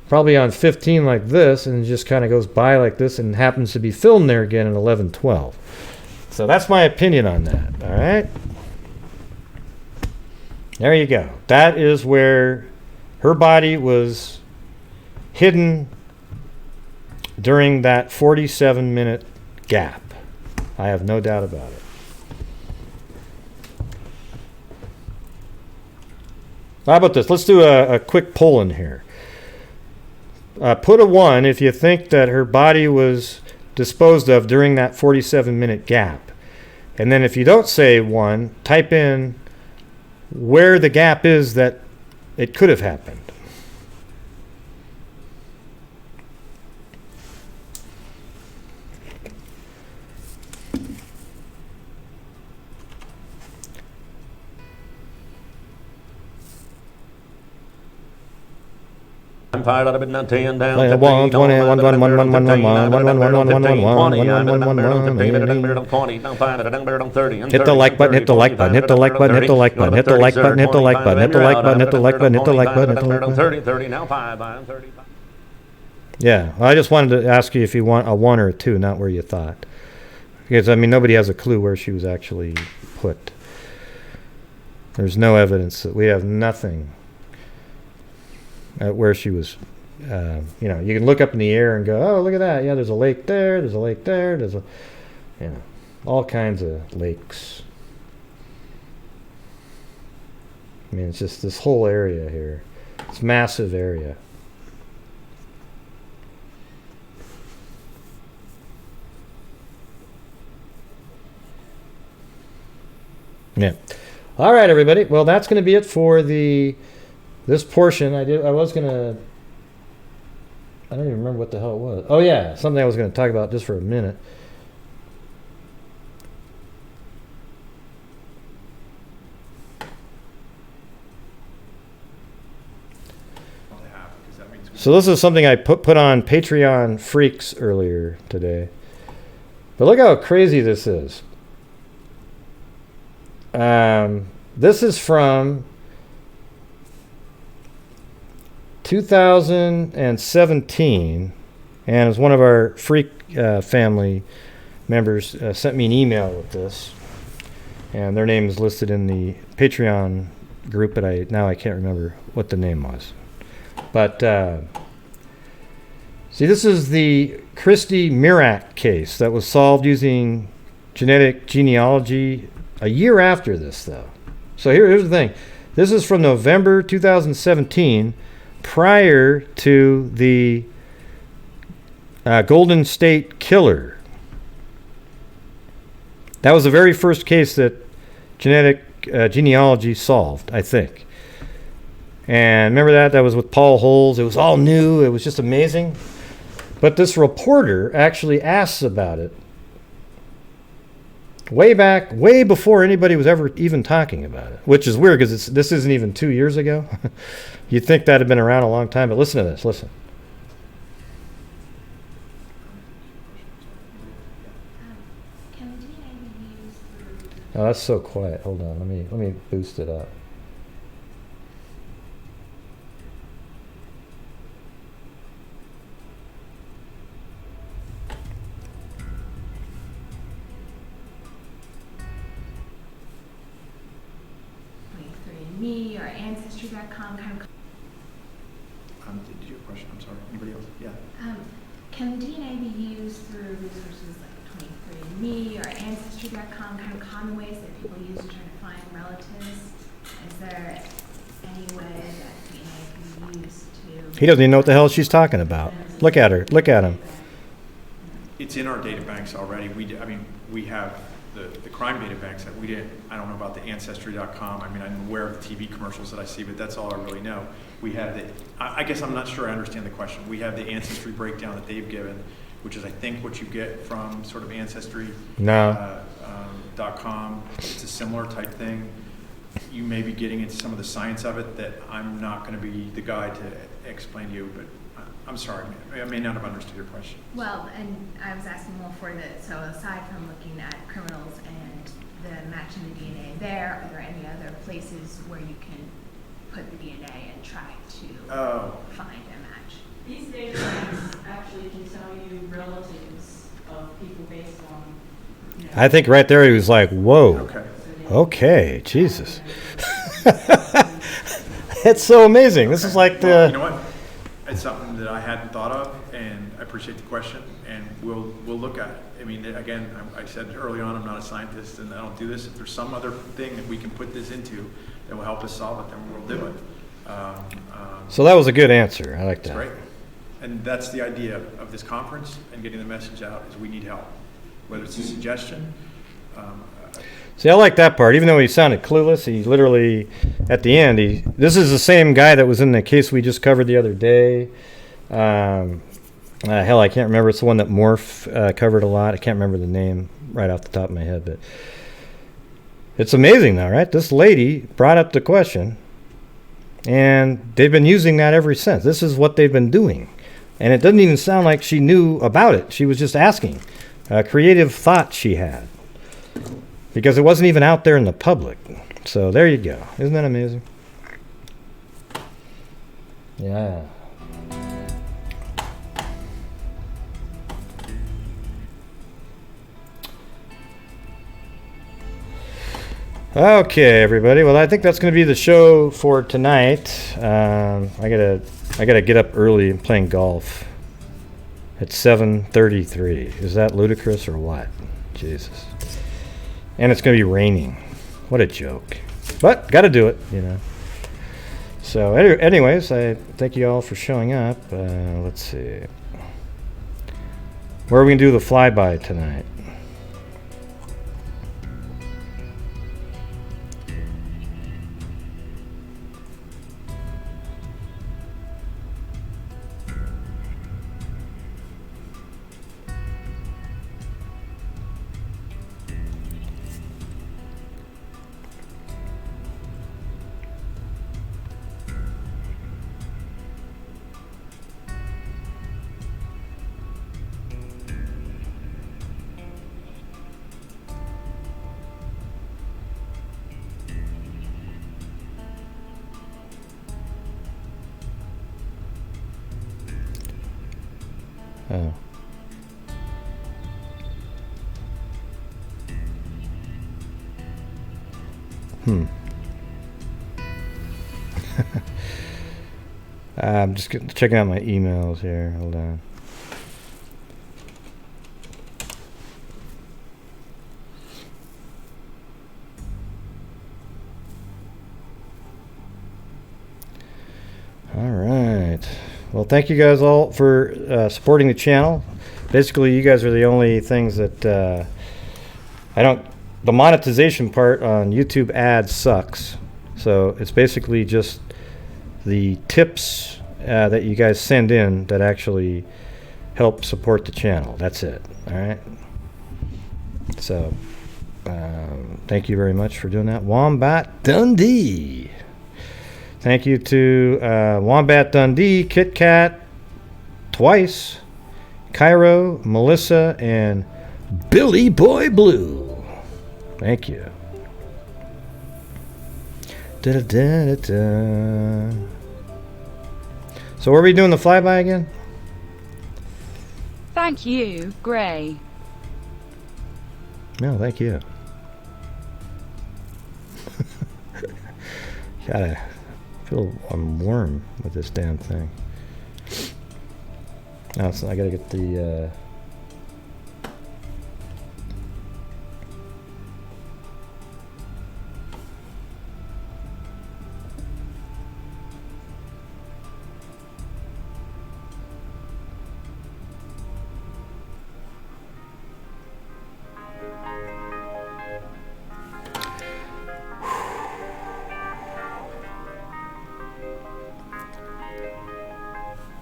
probably on 15 like this, and just kind of goes by like this and happens to be filmed there again at 11:12. So that's my opinion on that, all right? There you go. That is where her body was hidden during that 47-minute gap. I have no doubt about it. How about this? Let's do a quick poll in here. Put a 1 if you think that her body was disposed of during that 47-minute gap. And then if you don't say 1, type in where the gap is that it could have happened. I'm fired out of midnight 10 down. Hit the like button, hit the like button, hit the like button, hit the like button, hit the like button, hit the like button, hit the like button, hit the like button, hit the like button, hit the like button. 30, now 5, I'm 35. Yeah, I just wanted to ask you if you want a 1 or a 2, not where you thought. Because, nobody has a clue where she was actually put. There's no evidence. That we have nothing where she was. You can look up in the air and go, oh, look at that. Yeah, there's a lake there. There's a lake there. There's all kinds of lakes. It's just this whole area here. It's a massive area. Yeah. All right, everybody. Well, that's going to be it for this portion. I don't even remember what the hell it was. Oh, yeah. Something I was going to talk about just for a minute. So this is something I put on Patreon Freaks earlier today. But look how crazy this is. This is from 2017, and as one of our Freak family members sent me an email with this, and their name is listed in the Patreon group, but I can't remember what the name was. But see, this is the Christy Mirak case that was solved using genetic genealogy a year after this, though. So here's the thing. This is from November 2017, prior to the Golden State Killer. That was the very first case that genetic genealogy solved, I think. And remember that was with Paul Holes. It was all new. It was just amazing. But this reporter actually asks about it way before anybody was ever even talking about it, which is weird because this isn't even 2 years ago. You'd think that had been around a long time, but listen to this. Listen. Oh, that's so quiet. Hold on. Let me boost it up. Ancestry.com kind of. Did you have a question? I'm sorry. Anybody else? Yeah. Can DNA be used through resources like 23andMe or Ancestry.com, kind of common ways that people use to try to find relatives? Is there any way that DNA can be used to... He doesn't even know what the hell she's talking about. Look at her. Look at him. It's in our data banks already. We have the crime data banks that we didn't. I don't know about the Ancestry.com. I mean, I'm aware of the TV commercials that I see, but that's all I really know. We have the, I guess I'm not sure I understand the question. We have the ancestry breakdown that they've given, which is I think what you get from sort of Ancestry. No. .com. It's a similar type thing. You may be getting into some of the science of it that I'm not going to be the guy to explain to you, but I'm sorry, I may not have understood your question. Well, and I was asking more for so aside from looking at criminals and the matching the DNA there, are there any other places where you can put the DNA and try to find a match? These databases actually can tell you relatives of people based on... I think right there he was like, whoa. Okay. Okay, Jesus. It's so amazing. This is like Well, you know what? It's something that I hadn't thought of, and I appreciate the question, and we'll look at it. I mean, again, I said early on, I'm not a scientist, and I don't do this. If there's some other thing that we can put this into that will help us solve it, then we'll do it. So that was a good answer. I like that. That's great. And that's the idea of this conference and getting the message out is we need help. Whether it's a suggestion. See, I like that part. Even though he sounded clueless, he literally, at the end, this is the same guy that was in the case we just covered the other day. Hell, I can't remember. It's the one that Morph covered a lot. I can't remember the name right off the top of my head, but it's amazing though, right? This lady brought up the question, and they've been using that ever since. This is what they've been doing. And it doesn't even sound like she knew about it. She was just asking. A creative thought she had. Because it wasn't even out there in the public. So there you go. Isn't that amazing? Yeah. Okay, everybody. Well, I think that's going to be the show for tonight. I gotta get up early and playing golf at 7:33. Is that ludicrous or what? Jesus. And it's going to be raining. What a joke. But got to do it, you know. So anyways, I thank you all for showing up. Let's see. Where are we going to do the flyby tonight? Oh. I'm just checking out my emails here. Hold on. All right. Well, thank you guys all for supporting the channel. Basically, you guys are the only things that the monetization part on YouTube ads sucks. So it's basically just the tips that you guys send in that actually help support the channel. That's it. All right. So thank you very much for doing that. Wombat Dundee. Thank you to Wombat Dundee, Kit Kat, Twice, Cairo, Melissa, and Billy Boy Blue. Thank you. Da-da-da-da-da. So where are we doing the flyby again? Thank you, Gray. No, thank you. Gotta feel I'm warm with this damn thing. Now I gotta get the.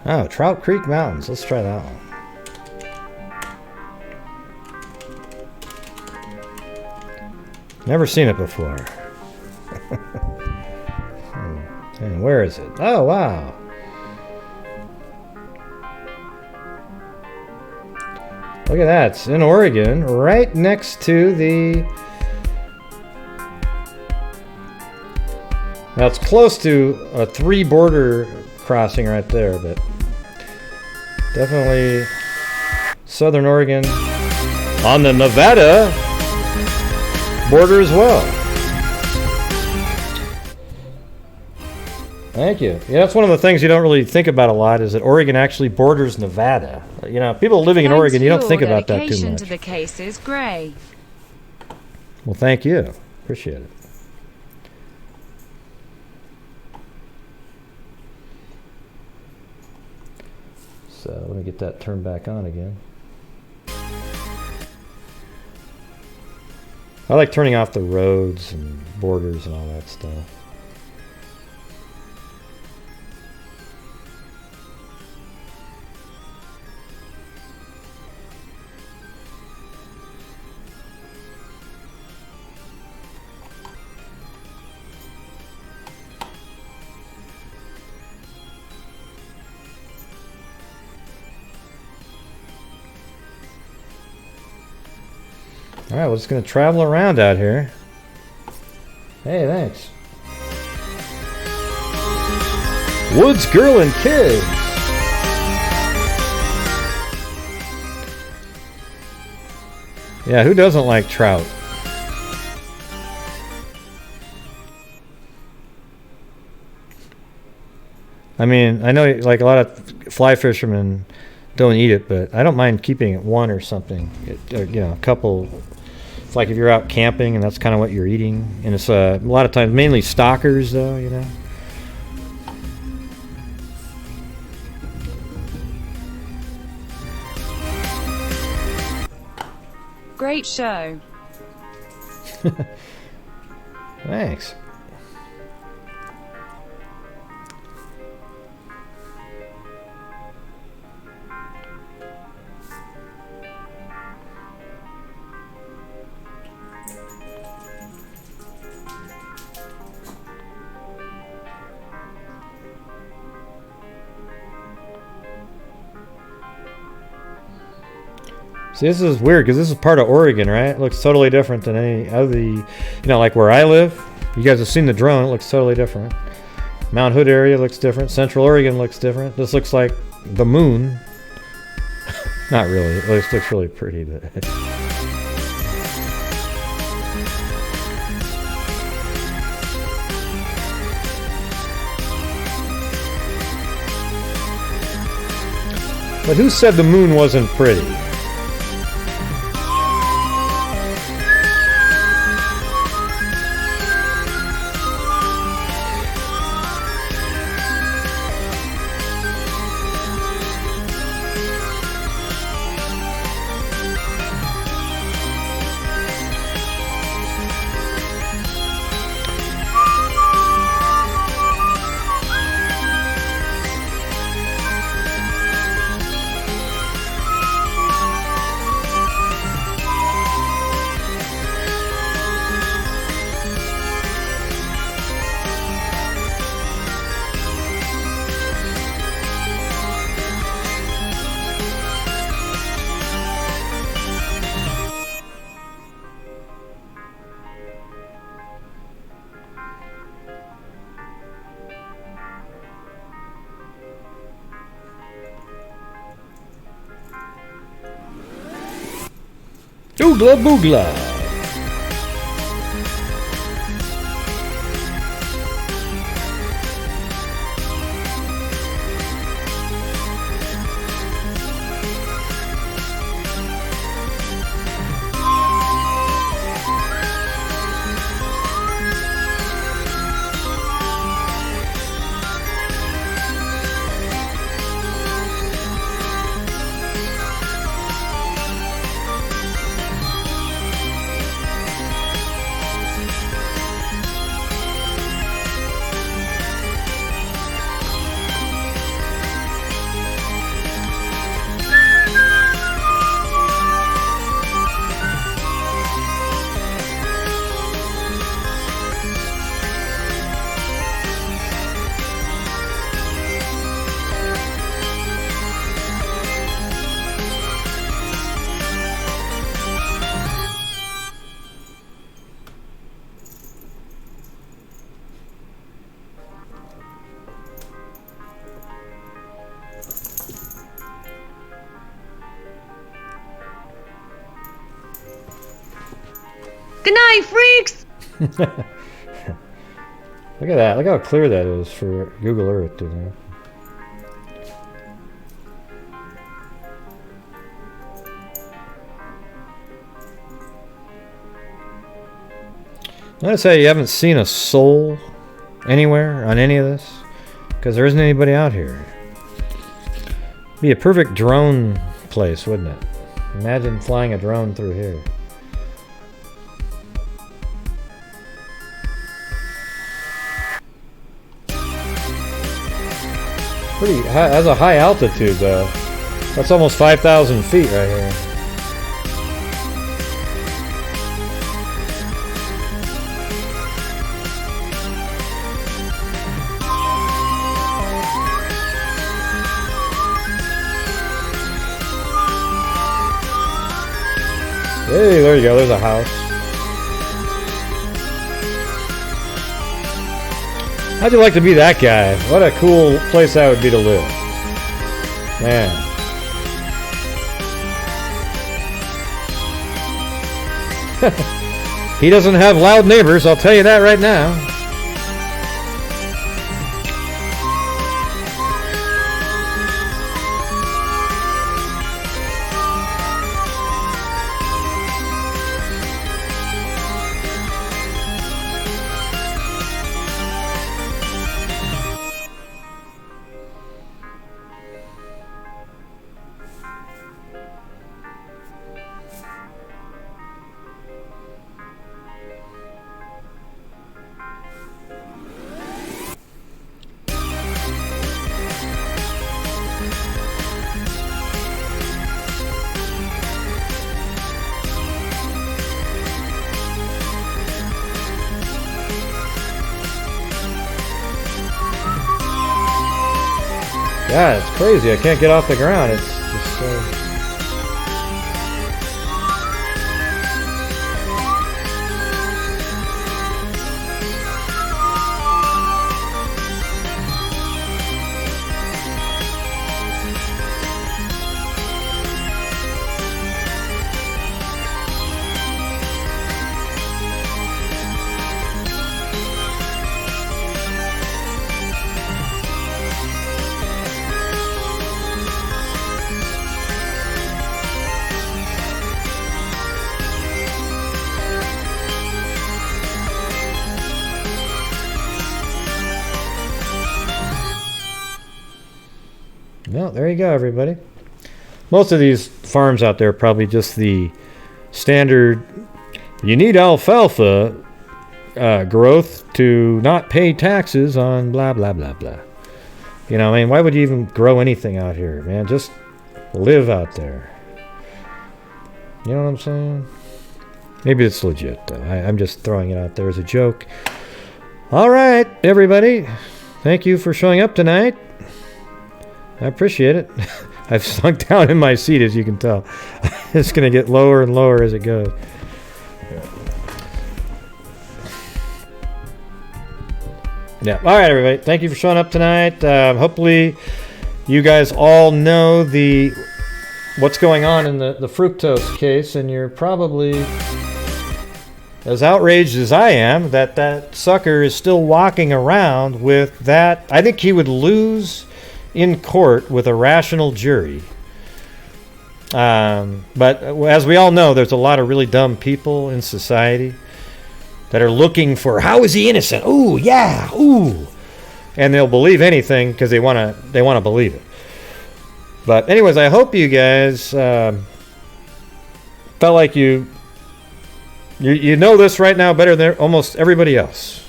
Oh, Trout Creek Mountains. Let's try that one. Never seen it before. And where is it? Oh, wow. Look at that. It's in Oregon, right next to the... Now, it's close to a 3-border crossing right there, but definitely Southern Oregon on the Nevada border as well. Thank you. Yeah, that's one of the things you don't really think about a lot, is that Oregon actually borders Nevada. You know, people living in Oregon, you don't think about that too much. To the case is Gray. Well, thank you. Appreciate it. So let me get that turned back on again. I like turning off the roads and borders and all that stuff. All right, we're just going to travel around out here. Hey, thanks. Woods, Girl, and Kids. Yeah, who doesn't like trout? I mean, I know like a lot of fly fishermen don't eat it, but I don't mind keeping it one or something. You know, a couple. It's like if you're out camping and that's kind of what you're eating. And it's a lot of times mainly stockers, though, you know. Great show. Thanks. See, this is weird because this is part of Oregon, right? It looks totally different than any other, you know, like where I live. You guys have seen the drone. It looks totally different. Mount Hood area looks different. Central Oregon looks different. This looks like the moon. Not really. It looks really pretty. But But who said the moon wasn't pretty? Oogla boogla. Good night, freaks! Look at that. Look how clear that is for Google Earth. Notice how you haven't seen a soul anywhere on any of this? Because there isn't anybody out here. Be a perfect drone place, wouldn't it? Imagine flying a drone through here. Pretty high, that's a high altitude though. That's almost 5,000 feet right here. Hey, there you go, there's a house. How'd you like to be that guy? What a cool place that would be to live. Man. He doesn't have loud neighbors, I'll tell you that right now. God, it's crazy. I can't get off the ground. It's just so... Well, there you go, everybody. Most of these farms out there are probably just the standard, you need alfalfa growth to not pay taxes on blah, blah, blah, blah. You know, I mean, why would you even grow anything out here, man? Just live out there. You know what I'm saying? Maybe it's legit, though. I'm just throwing it out there as a joke. All right, everybody. Thank you for showing up tonight. I appreciate it. I've sunk down in my seat, as you can tell. It's going to get lower and lower as it goes. Yeah. All right, everybody. Thank you for showing up tonight. Hopefully, you guys all know what's going on in the fructose case, and you're probably as outraged as I am that sucker is still walking around with that. I think he would lose in court with a rational jury. But as we all know, there's a lot of really dumb people in society that are looking for, how is he innocent? Ooh, yeah, ooh. And they'll believe anything because they want to believe it. But anyways, I hope you guys felt like you know this right now better than almost everybody else.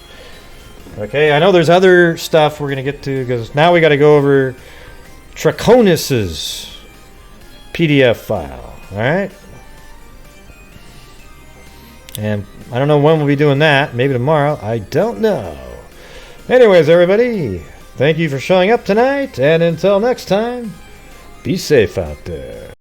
Okay, I know there's other stuff we're going to get to, because now we got to go over Troconis' PDF file, all right? And I don't know when we'll be doing that. Maybe tomorrow. I don't know. Anyways, everybody, thank you for showing up tonight, and until next time, be safe out there.